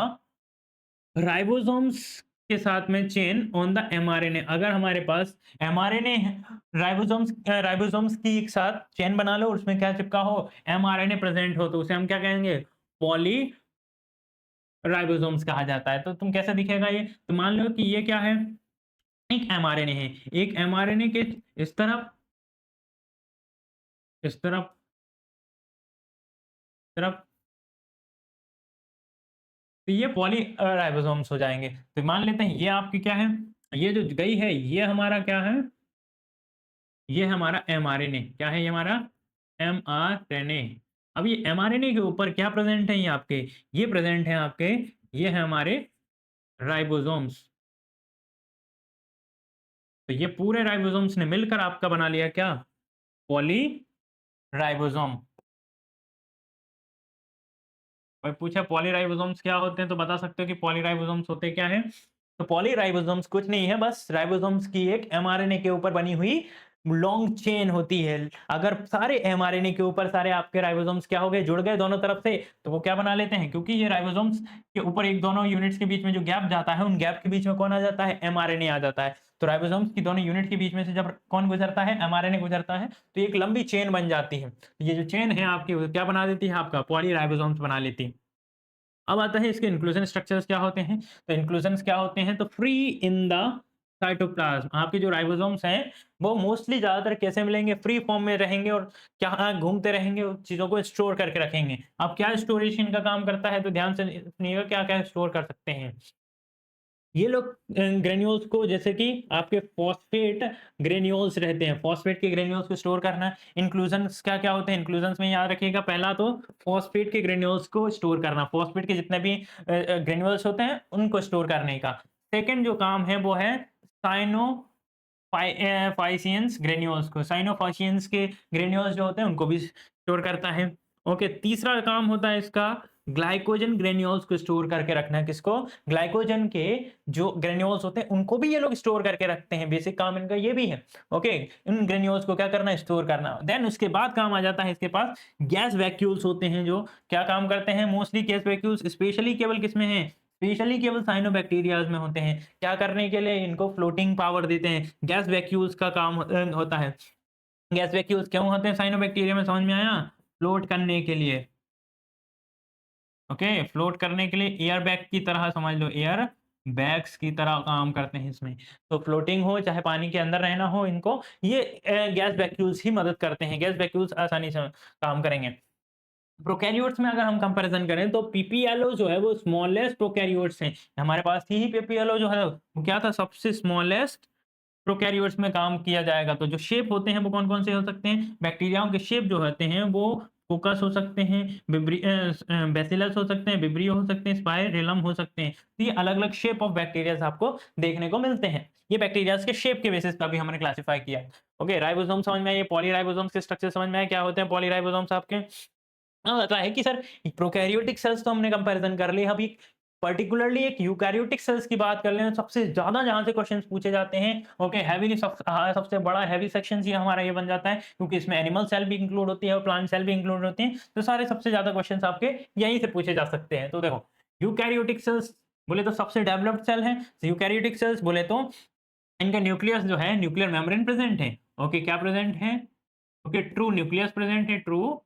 राइबोसोम्स के साथ में चेन ऑन द एमआरएनए, अगर हमारे पास एमआरएनए राइबोसोम्स की एक साथ चेन बना लो और उसमें क्या चिपका हो, एमआरएनए प्रेजेंट हो, तो उसे हम क्या कहेंगे, पॉली राइबोसोम्स कहा जाता है। तो तुम कैसे दिखेगा ये, तो मान लो कि ये क्या है, एक एमआरएनए है, एक एमआरएनए के इस तरफ, इस तरफ, तरफ, तो ये पॉली राइबोसोम्स हो जाएंगे। तो मान लेते हैं ये आपकी क्या है, ये जो गई है ये हमारा क्या है, ये हमारा एमआरएनए, क्या है ये हमारा एमआरएनए। अब ये एमआरएनए के ऊपर क्या प्रेजेंट है, ये आपके, ये प्रेजेंट है आपके, ये है हमारे राइबोसोम्स। तो ये पूरे राइबोसोम्स ने मिलकर आपका बना लिया क्या, पॉली राइबोसोम। और पूछा पॉलीराइबोसोम्स क्या होते हैं, तो बता सकते हो कि पॉलीराइबोसोम्स होते क्या है। तो पॉलीराइबोसोम्स कुछ नहीं है, बस राइबोसोम्स की एक एमआरएनए के ऊपर बनी हुई लॉन्ग चेन होती है। अगर सारे एमआरएनए के ऊपर सारे आपके राइबोसोम्स क्या हो गए, जुड़ गए दोनों तरफ से, तो वो क्या बना लेते हैं, क्योंकि ये राइबोसोम्स के ऊपर एक दोनों यूनिट्स के बीच में जो गैप जाता है, उन गैप के बीच में कौन आ जाता है, एमआरएनए आ जाता है। तो राइबोसोम्स की दोनों यूनिट के बीच में से जब कौन गुजरता है, एमआरएनए गुजरता है, तो एक लंबी चेन बन जाती है। ये जो चेन है आपकी क्या बना देती है, आपका पॉलीराइबोसोम्स बना लेती है। अब आता है इसके इंक्लूजन स्ट्रक्चर्स क्या होते हैं। तो इंक्लूजन्स क्या होते हैं, तो फ्री इन द साइटोप्लाज्म, आपके जो राइबोसोम्स हैं वो मोस्टली ज्यादातर कैसे मिलेंगे, फ्री फॉर्म में रहेंगे और क्या घूमते रहेंगे, चीजों को स्टोर करके रखेंगे। अब क्या स्टोरेशन का काम करता है, तो ध्यान से सुनिएगा क्या क्या स्टोर कर सकते हैं। ये लोग ग्रेन्यूल्स को, जैसे कि आपके फॉस्फेट ग्रेन्यूल्स रहते हैं, फॉस्फेट के ग्रेन्यूल्स को स्टोर करना। इंक्लूजन्स क्या क्या होते हैं, इंक्लूजन्स में याद रखिएगा, पहला तो फॉस्फेट के ग्रेन्यूल्स को स्टोर करना, फॉस्फेट के जितने भी ग्रेन्यूल्स होते हैं उनको स्टोर करने का। सेकेंड जो काम है वो है साइनो फाइसियंस ग्रेन्यूल्स को, साइनोफाइसियंस के ग्रेन्यूल्स जो होते हैं उनको भी स्टोर करता है। ओके, तीसरा काम होता है इसका ग्लाइकोजन ग्रेन्यूल्स को स्टोर करके रखना। किसको? ग्लाइकोजन के जो ग्रेन्यूल्स होते हैं उनको भी ये लोग स्टोर करके रखते हैं, बेसिक काम इनका ये भी है। ओके, इन ग्रेन्यूल्स को क्या करना है? स्टोर करना। देन उसके बाद काम आ जाता है इसके पास गैस वैक्यूल्स होते हैं, जो क्या काम करते हैं? मोस्टली गैस वैक्यूल्स स्पेशली केवल किसमें है? स्पेशली केवल साइनोबैक्टीरियाज में होते हैं। क्या करने के लिए? इनको फ्लोटिंग पावर देते हैं। गैस वैक्यूल्स का काम होता है। गैस वैक्यूल्स क्यों होते हैं साइनोबैक्टीरिया में? समझ में आया? फ्लोट करने के लिए। ओके, फ्लोट करने के लिए एयर बैग की तरह समझ लो, एयर बैग्स की तरह काम करते हैं इसमें। तो फ्लोटिंग हो चाहे पानी के अंदर रहना हो, इनको ये गैस वैक्यूल्स ही मदद करते हैं। गैस वैक्यूल्स आसानी से काम करेंगे। प्रोकैरियोट्स में अगर हम कंपैरिजन करें तो पीपीएलओ जो है वो स्मॉलेस्ट प्रोकैरियोट्स हैं। हमारे पास ही पीपीएलओ जो है वो क्या था? सबसे स्मॉलेस्ट प्रोकैरियोट्स में काम किया जाएगा। तो जो शेप होते हैं वो कौन-कौन से हो सकते हैं? बैक्टीरियाओं के शेप जो होते हैं वो कोकस हो सकते हैं, बैसिलस हो सकते हैं, विब्रियो हो सकते हैं, स्पाइरेलम हो सकते हैं। तो ये अलग-अलग शेप ऑफ बैक्टीरियाज आपको देखने को मिलते हैं। ये बैक्टीरियाज के शेप के बेसिस पे अभी हमने क्लासिफाई किया। ओके, राइबोसोम समझ में आया? ये पॉलीराइबोसोम्स के स्ट्रक्चर समझ में आया? क्या होते हैं पॉलीराइबोसोम्स आपके? होता है कि सर प्रोकैरियोटिक सेल्स तो हमने कंपैरिजन कर ली, अभी पर्टिकुलरली एक यूकैरियोटिक सेल्स की बात कर लें, सबसे ज्यादा जहां से क्वेश्चंस पूछे जाते हैं। ओके, हैवी सबसे बड़ा हैवी सेक्शन ही हमारा ये बन जाता है, क्योंकि इसमें एनिमल सेल भी इंक्लूड होती है और प्लांट सेल भी इंक्लूड होती हैं। तो सारे सबसे ज्यादा क्वेश्चंस आपके यहीं से पूछे जा सकते हैं। तो देखो, यूकैरियोटिक सेल्स बोले तो सबसे डेवलप्ड सेल है। यूकैरियोटिक सेल्स बोले तो इनका न्यूक्लियस जो है, न्यूक्लियर मेम्ब्रेन प्रेजेंट है। ओके, क्या प्रेजेंट है? ओके, ट्रू न्यूक्लियस प्रेजेंट है, ट्रू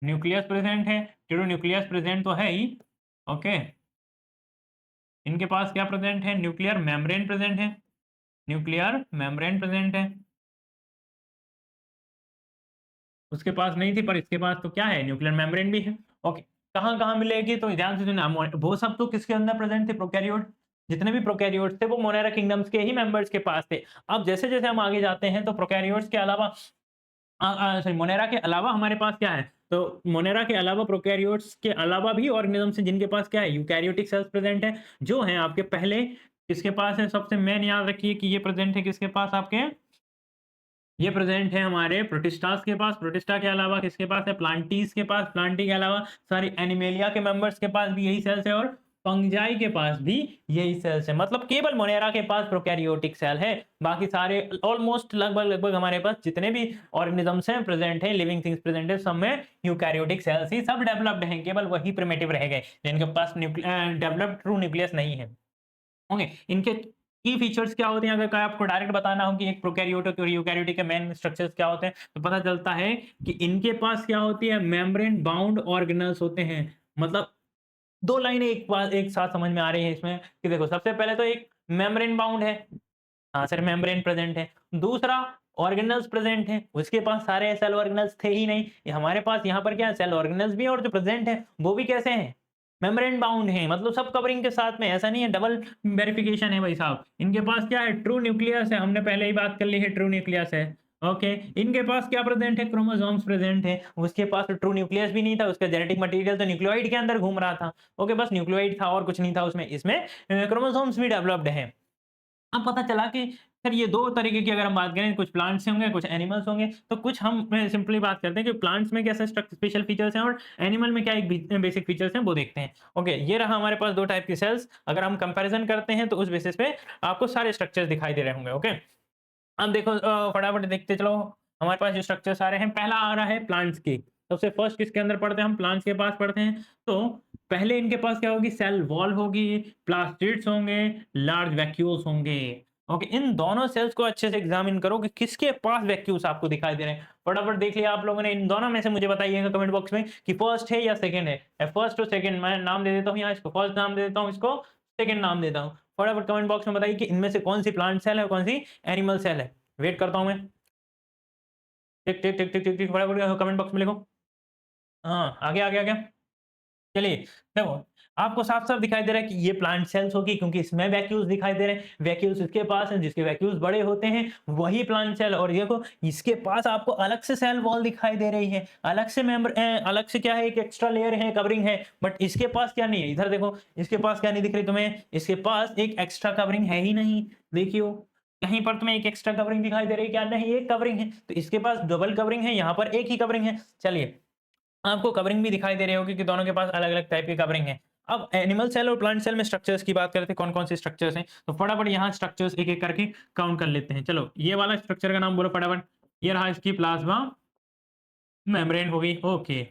न्यूक्लियस प्रेजेंट है। टेरो न्यूक्लियस प्रेजेंट तो है ही। ओके, इनके पास क्या प्रेजेंट है? न्यूक्लियर मेम्ब्रेन प्रेजेंट है। न्यूक्लियर मेम्ब्रेन प्रेजेंट है। उसके पास नहीं थी, पर इसके पास तो क्या है? न्यूक्लियर मेम्ब्रेन भी है। ओके, कहाँ कहाँ मिलेगी? तो ध्यान से सुनना, वो सब तो किसके अंदर प्रेजेंट थे? प्रोकैरियोट। जितने भी प्रोकैरियोट्स थे वो मोनेरा किंगडम्स के ही मेंबर्स के पास थे। अब जैसे जैसे हम आगे जाते हैं तो प्रोकैरियोट्स के अलावा सॉरी, मोनेरा के अलावा हमारे पास क्या है? तो मोनेरा के अलावा, प्रोकैरियोट्स के अलावा भी ऑर्गेनिजम्स हैं जिनके पास क्या है? यूकैरियोटिक सेल्स प्रेजेंट है, जो हैं आपके पहले किसके पास है? सबसे मेन याद रखिए कि ये प्रेजेंट है किसके पास आपके? ये प्रेजेंट है हमारे प्रोटिस्टास के पास। प्रोटिस्टा के अलावा किसके पास है? प्लांटीज के पास। प्लांटी के अलावा सारी एनिमेलिया के मेंबर्स के पास भी यही सेल्स है, और फंजाई के पास भी यही सेल्स है। मतलब केवल मोनेरा के पास प्रोकैरियोटिक सेल है, बाकी सारे ऑलमोस्ट लगभग लगभग हमारे पास जितने भी ऑर्गेनिजम्स हैं प्रेजेंट है, लिविंग थिंग्स प्रेजेंट है, सब में यूकैरियोटिक सेल्स ही सब डेवलप्ड हैं, केवल वही प्रिमिटिव रह गए जिनके पास डेवलप्ड ट्रू न्यूक्लियस नहीं है। ओके, इनके की फीचर्स क्या होते हैं? अगर आपको डायरेक्ट बताना हो कि एक प्रोकैरियोटिक और यूकैरियोटिक के मेन स्ट्रक्चर्स क्या होते हैं, तो पता चलता है कि इनके पास क्या होती है? मेम्ब्रेन बाउंड ऑर्गेनल्स होते हैं। मतलब दो लाइनें एक बात एक साथ समझ में आ रही है इसमें कि देखो, सबसे पहले तो एक मेम्ब्रेन बाउंड है। हाँ सर, मेम्ब्रेन प्रेजेंट है। दूसरा, ऑर्गेनल्स प्रेजेंट है। उसके पास सारे सेल ऑर्गेनल्स थे ही नहीं, ये हमारे पास यहाँ पर क्या है? सेल ऑर्गेनल्स भी, और जो प्रेजेंट है वो भी कैसे हैं? मेम्ब्रेन बाउंड है। मतलब सब कवरिंग के साथ में, ऐसा नहीं है डबल वेरिफिकेशन है भाई साहब। इनके पास क्या है? ट्रू न्यूक्लियस है, हमने पहले ही बात कर ली है, ट्रू न्यूक्लियस है। ओके, इनके पास क्या प्रेजेंट है? क्रोमोसोम्स प्रेजेंट है। उसके पास ट्रू न्यूक्लियस भी नहीं था, उसका जेनेटिक मटेरियल तो न्यूक्लियोइड के अंदर घूम रहा था। ओके, बस न्यूक्लियोइड था और कुछ नहीं था उसमें। इसमें क्रोमोसोम्स भी डेवलप्ड है। अब पता चला कि सर ये दो तरीके की अगर हम बात करें, कुछ प्लांट्स होंगे, कुछ एनिमल्स होंगे। तो कुछ हम सिंपली बात करते हैं कि प्लांट्स में कैसे स्पेशल फीचर्स हैं और एनिमल में क्या एक बेसिक फीचर्स हैं, वो देखते हैं। ओके, ये रहा हमारे पास दो टाइप की सेल्स। अगर हम कंपैरिजन करते हैं तो उस बेसिस पे आपको सारे स्ट्रक्चर्स दिखाई दे रहे होंगे। ओके, अब देखो, फटाफट देखते चलो। हमारे पास जो स्ट्रक्चर्स आ रहे हैं, पहला आ रहा है प्लांट्स की। सबसे फर्स्ट किसके अंदर पढ़ते हैं? हम प्लांट्स के पास पढ़ते हैं। तो पहले इनके पास क्या होगी? सेल वॉल होगी, प्लास्टिड्स होंगे, लार्ज वैक्यूल्स होंगे। ओके, इन दोनों सेल्स को अच्छे से एग्जामिन करो कि किसके पास वैक्यूल्स आपको दिखाई दे रहे हैं। फटाफट देख लिया आप लोगों ने? इन दोनों में से मुझे बताइएगा कमेंट बॉक्स में कि फर्स्ट है या सेकंड है। फर्स्ट और सेकंड मैं नाम दे देता हूँ, यहाँ इसको फर्स्ट नाम दे देता हूँ, इसको सेकंड नाम देता हूँ। फटाफट कमेंट बॉक्स में बताइए कि इनमें से कौन सी प्लांट सेल है और कौन सी एनिमल सेल है। वेट करता हूँ मैं। टिक टिक टिक टिक टिक टिक, फटाफट कमेंट बॉक्स में लिखो। हाँ, आ गया आ गया आ गया। चलिए देखो, आपको साफ-साफ दिखाई दे रहा है कि ये प्लांट सेल्स होगी क्योंकि इसमें वैक्यूल्स दिखाई दे रहे हैं। वैक्यूल्स इसके पास हैं, जिसके वैक्यूल्स बड़े होते हैं, वही प्लांट सेल। और देखो इसके पास आपको अलग से सेल वॉल दिखाई दे रही है, अलग से अलग से क्या है, एक एक्स्ट्रा लेयर है, कवरिंग है। बट इसके पास क्या नहीं है, इधर देखो, इसके पास क्या नहीं दिख रही तुम्हें, इसके पास एक एक्स्ट्रा कवरिंग है ही नहीं। देखियो, कहीं पर तुम्हें एक एक्स्ट्रा कवरिंग दिखाई दे रही है क्या? नहीं, एक कवरिंग है। तो इसके पास डबल कवरिंग है, यहाँ पर एक ही कवरिंग है। चलिए, आपको कवरिंग भी दिखाई दे रही होगी कि दोनों के पास अलग-अलग टाइप की कवरिंग है। अब एनिमल सेल और प्लांट सेल में स्ट्रक्चर्स की बात करते हैं, कौन-कौन से स्ट्रक्चर्स हैं। तो फटाफट यहाँ स्ट्रक्चर्स एक-एक करके काउंट कर लेते हैं। चलो, ये वाला स्ट्रक्चर का नाम बोलो फटाफट। ये रहा इसकी प्लाज्मा मेम्ब्रेन हो गई, ओके।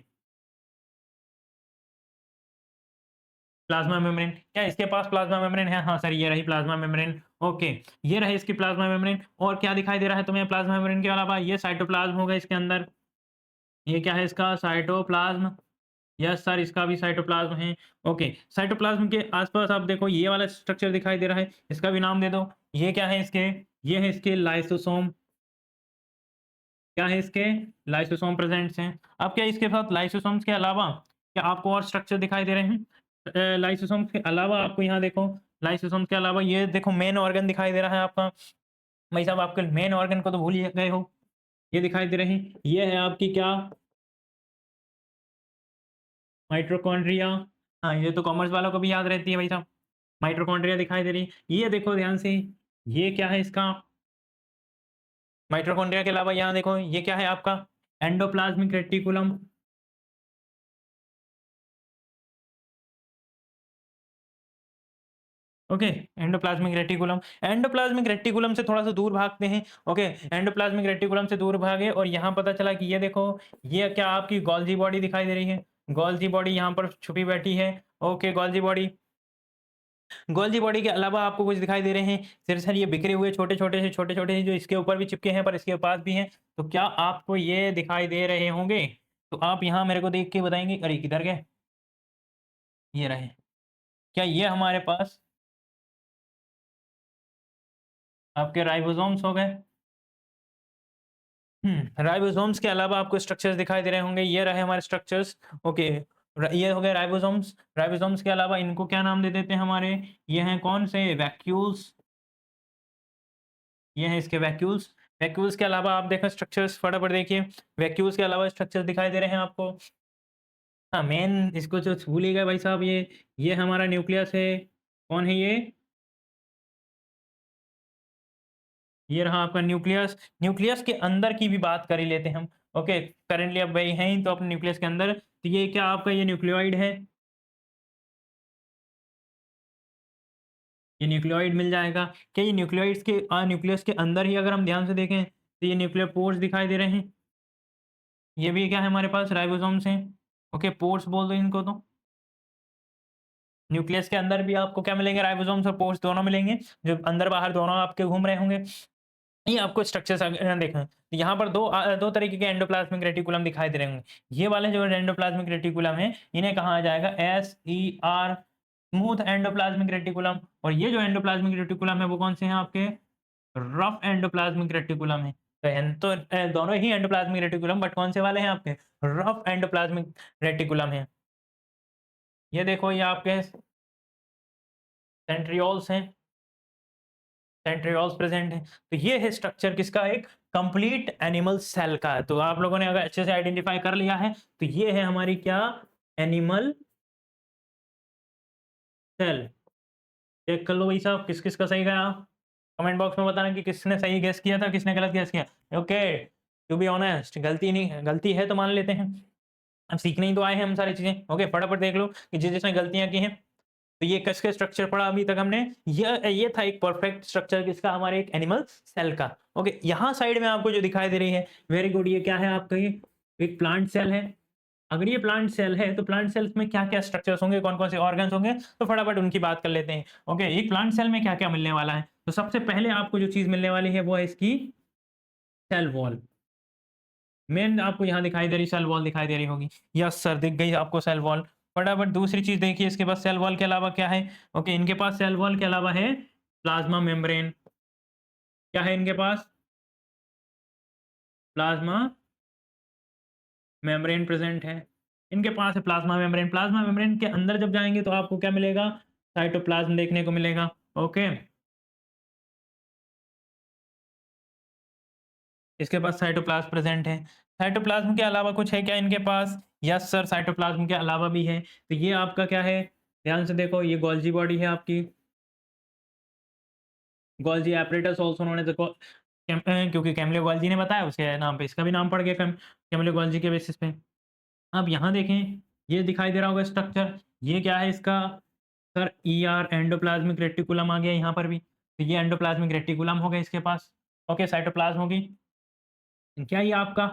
प्लाज्मा मेम्ब्रेन, क्या इसके पास प्लाज्मा मेम्ब्रेन है? हाँ सर, ये रही प्लाज्मा मेम्ब्रेन, ओके। ये रही इसकी प्लाज्मा मेम्ब्रेन। और क्या दिखाई दे रहा है तुम्हें प्लाज्मा मेम्ब्रेन के अलावा? ये साइटोप्लाज्म होगा इसके अंदर। ये क्या है इसका? साइटोप्लाज्म। यस सर, इसका भी साइटोप्लाज्म है। ओके, साइटोप्लाज्म के आसपास आप देखो ये वाला स्ट्रक्चर दिखाई दे रहा है, इसका भी नाम दे दो। ये क्या है इसके? ये है इसके लाइसोसोम। क्या है इसके? लाइसोसोम प्रेजेंट्स हैं। अब क्या इसके साथ लाइसोसोम्स के अलावा क्या आपको और स्ट्रक्चर दिखाई दे रहे हैं? लाइसोसोम्स के अलावा आपको यहाँ देखो, लाइसोसोम्स के अलावा ये देखो मेन ऑर्गन दिखाई दे रहा है आपका। भाई साहब, आपके मेन ऑर्गन को तो भूल ही गए हो। ये दिखाई दे रही, ये है आपकी क्या? माइटोकॉन्ड्रिया। हाँ, ये तो कॉमर्स वालों को भी याद रहती है भाई साहब। माइटोकॉन्ड्रिया दिखाई दे रही है। ये देखो ध्यान से, ये क्या है इसका? माइटोकॉन्ड्रिया के अलावा यहाँ देखो, ये क्या है आपका? Endoplasmic reticulum. Okay, endoplasmic reticulum. Endoplasmic reticulum से थोड़ा सा दूर भागते हैं। ओके, एंडोप्लाज्मिक रेटिकुलम से दूर भागे और यहाँ पता चला कि ये देखो, ये क्या आपकी गोल्जी बॉडी दिखाई दे रही है। गोल्जी बॉडी यहाँ पर छुपी बैठी है। Okay, Golgi body. Golgi body के अलावा आपको कुछ दिखाई दे रहे हैं? सिर सर ये बिखरे हुए छोटे-छोटे से जो इसके ऊपर भी चिपके हैं पर इसके पास भी हैं। तो क्या आपको ये दिखाई दे रहे होंगे? तो आप यहाँ मेरे को देख के बताएँगे, अरे किधर गए? ये रहे। क्या ये हमारे पास आपके राइबोसोम्स हो गए? राइबोसोम्स के अलावा आपको स्ट्रक्चर्स दिखाई दे रहे होंगे, ये रहे हमारे स्ट्रक्चर्स। ओके, ये हो गए राइबोसोम्स। राइबोसोम्स के अलावा इनको क्या नाम दे देते हैं हमारे? ये हैं कौन से? वैक्यूल्स। ये हैं इसके वैक्यूल्स। वैक्यूल्स के अलावा आप देखो स्ट्रक्चर्स फटाफट देखिए। वैक्यूल्स के अलावा स्ट्रक्चर्स दिखाई दे रहे हैं आपको। हाँ, मेन इसको जो भूल ही गए भाई साहब, ये हमारा न्यूक्लियस है। कौन है ये? ये रहा आपका न्यूक्लियस। न्यूक्लियस के अंदर की भी बात कर ही लेते हैं हम। ओके, करंटली अब वही हैं ही तो अपने न्यूक्लियस के अंदर। तो ये क्या आपका? ये न्यूक्लियोइड है। ये न्यूक्लियोइड मिल जाएगा। क्या ये न्यूक्लियोइड्स के न्यूक्लियस के अंदर ही अगर हम ध्यान से देखें तो ये न्यूक्लियर पोर्स दिखाई दे रहे हैं। ये भी क्या है हमारे पास? राइबोसोम्स हैं। ओके, पोर्स बोल दो इनको तो। न्यूक्लियस के अंदर भी आपको क्या मिलेंगे? राइबोसोम्स और पोर्स दोनों मिलेंगे, जो अंदर-बाहर दोनों आपके घूम रहे होंगे। ये आपको स्ट्रक्चर्स देखें, तो यहाँ पर दो तरीके के एंडोप्लाज्मिक रेटिकुलम दिखाई दे रहे होंगे। ये वाले जो एंडोप्लाज्मिक रेटिकुलम है, इन्हें कहा जाएगा SER, स्मूथ एंडोप्लाज्मिक रेटिकुलम। और ये जो एंडोप्लाज्मिक रेटिकुलम है वो कौन से हैं आपके? रफ एंडोप्लाज्मिक रेटिकुलम है। दोनों ही एंडोप्लाज्मिक रेटिकुलम, बट कौन से वाले हैं आपके? रफ एंडोप्लाज्मिक रेटिकुलम है। ये देखो, ये आपके सेंट्रियोल्स हैं। सेंट्रियोल्स प्रेजेंट है। तो ये है स्ट्रक्चर किसका? एक कंप्लीट एनिमल सेल का। तो आप लोगों ने अगर अच्छे से आइडेंटिफाई कर लिया है तो ये है हमारी क्या? Animal cell. चेक कर लो भाई साहब, किस किस का सही गया। कमेंट बॉक्स में बताना कि किसने सही गेस किया था, किसने गलत गेस किया। ओके, टू बी ऑनेस्ट, गलती नहीं, गलती है तो मान लेते हैं। अब सीखने ही तो आए हैं हम सारी चीजें। ओके, फटाफट देख लो कि जिसने गलतियां की हैं। तो ये किसका स्ट्रक्चर पढ़ा अभी तक हमने? ये था एक परफेक्ट स्ट्रक्चर किसका? हमारे एक एनिमल सेल का। ओके, यहाँ साइड में आपको जो दिखाई दे रही है, वेरी गुड, ये क्या है आपका? ये एक प्लांट सेल है। अगर ये प्लांट सेल है तो प्लांट सेल्स में क्या क्या स्ट्रक्चर्स होंगे, कौन कौन से ऑर्गन्स होंगे, तो फटाफट उनकी बात कर लेते हैं। ओके, एक प्लांट सेल में क्या क्या मिलने वाला है? तो सबसे पहले आपको जो चीज मिलने वाली है वो है इसकी सेल वॉल। मेन आपको यहाँ दिखाई दे रही सेल वॉल दिखाई दे रही होगी। यस सर, दिख गई आपको सेल वॉल। फटाफट दूसरी चीज देखिए, इसके पास सेल वॉल के अलावा क्या है? ओके, इनके पास सेल वॉल के अलावा है प्लाज्मा मेम्ब्रेन। क्या है इनके पास? प्लाज्मा मेम्ब्रेन प्रेजेंट है। इनके पास है प्लाज्मा मेम्ब्रेन। प्लाज्मा मेम्ब्रेन के अंदर जब जाएंगे तो आपको क्या मिलेगा, साइटोप्लाज्म देखने को मिलेगा। ओके, इसके पास साइटोप्लाज्म प्रेजेंट है। साइटोप्लाज्म के अलावा कुछ है क्या इनके पास? यस सर, साइटोप्लाज्म के अलावा भी है। तो ये आपका क्या है, ध्यान से देखो, ये गोल्जी बॉडी है आपकी, Golgi apparatus also known as क्योंकि कैमिलो गोल्जी ने बताया उसके नाम पे इसका भी नाम पड़ गया कैमिलो गोल्जी के बेसिस पे। अब यहाँ देखें, ये दिखाई दे रहा होगा स्ट्रक्चर, ये क्या है इसका सर, ईआर एंडोप्लाज्मिक रेटिकुलम आ गया यहाँ पर भी। तो ये एंडोप्लाज्मिक रेटिकुलम हो गया इसके पास। ओके, साइटोप्लाज्म होगी। क्या ये आपका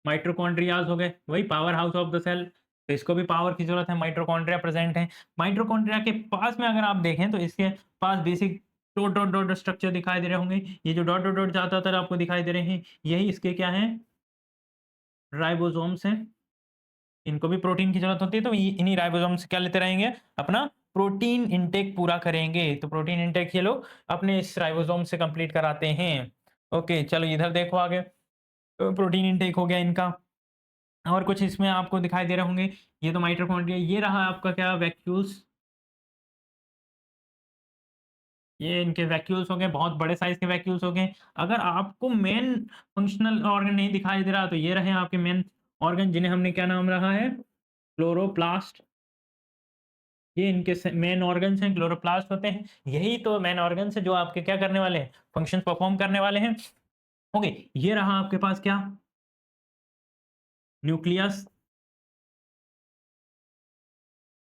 माइटोकॉन्ड्रियाज हो गए, वही power house of the cell. तो इसको भी पावर की जरूरत है, माइटोकॉन्ड्रिया प्रेजेंट है। माइटोकॉन्ड्रिया के पास में अगर आप देखें तो इसके पास basic dot dot dot structure दिखाई दे रहे होंगे। ये जो डॉट डॉट डॉट ज्यादातर आपको दिखाई दे रहे हैं, यही इसके क्या है, राइबोसोम्स हैं। इनको भी प्रोटीन की जरूरत होती है, तो इन्हीं राइबोसोम से क्या लेते रहेंगे, अपना प्रोटीन इंटेक पूरा करेंगे। तो प्रोटीन इंटेक ये लोग अपने इस राइबोसोम से कंप्लीट कराते हैं। ओके, चलो इधर देखो आगे, प्रोटीन इंटेक हो गया इनका। और कुछ इसमें आपको दिखाई दे रहे होंगे, ये तो माइटोकॉन्ड्रिया, ये रहा आपका क्या, वैक्यूल्स। ये इनके वैक्यूल्स हो गए, बहुत बड़े साइज के वैक्यूल्स हो गए। अगर आपको मेन फंक्शनल ऑर्गन नहीं दिखाई दे रहा तो ये रहे आपके मेन ऑर्गन, जिन्हें हमने क्या नाम रहा है, क्लोरोप्लास्ट। ये इनके मेन ऑर्गन्स हैं, क्लोरोप्लास्ट होते हैं। यही तो मेन ऑर्गन्स है जो आपके क्या करने वाले हैं, फंक्शन परफॉर्म करने वाले हैं। ओके, ये रहा आपके पास क्या, न्यूक्लियस।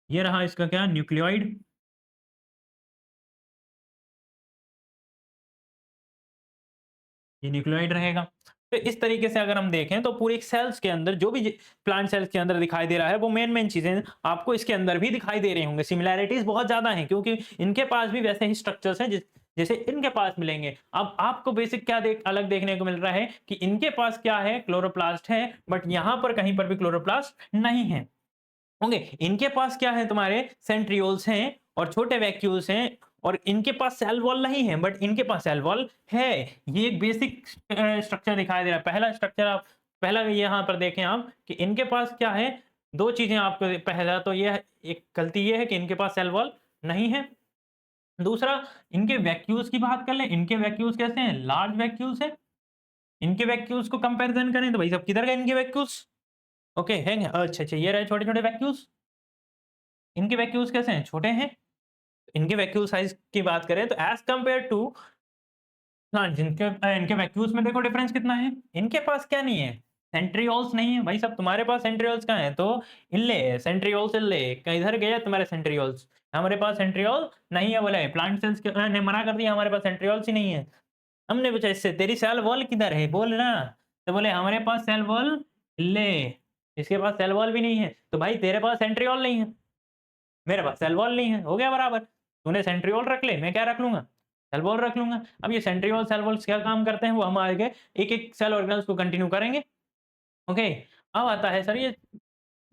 ये रहा इसका क्या, न्यूक्लियोइड। ये न्यूक्लियोइड रहेगा। तो इस तरीके से अगर हम देखें तो पूरी सेल्स के अंदर जो भी प्लांट सेल्स के अंदर दिखाई दे रहा है, वो मेन चीजें आपको इसके अंदर भी दिखाई दे रहे होंगे। सिमिलैरिटीज बहुत ज्यादा हैं, क्योंकि इनके पास भी वैसे ही स्ट्रक्चर्स हैं जैसे इनके पास मिलेंगे। अब आपको बेसिक क्या अलग देखने को मिल रहा है कि इनके पास क्या है, क्लोरोप्लास्ट है, बट यहां पर कहीं पर भी क्लोरोप्लास्ट नहीं है। होंगे, इनके पास क्या है, तुम्हारे सेंट्रियोल्स हैं और छोटे वैक्यूल्स हैं, और इनके पास सेल वॉल नहीं है, बट इनके पास सेल वॉल है। ये एक बेसिक स्ट्रक्चर दिखाई दे रहा है। पहला स्ट्रक्चर आप, पहला यहाँ पर देखें आप कि इनके पास क्या है, दो चीजें आपको, पहला तो ये एक गलती ये है कि इनके पास सेल वॉल नहीं है। दूसरा, इनके वैक्यूल्स की बात कर लें, इनके वैक्यूल्स कैसे हैं, लार्ज वैक्यूल्स है। इनके वैक्यूल्स को कंपेरिजन करें तो भाई सब किधर गए इनके वैक्यूल्स, ओके है, अच्छा अच्छा, ये रहे छोटे छोटे वैक्यूल्स। इनके वैक्यूल्स कैसे हैं, छोटे हैं। इनके वैक्यूल साइज की बात करें तो एज कंपेयर टू, हाँ, जिनके इनके वैक्यूल्स में देखो डिफरेंस कितना है। इनके पास क्या नहीं है, सेंट्रियोल्स नहीं है भाई, सब तुम्हारे पास सेंट्रियोल्स कहाँ है, तो इल्ले सेंट्रियोल्स, इल्ले कहीं इधर गया तुम्हारे सेंट्रियोल्स, हमारे पास सेंट्रियोल नहीं है। बोले प्लांट सेल्स के ने मना कर दिया, हमारे पास सेंट्रियोल्स ही नहीं है। हमने पूछा इससे, तेरी सेल वॉल किधर है, बोल ना। तो बोले हमारे पास सेल वॉल, ले, इसके पास सेल वॉल भी नहीं है। तो भाई तेरे पास सेंट्रियोल नहीं है, मेरे पास सेल वॉल नहीं है, हो गया बराबर। तूने सेंट्रियोल रख ले, मैं क्या रख लूंगा, सेल वॉल रख लूंगा। अब ये सेंट्रियोल सेल वॉल्स क्या काम करते हैं, वो हम आगे एक एक सेल ऑर्गेनल्स को कंटिन्यू करेंगे। ओके, अब आता है सर ये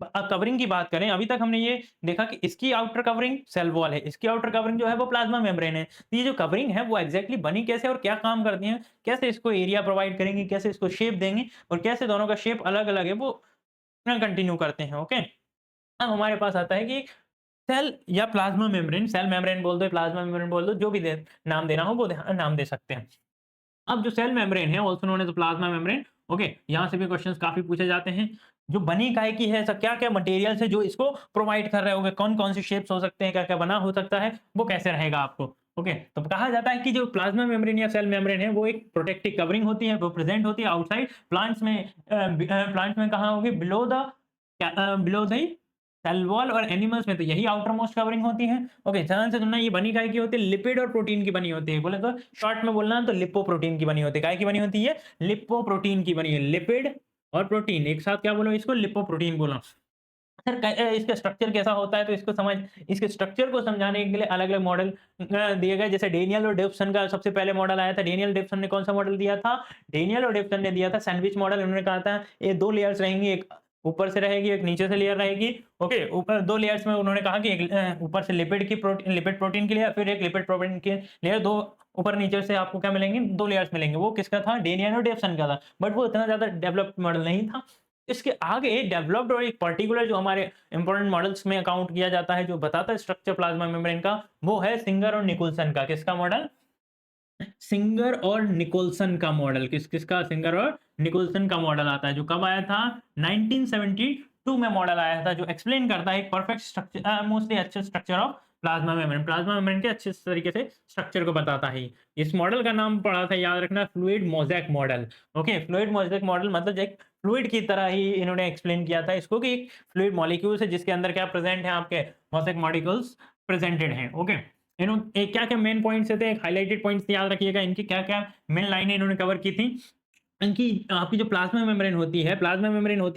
कवरिंग की बात करें। अभी तक हमने ये देखा कि इसकी आउटर कवरिंग सेल वॉल है, इसकी आउटर कवरिंग जो है वो प्लाज्मा मेम्ब्रेन है। तो ये जो कवरिंग है वो एग्जैक्टली बनी कैसे और क्या काम करती है, कैसे इसको एरिया प्रोवाइड करेंगे, कैसे इसको शेप देंगे, और कैसे दोनों का शेप अलग अलग है वो कंटिन्यू करते हैं। ओके, अब हमारे पास आता है कि सेल या प्लाज्मा मेम्ब्रेन, सेल मेम्ब्रेन बोल दो, प्लाज्मा मेम्ब्रेन बोल दो, जो भी नाम देना हो वो नाम दे सकते हैं। अब जो सेल मेम्ब्रेन है, also known as plasma membrane, okay, यहाँ से भी क्वेश्चंस काफी पूछे जाते हैं। जो बनी काय की है, सब क्या क्या मटेरियल है जो इसको प्रोवाइड कर रहे होंगे, कौन कौन सी शेप्स हो सकते हैं, क्या क्या बना हो सकता है, वो कैसे रहेगा आपको। ओके, तो कहा जाता है कि जो प्लाज्मा मेम्ब्रेन या सेल मेम्ब्रेन है वो एक प्रोटेक्टिव कवरिंग होती है, वो प्रेजेंट होती है आउटसाइड प्लांट्स में। प्लांट्स में कहाँ होगी, बिलो द सेल वॉल, और एनिमल्स में तो यही आउटर मोस्ट कवरिंग होती है। ओके, ध्यान से सुनना, ये बनी काय की होती है, लिपिड और प्रोटीन की बनी होती है। बोले तो शॉर्ट में बोलना तो लिपोप्रोटीन की बनी होती है। काय की बनी होती है, लिपोप्रोटीन की बनी है। लिपिड और प्रोटीन एक साथ क्या बोलो, इसको लिपोप्रोटीन बोलो। सर इसका स्ट्रक्चर कैसा होता है, तो इसको इसके स्ट्रक्चर को समझाने के लिए अलग अलग मॉडल दिए गए। जैसे डेनियल और डेप्सन का सबसे पहले मॉडल आया था। डेनियल डेप्सन ने कौन सा मॉडल दिया था, डेनियल और डेप्सन ने दिया था सैंडविच मॉडल। उन्होंने कहा था ये दो लेयर्स रहेंगी, एक ऊपर से रहेगी, एक नीचे से लेयर रहेगी। ओके, ऊपर दो लेयर्स में उन्होंने कहा कि एक ऊपर से लिपिड प्रोटीन की लेयर, फिर एक लिपिड प्रोटीन की लेयर, दो ऊपर नीचे से आपको क्या मिलेंगे, 2 लेयर्स मिलेंगे। वो किसका था, डेनियल और डेवसन का था, बट वो इतना ज़्यादा डेवलप्ड मॉडल नहीं था। इसके आगे डेवलप्ड और एक पर्टिकुलर जो हमारे इंपॉर्टेंट मॉडल्स में काउंट किया जाता है, जो बताता है स्ट्रक्चर प्लाज्मा मेम्ब्रेन का, वो है सिंगर और निकोल्सन का। किसका मॉडल, सिंगर और निकोल्सन का मॉडल। किसका, सिंगर और निकोल्सन का मॉडल आता है, जो कब आया था, 1972 में मॉडल आया था, जो एक्सप्लेन करता है एक परफेक्ट स्ट्रक्चर, मोस्टली अच्छे स्ट्रक्चर ऑफ प्लाज्मा मेम्ब्रेन के अच्छे तरीके से स्ट्रक्चर को बताता है। इस मॉडल का नाम पढ़ा था, याद रखना, fluid mosaic model. Okay, fluid mosaic model मतलब एक फ्लूइड की तरह ही इन्होंने एक्सप्लेन किया था इसको, कि एक फ्लूइड मॉलिक्यूल्स है जिसके अंदर क्या प्रेजेंट है, आपके मोज़ेक मॉलिक्यूल्स प्रेजेंटेड हैं। ओके, इन्होंने क्या-क्या मेन पॉइंट्स थे, एक हाइलाइटेड पॉइंट्स याद रखिएगा, इनकी क्या-क्या मेन लाइनें इन्होंने कवर की थी। इनकी आपकी जो प्लाज्मा मेम्ब्रेन होती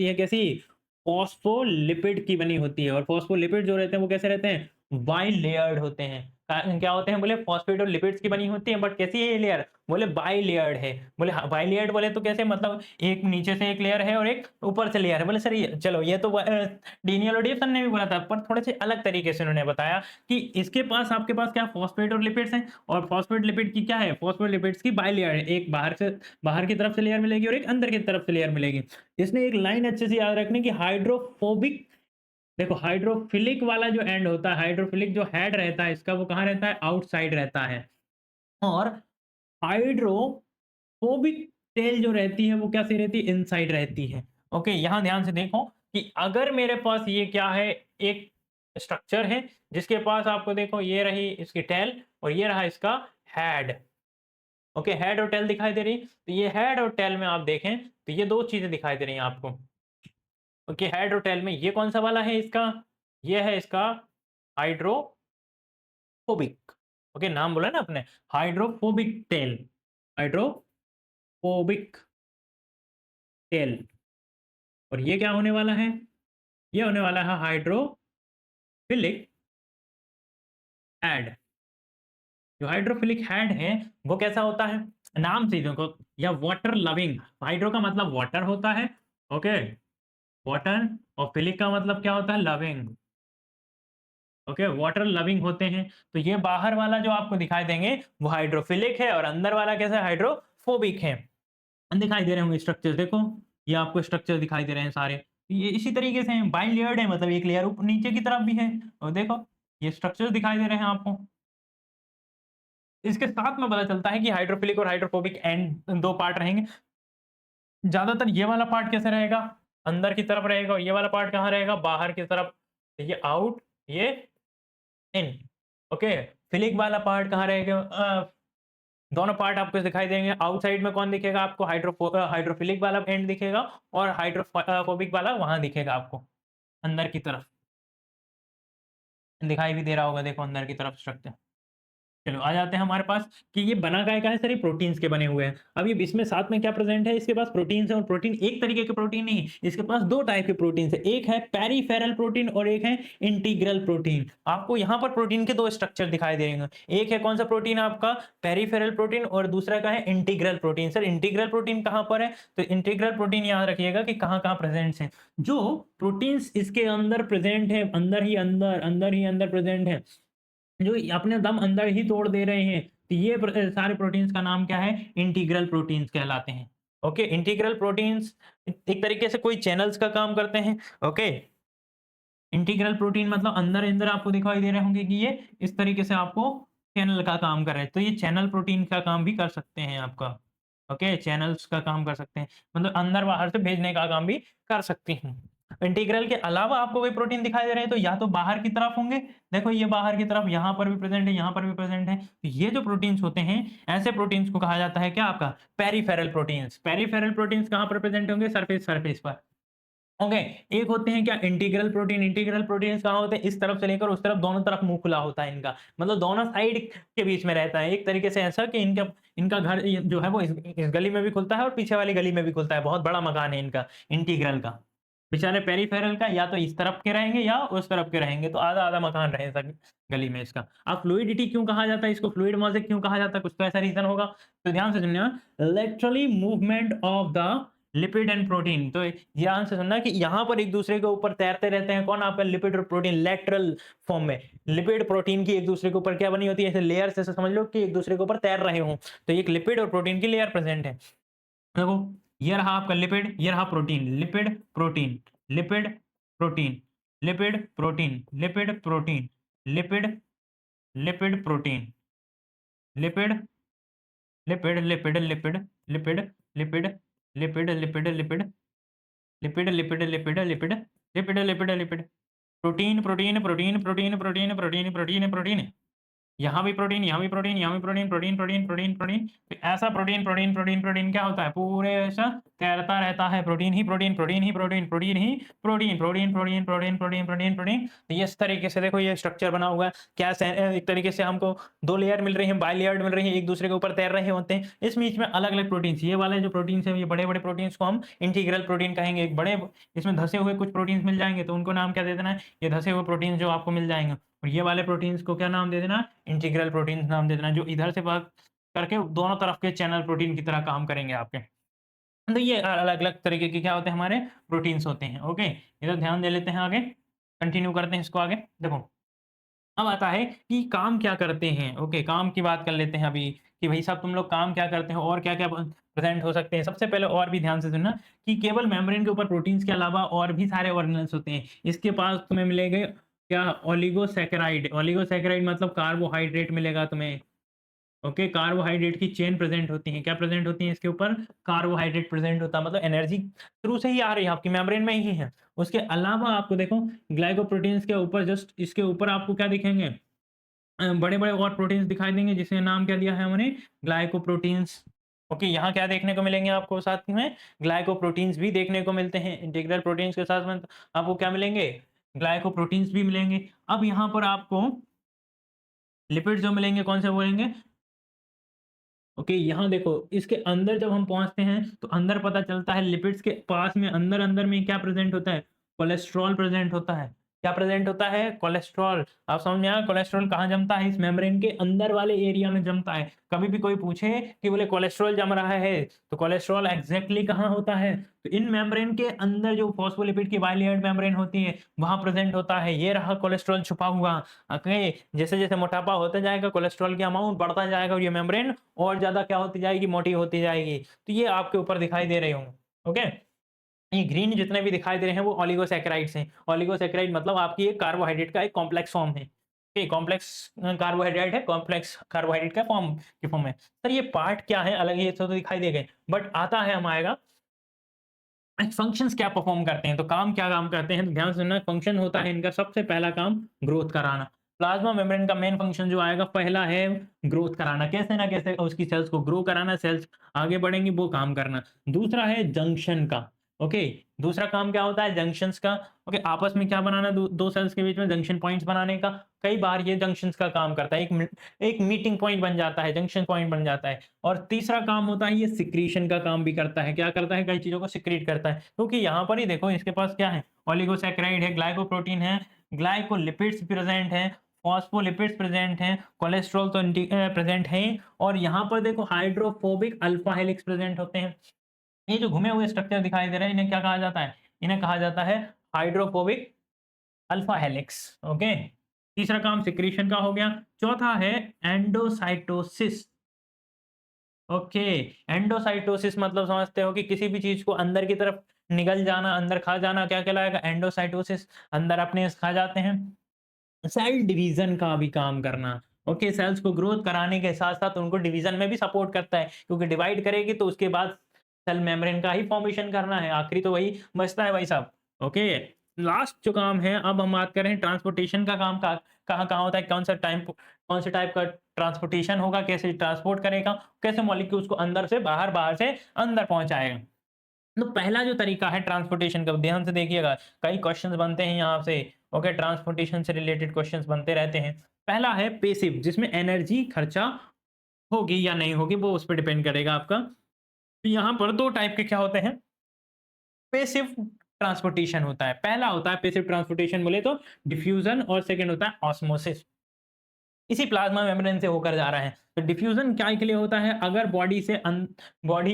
है, कैसी, फॉस्फोलिपिड की बनी होती है, और फॉस्फोलिपिड जो रहते हैं वो कैसे रहते हैं, बाई लेयर्ड होते हैं। क्या होते हैं, बोले फॉस्फेट और लिपिड्स की बनी होती है, बट कैसी है ये लेयर, बोले बाई लेयर्ड है। बोले बाई लेयर्ड बोले तो कैसे, मतलब एक नीचे से एक लेयर है और एक ऊपर से लेयर है। बोले सर ये चलो, ये तो डेनियल और डेवसन ने भी बोला था, पर थोड़े से अलग तरीके से उन्होंने बताया कि इसके पास, आपके पास क्या, फॉस्फेट और लिपिड्स हैं, और फॉस्फेट लिपिड की क्या है, फॉस्फोलिपिड्स की बाई लेयर है, एक बाहर की तरफ से लेयर मिलेगी और एक अंदर की तरफ से लेयर मिलेगी। इसने एक लाइन अच्छे से याद रखनी कि हाइड्रोफोबिक, देखो हाइड्रोफिलिक वाला जो एंड होता है, हाइड्रोफिलिक जो हेड रहता है इसका, वो कहाँ रहता है, आउटसाइड रहता है, और हाइड्रोफोबिक टेल जो रहती है वो कैसी रहती है, इनसाइड रहती है। ओके, यहां ध्यान से देखो कि अगर मेरे पास ये क्या है, एक स्ट्रक्चर है जिसके पास आपको देखो ये रही इसकी टेल और ये रहा इसका हेड। ओके, हेड और टेल दिखाई दे रही, तो ये हेड और टेल में आप देखें तो ये दो चीजें दिखाई दे रही हैं आपको। ओके, हेड और टेल में ये कौन सा वाला है इसका, ये है इसका हाइड्रोफोबिक। ओके, नाम बोला ना आपने, हाइड्रोफोबिक टेल, हाइड्रोफोबिक टेल। और ये क्या होने वाला है, ये होने वाला है हाइड्रोफिलिक हेड। जो हाइड्रोफिलिक हेड है वो कैसा होता है, नाम से ही देखो, या वाटर लविंग, हाइड्रो का मतलब वाटर होता है, ओके, वाटर, और फिलिक का मतलब क्या होता है, लविंग। ओके, वाटर लविंग होते हैं। तो ये बाहर वाला जो आपको दिखाई देंगे वो हाइड्रोफिलिक है, और अंदर वाला कैसा है, हाइड्रोफोबिक है। दिखाई दे रहे होंगे स्ट्रक्चर, देखो ये आपको स्ट्रक्चर दिखाई दे रहे हैं सारे, ये इसी तरीके से हैं, बाई लेयर्ड है, मतलब एक लेयर ऊपर नीचे की तरफ भी है, और देखो ये स्ट्रक्चर दिखाई दे रहे हैं आपको। इसके साथ में पता चलता है कि हाइड्रोफिलिक और हाइड्रोफोबिक एंड दो पार्ट रहेंगे। ज्यादातर ये वाला पार्ट कैसे रहेगा, अंदर की तरफ रहेगा, और ये वाला पार्ट कहाँ रहेगा, बाहर की तरफ। ये आउट, ये इन। ओके, फिलिक वाला पार्ट कहाँ रहेगा, दोनों पार्ट आपको दिखाई देंगे। आउटसाइड में कौन दिखेगा आपको, हाइड्रोफिलिक वाला एंड दिखेगा, और हाइड्रोफोबिक वाला वहां दिखेगा आपको अंदर की तरफ, दिखाई भी दे रहा होगा, देखो अंदर की तरफ स्ट्रक्चर। चलो आ जाते हैं हमारे पास कि ये बना काय का है, सर ये प्रोटीन्स के बने हुए हैं। अब ये इसमें साथ में क्या प्रेजेंट है, इसके पास प्रोटीन्स है, और प्रोटीन एक तरीके के प्रोटीन नहीं है, इसके पास दो टाइप के प्रोटीन्स है, एक है पेरीफेरल प्रोटीन और एक है इंटीग्रल प्रोटीन। आपको यहाँ पर प्रोटीन के दो स्ट्रक्चर दिखाई देंगे, एक है कौन सा प्रोटीन आपका, पेरीफेरल प्रोटीन, और दूसरा का है integral protein. Sir integral protein कहाँ पर है, तो इंटीग्रल प्रोटीन याद रखिएगा कि कहाँ कहाँ प्रेजेंट है, जो प्रोटीन्स इसके अंदर प्रेजेंट है, अंदर ही अंदर प्रेजेंट है, जो अपने दम अंदर ही तोड़ दे रहे हैं, तो ये सारे प्रोटीन्स का नाम क्या है, इंटीग्रल प्रोटीन्स कहलाते हैं। ओके, इंटीग्रल प्रोटीन्स एक तरीके से कोई चैनल्स का काम करते हैं। ओके, इंटीग्रल प्रोटीन मतलब अंदर अंदर आपको दिखाई दे रहे होंगे कि ये इस तरीके से आपको चैनल का काम कर रहे हैं, तो ये चैनल प्रोटीन का काम भी कर सकते हैं आपका। ओके, चैनल्स का काम कर सकते हैं, मतलब अंदर बाहर से भेजने का काम भी कर सकते हैं। इंटीग्रल के अलावा आपको कोई प्रोटीन दिखाई दे रहे हैं तो या तो बाहर की तरफ होंगे, देखो ये बाहर की तरफ, यहाँ पर भी प्रेजेंट है, यहाँ पर भी प्रेजेंट है, तो ये जो प्रोटीन्स होते हैं, ऐसे प्रोटीन्स को कहा जाता है क्या, आपका पेरीफेरल प्रोटीन्स। पेरीफेरल प्रोटीन्स कहाँ पर प्रेजेंट होंगे, सरफेस सरफेस पर। ओके, एक होते हैं क्या, इंटीग्रल प्रोटीन। इंटीग्रल प्रोटीन्स कहाँ होते हैं, इस तरफ से लेकर उस तरफ, दोनों तरफ मुंह खुला होता है इनका, मतलब दोनों साइड के बीच में रहता है, एक तरीके से ऐसा कि इनका इनका घर जो है वो इस गली में भी खुलता है और पीछे वाली गली में भी खुलता है, बहुत बड़ा मकान है इनका इंटीग्रल का। बेचारे पेरीफेरल का या तो इस तरफ के रहेंगे या उस तरफ के रहेंगे, तो आधा आधा मकान रहे गली में इसका। अब फ्लूइडिटी क्यों कहा जाता है इसको, फ्लूइड मोज़ेक क्यों कहा जाता है, कुछ तो ऐसा रीजन होगा, तो ध्यान से सुनिए, laterally movement of the lipid and protein. तो ध्यान से सुनना कि यहाँ पर एक दूसरे के ऊपर तैरते रहते हैं कौन, आपका लिपिड और प्रोटीन लेटरल फॉर्म में। लिपिड प्रोटीन की एक दूसरे के ऊपर क्या बनी होती है, ऐसे लेयर से समझ लो कि एक दूसरे के ऊपर तैर रहे हो, तो एक लिपिड और प्रोटीन की लेयर प्रेजेंट है। देखो ये रहा आपका लिपिड, ये रहा protein, lipid protein, lipid protein, lipid protein, lipid protein, lipid, lipid protein, lipid, lipid, lipid, lipid, lipid, lipid, lipid, lipid, lipid, lipid, lipid, lipid, lipid, lipid, lipid, lipid, protein, protein, protein, protein, protein, protein, protein, protein, यहाँ भी protein, यहाँ भी protein, यहाँ भी protein, protein, protein, protein, protein. तो ऐसा protein, protein, protein, protein क्या होता है, पूरे ऐसा तैरता रहता है, प्रोटीन ही प्रोटीन, प्रोटीन ही प्रोटीन, प्रोटीन ही protein, protein, protein, protein, protein, protein, protein. तो ये इस तरीके से देखो ये स्ट्रक्चर बना हुआ है। क्या एक तरीके से हमको 2 लेयर मिल रही है, बाई लेयर मिल रही है, एक दूसरे के ऊपर तैर रहे होते हैं। इस बीच में अलग-अलग प्रोटीन्स, ये वाले जो प्रोटीन्स है, ये बड़े-बड़े प्रोटीन्स को हम इंटीग्रल प्रोटीन कहेंगे। एक बड़े इसमें धसे हुए कुछ प्रोटीन्स मिल जाएँगे, तो उनको नाम क्या दे देना है, ये धसे हुए प्रोटीन्स जो आपको मिल जाएँगे। और ये वाले प्रोटीन्स को क्या नाम दे देना, इंटीग्रल प्रोटीन्स नाम दे देना, जो इधर से भाग करके दोनों तरफ के चैनल प्रोटीन की तरह काम करेंगे आपके। तो ये अलग-अलग तरीके के क्या होते हैं, हमारे प्रोटीन्स होते हैं। ओके, इधर ध्यान दे लेते हैं, आगे कंटिन्यू करते हैं इसको आगे। देखो अब आता है कि काम क्या करते हैं। ओके, काम की बात कर लेते हैं अभी कि भाई साहब तुम लोग काम क्या करते हो और क्या-क्या प्रेज़ेंट हो सकते हैं। सबसे पहले और भी ध्यान से सुनना कि केवल मेम्ब्रेन के ऊपर प्रोटीन्स के अलावा और भी सारे ऑर्गेनेल्स होते हैं। इसके पास तुम्हें मिलेंगे क्या, ओलिगोसैकेराइड। ओलिगोसैकेराइड मतलब कार्बोहाइड्रेट मिलेगा तुम्हें। ओके, कार्बोहाइड्रेट की चेन प्रेजेंट होती है। क्या प्रेजेंट होती है इसके ऊपर, कार्बोहाइड्रेट प्रेजेंट होता है, मतलब एनर्जी थ्रू से ही आ रही है, आपकी मेम्ब्रेन में ही है। उसके अलावा आपको देखो ग्लाइकोप्रोटीन्स के ऊपर, जस्ट इसके ऊपर आपको क्या दिखेंगे, बड़े-बड़े और प्रोटीन्स दिखाई देंगे जिसका नाम क्या दिया है हमने, ग्लाइकोप्रोटीन्स। ओके, यहाँ क्या देखने को मिलेंगे आपको, साथ में ग्लाइकोप्रोटीन्स भी देखने को मिलते हैं। इंटीग्रल प्रोटीन्स के साथ में आपको क्या मिलेंगे, ग्लाइकोप्रोटीन्स भी मिलेंगे। अब यहाँ पर आपको लिपिड जो मिलेंगे कौन से बोलेंगे, ओके, यहाँ देखो इसके अंदर जब हम पहुँचते हैं तो अंदर पता चलता है लिपिड्स के पास में अंदर-अंदर में क्या प्रेज़ेंट होता है, कोलेस्ट्रॉल प्रेज़ेंट होता है। क्या प्रेज़ेंट होता है, कोलेस्ट्रॉल। आप समझ में आया, कोलेस्ट्रॉल कहाँ जमता है, इस मेम्ब्रेन के अंदर वाले एरिया में जमता है। कभी भी कोई पूछे कि बोले कोलेस्ट्रॉल जम रहा है, तो कोलेस्ट्रॉल एग्ज़ैक्टली कहाँ होता है, तो इन मेम्ब्रेन के अंदर जो फॉस्फोलिपिड की बाइलेयर्ड मेम्ब्रेन होती है, वहाँ प्रेज़ेंट होता है। ये रहा कोलेस्ट्रॉल छुपा हुआ। ओके, जैसे-जैसे मोटापा होता जाएगा, कोलेस्ट्रॉल की अमाउंट बढ़ता जाएगा और ये मेम्ब्रेन और ज़्यादा क्या होती जाएगी, मोटी होती जाएगी। तो ये आपके ऊपर दिखाई दे रहे होंगे। ओके? ये ग्रीन जितने भी दिखाई दे रहे हैं वो ओलिगोसैकेराइड्स हैं। ओलिगोसैकेराइड मतलब आपकी एक कार्बोहाइड्रेट का एक कॉम्प्लेक्स फॉर्म है। ये कॉम्प्लेक्स कार्बोहाइड्रेट है, कॉम्प्लेक्स कार्बोहाइड्रेट का फॉर्म में। सर ये पार्ट क्या है, अलग ये तो दिखाई दे गए, बट आता है हम आएगा फंक्शंस क्या परफॉर्म करते हैं, तो काम क्या काम करते हैं, तो ध्यान से सुनना। फंक्शन होता है इनका सबसे पहला काम ग्रोथ कराना। प्लाज्मा मेम्ब्रेन का मेन फंक्शन जो आएगा पहला है ग्रोथ कराना, कैसे ना कैसे उसकी सेल्स को ग्रो कराना, सेल्स आगे बढ़ेंगी वो काम करना। दूसरा है जंक्शन का। ओके, दूसरा काम क्या होता है, जंक्शंस का। ओके, आपस में क्या बनाना, दो सेल्स के बीच में जंक्शन पॉइंट्स बनाने का। कई बार ये जंक्शंस का काम करता है, एक मीटिंग पॉइंट बन जाता है, जंक्शन पॉइंट बन जाता है। और तीसरा काम होता है ये सिक्रीशन का काम भी करता है। क्या करता है, कई चीज़ों को सिक्रीट करता है। क्योंकि यहाँ पर ही देखो इसके पास क्या है, ओलिगोसैकेराइड है, ग्लाइकोप्रोटीन है, ग्लाइकोलिपिड्स प्रेज़ेंट हैं, फॉस्फोलिपिड्स प्रेज़ेंट हैं, कोलेस्ट्रॉल तो प्रेज़ेंट है। और यहाँ पर देखो हाइड्रोफोबिक अल्फा हेलिक्स प्रेज़ेंट होते हैं। ये जो घुमे हुए स्ट्रक्चर दिखाई दे रहे हैं इन्हें क्या कहा जाता है, इन्हें कहा जाता है हाइड्रोफोबिक अल्फा हेलिक्स। ओके, तीसरा काम सिक्रीशन का हो गया। चौथा है एंडोसाइटोसिस। ओके, एंडोसाइटोसिस मतलब समझते हो कि किसी भी चीज को अंदर की तरफ निगल जाना, अंदर खा जाना, क्या कहलाएगा, एंडोसाइटोसिस। अंदर अपने खा जाते हैं। सेल डिवीजन का भी काम करना। ओके, सेल्स को ग्रोथ कराने के साथ साथ उनको डिवीजन में भी सपोर्ट करता है, क्योंकि डिवाइड करेगी तो उसके बाद सेल मेम्ब्रेन का ही फॉर्मेशन करना है, आखिरी तो वही बचता है भाई साहब। ओके, लास्ट जो काम है, अब हम बात करें ट्रांसपोर्टेशन का काम का, कहाँ कहाँ होता है, कौन से टाइप का ट्रांसपोर्टेशन होगा, कैसे ट्रांसपोर्ट करेगा, कैसे मॉलिक्यूल्स को अंदर से बाहर, बाहर से अंदर पहुंचाएगा। तो पहला जो तरीका है ट्रांसपोर्टेशन का, ध्यान से देखिएगा, कई क्वेश्चंस बनते हैं यहाँ से। ओके, ट्रांसपोर्टेशन से रिलेटेड क्वेश्चंस बनते रहते हैं। पहला है पेसिव, जिसमें एनर्जी खर्चा होगी या नहीं होगी वो उस पर डिपेंड करेगा आपका। तो यहाँ पर दो टाइप के क्या होते हैं, पेसिव ट्रांसपोर्टेशन होता है। पहला होता है पेसिव ट्रांसपोर्टेशन बोले तो डिफ्यूजन, और सेकंड होता है ऑस्मोसिस। इसी प्लाज्मा मेम्ब्रेन से होकर जा रहा है। तो डिफ्यूजन क्या के लिए होता है? अगर बॉडी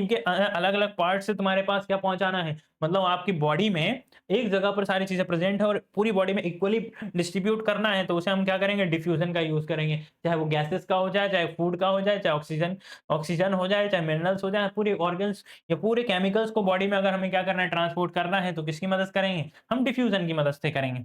के अलग अलग पार्ट से तुम्हारे पास क्या पहुंचाना है, मतलब आपकी बॉडी में एक जगह पर सारी चीजें प्रेजेंट है और पूरी बॉडी में इक्वली डिस्ट्रीब्यूट करना है, तो उसे हम क्या करेंगे? डिफ्यूजन का यूज करेंगे। चाहे वो गैसेस का हो जाए, चाहे फूड का हो जाए, चाहे ऑक्सीजन ऑक्सीजन हो जाए, चाहे मिनरल्स हो जाए, पूरे ऑर्गन्स या पूरे केमिकल्स को बॉडी में अगर हमें क्या करना है? ट्रांसपोर्ट करना है, तो किसकी मदद करेंगे? हम डिफ्यूजन की मदद से करेंगे।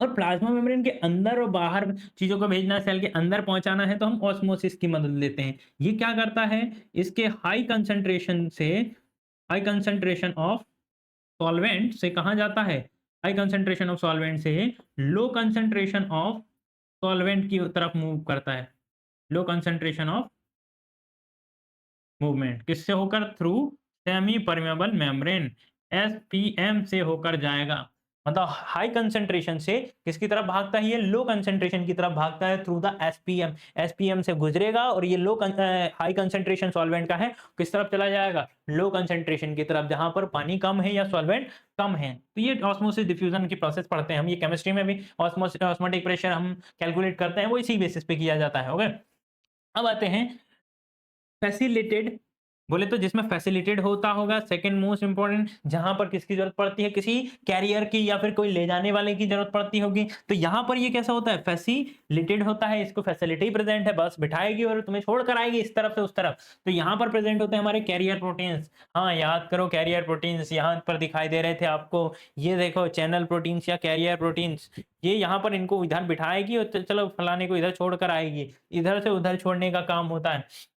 और प्लाज्मा मेम्ब्रेन के अंदर और बाहर चीज़ों को भेजना है, सेल के अंदर पहुँचाना है, तो हम ऑस्मोसिस की मदद लेते हैं। ये क्या करता है? इसके हाई कंसंट्रेशन ऑफ सॉल्वेंट से कहाँ जाता है? हाई कंसंट्रेशन ऑफ सॉल्वेंट से लो कंसंट्रेशन ऑफ सॉल्वेंट की तरफ मूव करता है। लो कंसंट्रेशन ऑफ मूवमेंट किससे होकर? Through semi permeable membrane, SPM से होकर जाएगा। मतलब हाई कंसंट्रेशन से किसकी तरफ भागता है? ये लो कंसंट्रेशन की तरफ भागता है थ्रू द एसपीएम। एसपीएम से गुजरेगा और ये हाई कंसंट्रेशन सॉल्वेंट का है, किस तरफ चला जाएगा? लो कंसंट्रेशन की तरफ, जहां पर पानी कम है या सॉल्वेंट कम है। तो ये ऑस्मोसिस डिफ्यूजन की प्रोसेस पढ़ते हैं हम, ये केमिस्ट्री में भी ऑस्मोटिक प्रेशर हम कैलकुलेट करते हैं, वो इसी बेसिस पे किया जाता है। ओके, अब आते हैं फैसिलिटेड, बोले तो जिसमें फैसिलिटेड होता होगा, सेकंड मोस्ट इंपोर्टेंट, जहां पर किसकी जरूरत पड़ती है? किसी कैरियर की या फिर कोई ले जाने वाले की जरूरत पड़ती होगी। तो यहां पर ये कैसा होता है? फैसिलिटेड होता है, इसको फैसिलिटी प्रेजेंट है, बस बिठाएगी और तुम्हें छोड़ कर आएगी इस तरफ से उस तरफ। तो यहां पर प्रेजेंट होते हैं हमारे कैरियर प्रोटीन्स। हाँ, याद करो कैरियर प्रोटीन्स यहां पर दिखाई दे रहे थे आपको। ये देखो चैनल प्रोटीन्स या कैरियर प्रोटीन्स, ये यहाँ पर इनको इधर बिठाएगी और चलो फलाने को इधर छोड़कर आएगी। इधर से उधर छोड़ने का काम होता है।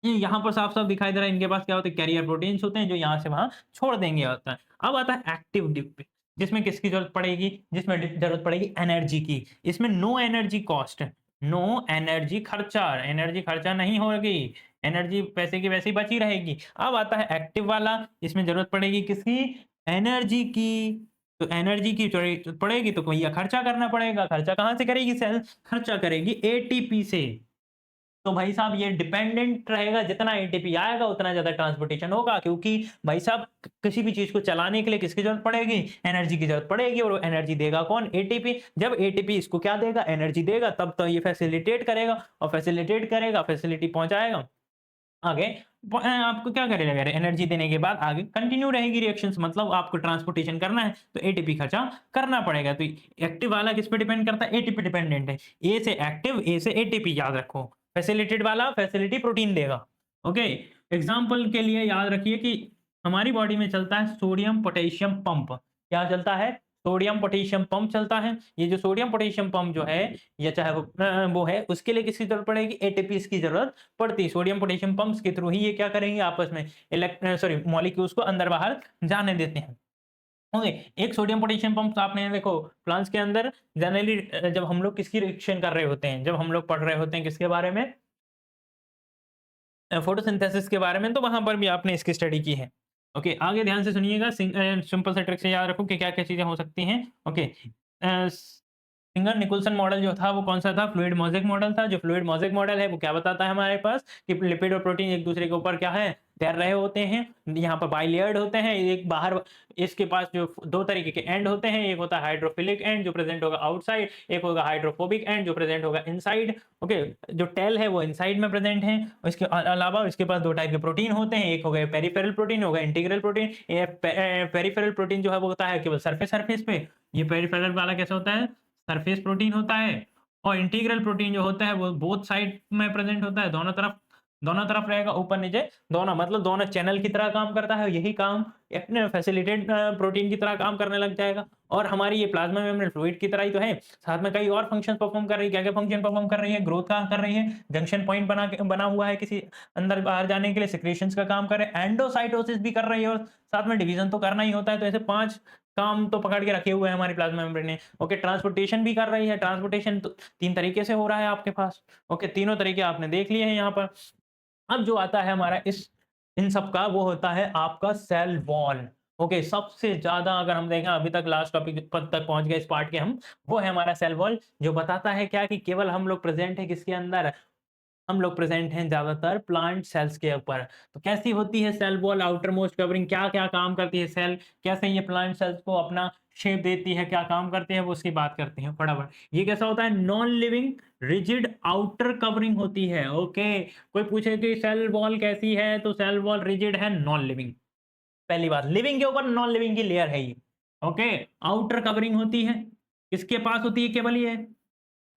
ये यहाँ पर साफ-साफ दिखाई दे रहा है, इनके पास क्या होते हैं? कैरियर प्रोटीन्स होते हैं जो यहाँ से वहाँ छोड़ देंगे होता है। अब आता है एक्टिव डिप, जिसमें किसकी जरूरत पड़ेगी? जिसमें जरूरत पड़ेगी एनर्जी की। इसमें no energy cost, no energy खर्चा, एनर्जी खर्चा नहीं होगी, एनर्जी पैसे की वैसी बची रहेगी। अब आता है एक्टिव वाला, इसमें जरूरत पड़ेगी किसकी? एनर्जी की। तो एनर्जी की जरूरत पड़ेगी तो भैया खर्चा करना पड़ेगा। खर्चा कहाँ से करेगी सेल? खर्चा करेगी एटीपी से। तो भाई साहब ये डिपेंडेंट रहेगा, जितना एटीपी आएगा उतना ज्यादा ट्रांसपोर्टेशन होगा, क्योंकि भाई साहब किसी भी चीज को चलाने के लिए किसकी जरूरत पड़ेगी? एनर्जी की जरूरत पड़ेगी। और एनर्जी देगा कौन? एटीपी। जब एटीपी इसको क्या देगा? एनर्जी देगा, तब तो ये फैसिलिटेट करेगा, और फैसिलिटेट करेगा फैसिलिटी पहुंचाएगा आगे। आपको क्या करेगा? एनर्जी देने के बाद आगे कंटिन्यू रहेगी रिएक्शंस, मतलब आपको ट्रांसपोर्टेशन करना है तो एटीपी खर्चा करना पड़ेगा। तो एक्टिव वाला किस पे डिपेंड करता है? एटीपी डिपेंडेंट है। ए से एक्टिव, ए से एटीपी, याद रखो। फैसिलिटेड वाला फैसिलिटी प्रोटीन देगा। ओके, एग्जांपल के लिए याद रखिए कि हमारी बॉडी में चलता है सोडियम पोटेशियम पंप। क्या चलता है? सोडियम पोटेशियम पंप चलता है। ये जो सोडियम पोटेशियम पंप जो है, या चाहे वो है, उसके लिए किसकी जरूरत पड़ेगी? एटीपी की जरूरत पड़ती है। सोडियम पोटेशियम पंप्स के थ्रू ही ये क्या करेंगे? आपस में मॉलिक्यूल्स को अंदर बाहर जाने देते हैं। ओके, एक सोडियम पोटेशियम पंप आपने देखो प्लांट्स के अंदर जनरली, जब हम लोग किसकी रिएक्शन कर रहे होते हैं, जब हम लोग पढ़ रहे होते हैं किसके बारे में? फोटोसिंथेसिस के बारे में, तो वहां पर भी आपने इसकी स्टडी की है। ओके, आगे ध्यान से सुनिएगा, सिंपल से ट्रिक से याद रखो कि क्या क्या चीजें हो सकती हैं। ओके, सिंगर निकोलसन मॉडल जो था वो कौन सा था? फ्लूइड मोज़ेक मॉडल था। जो फ्लूइड मोज़ेक मॉडल है वो क्या बताता है हमारे पास? कि लिपिड और प्रोटीन एक दूसरे के ऊपर क्या है? तैर रहे होते हैं। यहाँ पर बाइलेयर्ड होते हैं, एक बाहर, इसके पास जो दो तरीके के एंड होते हैं, एक होता है हाइड्रोफिलिक एंड जो प्रेजेंट होगा आउटसाइड, एक होगा हाइड्रोफोबिक एंड जो प्रेजेंट होगा इनसाइड। ओके, जो टेल है वो इनसाइड में प्रेजेंट है। इसके अलावा इसके पास दो टाइप के प्रोटीन होते हैं, एक हो गए पेरिफेरल प्रोटीन, हो गया इंटीग्रल प्रोटीन। पेरिफेरल प्रोटीन जो है वो होता है केवल सरफेस पे। ये पेरिफेरल वाला कैसे होता है? सरफेस प्रोटीन होता है। और इंटीग्रल प्रोटीन जो होता है वो बोथ साइड में प्रेजेंट होता है, दोनों तरफ रहेगा, ऊपर नीचे दोनों, मतलब दोनों चैनल की तरह काम करता है। यही काम अपने फैसिलिटेड प्रोटीन की तरह काम करने लग जाएगा। और हमारी ये प्लाज्मा मेम्ब्रेन फ्लूइड की तरह ही तो है, साथ में कई और फंक्शन परफॉर्म कर रही है। क्या क्या फंक्शन परफॉर्म कर रही है? ग्रोथ का कर रही है, जंक्शन पॉइंट बना हुआ है किसी अंदर बाहर जाने के लिए, सिक्रेशंस का काम कर रहे हैं, एंडोसाइटोसिस भी कर रही है, और साथ में डिवीजन तो करना ही होता है। तो ऐसे 5 काम तो पकड़ के रखे हुए हैं हमारी प्लाज्मा मेम्ब्रेन ने। ओके, ट्रांसपोर्टेशन भी कर रही है। ट्रांसपोर्टेशन तो 3 तरीके से हो रहा है आपके पास। ओके, तीनों तरीके आपने देख लिए हैं यहाँ पर। अब जो आता है हमारा इस इन सब का, वो होता है आपका सेल वॉल। ओके, सबसे ज्यादा अगर हम देखें अभी तक लास्ट टॉपिक पद तक पहुंच गए इस पार्ट के हम, वो है हमारा सेल वॉल, जो बताता है क्या? कि केवल हम लोग प्रेजेंट है किसके अंदर? हम लोग प्रेजेंट हैं ज्यादातर प्लांट सेल्स के ऊपर। तो कैसी होती है cell wall outer most covering, क्या क्या काम करती है सेल, कैसे ये प्लांट सेल्स को अपना शेप देती है, क्या काम करते हैं, वो उसकी बात करते हैं फटाफट। ये कैसा होता है, non living rigid outer covering होती है। ओके, कोई पूछे कि सेल वॉल कैसी है, तो सेल वॉल रिजिड है, नॉन लिविंग। पहली बात, लिविंग के ऊपर नॉन लिविंग की लेयर है ये। ओके, आउटर कवरिंग होती है, किसके पास होती है, केवल ये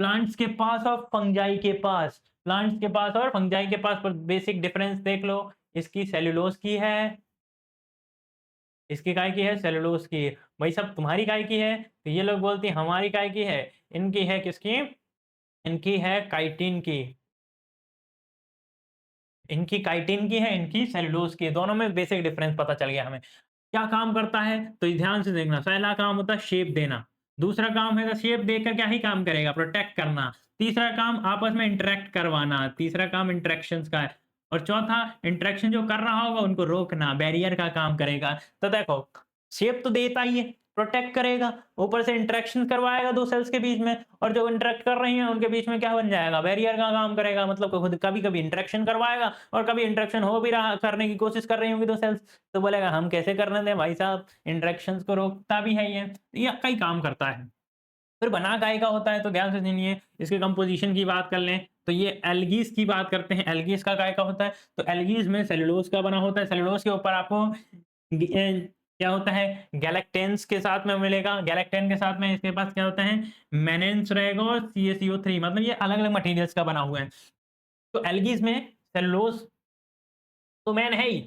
प्लांट्स के पास और फंजाई के पास, प्लांट्स के पास और फंजाई के पास। पर बेसिक डिफरेंस देख लो, इसकी सेल्यूलोज की है, इसकी काय की है, सेल्यूलोज की। भाई सब तुम्हारी काय की है, तो ये लोग बोलते हैं हमारी काय की है, इनकी है किसकी, इनकी है काइटिन की, इनकी काइटिन की है, इनकी सेल्यूलोज की। दोनों में बेसिक डिफरेंस पता चल गया हमें। क्या काम करता है, तो ध्यान से देखना। पहला काम होता है शेप देना, दूसरा काम है शेप देकर क्या ही काम करेगा, प्रोटेक्ट करना। तीसरा काम आपस में इंटरेक्ट करवाना, तीसरा काम इंटरेक्शंस का है। और चौथा, इंटरेक्शन जो कर रहा होगा उनको रोकना, बैरियर का काम करेगा। तो देखो, शेप तो देता ही है, प्रोटेक्ट करेगा, ऊपर से इंटरेक्शन करवाएगा दो सेल्स के बीच में, और जो इंटरेक्ट कर रही हैं उनके बीच में क्या बन जाएगा, बैरियर का काम करेगा। मतलब खुद कभी कभी इंटरेक्शन करवाएगा, और कभी इंटरेक्शन हो भी रहा, करने की कोशिश कर रही होंगी दो सेल्स, तो बोलेगा हम कैसे करने दें भाई साहब, इंटरेक्शंस को रोकता भी है ये कई काम करता है। फिर बना काय का होता है, तो ध्यान से सुनिए, इसके कंपोजिशन की बात कर लें तो ये एल्गीज की बात करते हैं। एल्गीज का काय का होता है, तो एल्गीज में सेलुलोज का बना होता है। सेलुलोज के ऊपर आपको क्या होता है, गैलेक्टेंस के साथ में मिलेगा। गैलेक्टेन के साथ में इसके पास क्या होता है, मेनेंस रहेगा और CaCO3, मतलब ये अलग अलग मटेरियल्स का बना हुआ है। तो एल्गीज में सेलुलोज तो मेन है ही।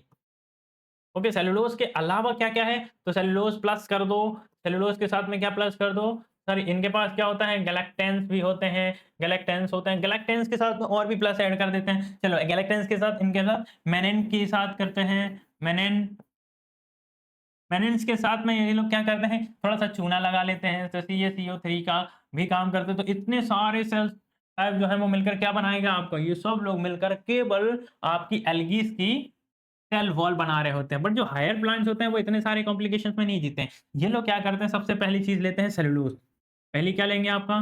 ओके, सेलुलोज के अलावा क्या क्या है, तो सेलुलोज प्लस कर दो, सेलुलोज के साथ में क्या प्लस कर दो, सर इनके पास क्या होता है, गैलेक्टेंस भी होते हैं, गैलेक्टेंस होते हैं, गैलेक्टेंस के साथ में और भी प्लस ऐड कर देते हैं। चलो गैलेक्टेंस के साथ, इनके साथ मेनेन के साथ करते हैं, मेनेन, मेनेन्स के साथ में ये लोग क्या करते हैं, थोड़ा सा चूना लगा लेते हैं, तो CaCO3 का भी काम करते हैं। तो इतने सारे सेल्स टाइप जो है वो मिलकर क्या बनाएगा आपको, ये सब लोग मिलकर केवल आपकी एल्गीज की सेल वॉल बना रहे होते हैं। बट जो हायर प्लांट्स होते हैं वो इतने सारे कॉम्प्लिकेशंस में नहीं जीते हैं। ये लोग क्या करते हैं, सबसे पहली चीज लेते हैं सेलुलोज। पहली क्या लेंगे आपका,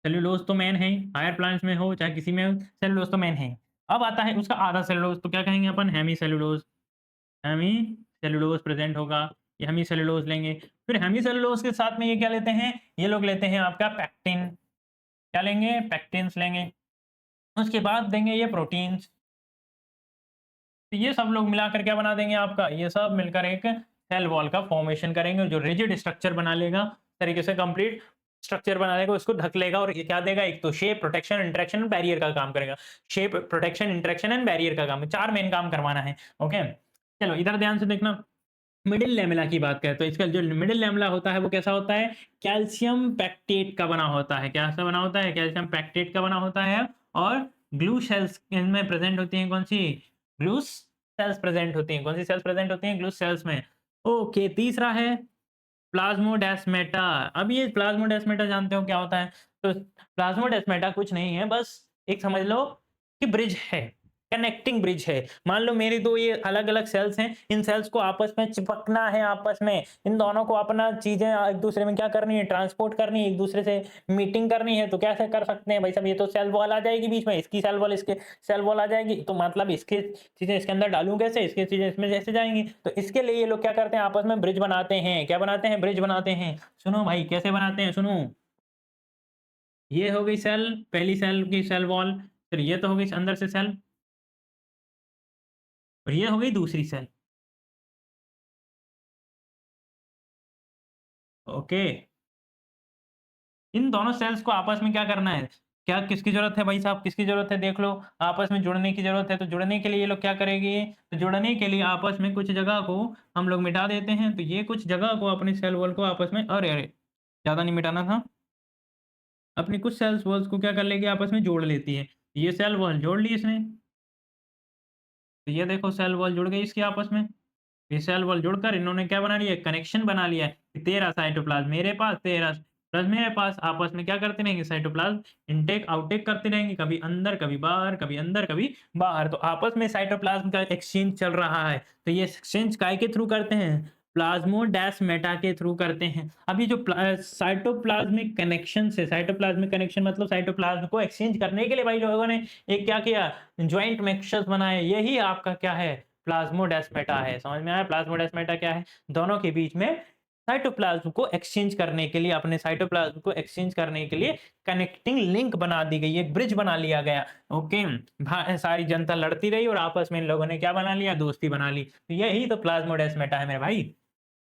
सेलुलोज तो मेन है, हायर प्लांट्स में हो चाहे किसी में हो, सेलुलोज तो मेन है। अब आता है उसका आधा सेलुलोज, तो क्या कहेंगे अपन, hemicellulose. Hemicellulose present होगा, ये हेमी सेलुलोज लेंगे। फिर हेमी सेलुलोज के साथ में ये क्या लेते हैं, ये लोग लेते हैं आपका पैक्टिन। क्या लेंगे, पैक्टिन्स लेंगे। उसके बाद देंगे ये प्रोटीन्स। तो ये सब लोग मिलाकर क्या बना देंगे आपका, ये सब मिलकर एक सेल वॉल का फॉर्मेशन करेंगे, जो रिजिड स्ट्रक्चर बना लेगा, तरीके से कंप्लीट स्ट्रक्चर बना लेगा, उसको ढक लेगा। और ये क्या देगा, एक तो शेप, प्रोटेक्शन, इंटरेक्शन, बैरियर का काम करेगा। Shape, protection, interaction and barrier का काम, चार मेन काम करवाना है। ओके, चलो इधर ध्यान से देखना। मिडिल लैमेला की बात करें तो इसका जो मिडिल लैमेला होता है वो कैसा होता है, कैल्शियम पैक्टेट का बना होता है। क्या सा बना होता है, कैल्शियम पैक्टेट का बना होता है। और ग्लू सेल्स इनमें प्रेजेंट होती हैं, कौन सी, ग्लू सेल्स प्रेजेंट होती हैं। कौन सी सेल्स प्रेजेंट होती हैं, ग्लू सेल्स में। ओके, तीसरा है प्लाज्मोडेस्मेटा। अब ये प्लाज्मोडेस्मेटा जानते हो क्या होता है, तो प्लाज्मोडेस्मेटा कुछ नहीं है, बस एक समझ लो कि ब्रिज है, कनेक्टिंग ब्रिज है। मान लो मेरी दो ये अलग अलग सेल्स हैं, इन सेल्स को आपस में चिपकना है, आपस में इन दोनों को अपना चीजें एक दूसरे में क्या करनी है, ट्रांसपोर्ट करनी है, एक दूसरे से मीटिंग करनी है। तो कैसे कर सकते हैं भाई साहब, ये तो सेल वॉल आ जाएगी बीच में, इसकी सेल वॉल इसके सेल वॉल आ जाएगी, तो मतलब इसकी चीजें इसके अंदर डालूं कैसे, इसकी चीजें इसमें जैसे जाएंगी। तो इसके लिए ये लोग क्या करते हैं, आपस में ब्रिज बनाते हैं। क्या बनाते हैं, ब्रिज बनाते हैं। सुनो भाई कैसे बनाते हैं, सुनो। ये हो गई सेल, पहली सेल की सेल वॉल, फिर ये तो हो गई अंदर से सेल, और ये हो गई दूसरी सेल। ओके, इन दोनों सेल्स को आपस में क्या करना है, क्या किसकी जरूरत है भाई साहब, किसकी जरूरत है, देख लो, आपस में जुड़ने की जरूरत है। तो जुड़ने के लिए ये लोग क्या करेंगे, तो जुड़ने के लिए आपस में कुछ जगह को हम लोग मिटा देते हैं। तो ये कुछ जगह को अपनी सेल वॉल को आपस में, अरे अरे ज्यादा नहीं मिटाना था, अपनी कुछ सेल्स वॉल्स को क्या कर लेगी, आपस में जोड़ लेती है। ये सेल वॉल जोड़ ली इसने, तो ये देखो सेल वॉल जुड़ गई इसकी आपस में। ये सेल वॉल जुड़कर इन्होंने क्या बना लिया, कनेक्शन बना लिया है कि तेरा साइटोप्लाज्म मेरे पास, तेरा प्लस मेरे पास, आपस में क्या करते रहेंगे, साइटोप्लाज्म इनटेक आउटेक करते रहेंगे, कभी अंदर कभी बाहर, कभी अंदर कभी बाहर। तो आपस में साइटोप्लाज्म का एक्सचेंज चल रहा है। तो ये एक्सचेंज काय के थ्रू करते हैं, प्लाज्मोडेस्माटा के थ्रू करते हैं। अब ये जो साइटोप्लाज्मिक कनेक्शन से, साइटोप्लाज्मिक कनेक्शन मतलब साइटोप्लाज्म को एक्सचेंज करने के लिए भाई लोगों ने एक क्या किया, जॉइंट मिक्सचर्स बनाए, यही आपका क्या है, प्लाज्मोडेस्माटा है। समझ में आया प्लाज्मोडेस्माटा क्या है? दोनों के बीच में साइटोप्लाज्म को एक्सचेंज करने के लिए, अपने साइटोप्लाज्म को एक्सचेंज करने के लिए कनेक्टिंग लिंक बना दी गई, एक ब्रिज बना लिया गया। ओके, सारी जनता लड़ती रही और आपस में इन लोगों ने क्या बना लिया, दोस्ती बना ली। तो यही तो प्लाज्मोडेस्माटा है मेरे भाई।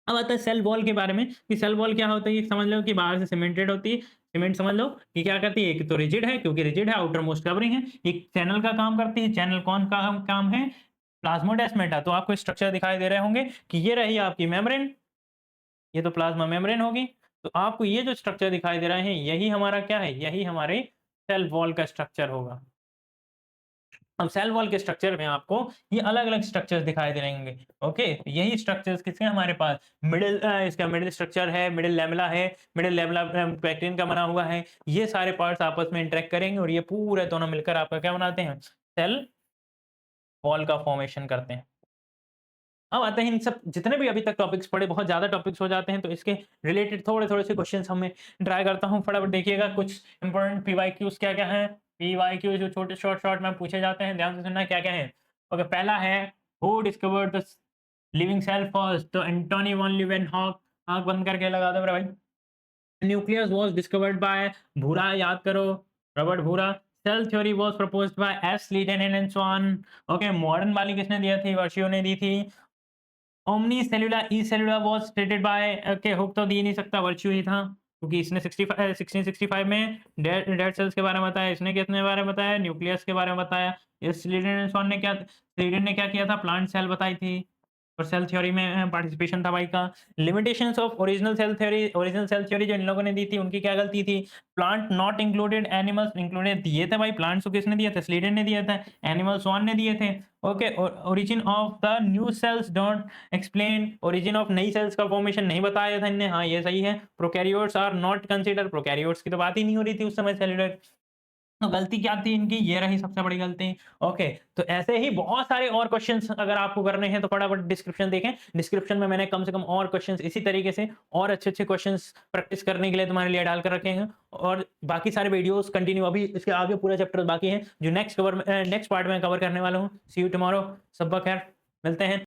अब आता है सेल वॉल के बारे में कि सेल वॉल क्या होता है, ये समझ लो कि बाहर से सीमेंटेड होती है। सीमेंट समझ लो कि क्या करती है, एक तो रिजिड है, क्योंकि रिजिड है, आउटर मोस्ट कवरिंग है। एक चैनल का काम करती है। चैनल कौन का काम है, प्लाज्मोडेस्माटा। तो आपको स्ट्रक्चर दिखाई दे रहे होंगे कि ये रही आपकी मेम्ब्रेन, ये तो प्लाज्मा मेम्ब्रेन होगी। तो आपको ये जो स्ट्रक्चर दिखाई दे रहे हैं, यही हमारा क्या है, यही हमारे सेल वॉल का स्ट्रक्चर होगा। अब सेल वॉल के स्ट्रक्चर में आपको ये अलग-अलग स्ट्रक्चर्स दिखाई दे रहेंगे। ओके, यही स्ट्रक्चर्स किसके हमारे पास, मिडल इसका मिडल स्ट्रक्चर है, मिडल लैमेला है, मिडल लैमेला पैक्टिन का बना हुआ है। ये सारे पार्ट्स आपस में इंटरेक्ट करेंगे और ये पूरे दोनों मिलकर आपका क्या बनाते हैं, सेल वॉल का फॉर्मेशन करते हैं। अब आते हैं इन सब जितने भी अभी तक टॉपिक्स पढ़े, बहुत ज़्यादा टॉपिक्स हो जाते हैं, तो इसके रिलेटेड थोड़े-थोड़े से क्वेश्चन्स हमें ट्राई करता हूँ। फटाफट देखिएगा कुछ इंपॉर्टेंट पीवाईक्यूज़ क्या-क्या हैं। पीवाईक्यू जो छोटे शॉर्ट में पूछे जाते हैं, ध्यान से सुनना क्या-क्या है। ओके, पहला है who discovered the living cell first? तो एंटोनी वॉन लीवेनहॉक, आँख बंद करके लगा दो मेरे भाई। न्यूक्लियस वाज डिस्कवर्ड बाय, भूरा याद करो, रॉबर्ट भूरा। Cell theory was proposed by S Schleiden and so on. Okay, modern वाली किसने दिया थी, वर्शियो ने दी थी। ओमनी सेल्युलर ई सेल्युलर was stated by, okay Hooke तो दी नहीं सकता, वर्च्यू ही था, क्योंकि इसने 1665 में डेड सेल्स के बारे में बताया, इसने कितने बारे में बताया, न्यूक्लियस के बारे में बताया। ये स्लीडन ने क्या, स्लीडन ने क्या किया था, प्लांट सेल बताई थी और सेल थ्योरी में पार्टिसिपेशन था भाई का। Limitations of original cell theory, original cell theory जो इन लोगों ने दी थी, उनकी क्या गलती थी। Plant not included, animals included दिए थे भाई, प्लांट्स को किसने दिए थे, स्लीडन ने दिया था, एनिमल्स वन ने दिए थे। Okay, origin of the new cells don't explain, origin of नई सेल्स का फॉर्मेशन नहीं बताया था इनने, हाँ ये सही है। Prokaryotes are not consider, prokaryotes की तो बात ही नहीं हो रही थी उस समय सेल्यूलर। तो गलती क्या थी इनकी, ये रही सबसे बड़ी गलती। ओके, तो ऐसे ही बहुत सारे और क्वेश्चंस अगर आपको करने हैं तो फटाफट डिस्क्रिप्शन देखें। डिस्क्रिप्शन में मैंने कम से कम और क्वेश्चंस इसी तरीके से और अच्छे-अच्छे क्वेश्चंस प्रैक्टिस करने के लिए तुम्हारे लिए डाल कर रखे हैं। और बाकी सारे वीडियोस कंटिन्यू, अभी इसके आगे पूरा चैप्टर बाकी है जो नेक्स्ट पार्ट में कवर करने वाला हूँ। सी यू टुमारो, सब्बा खैर, मिलते हैं।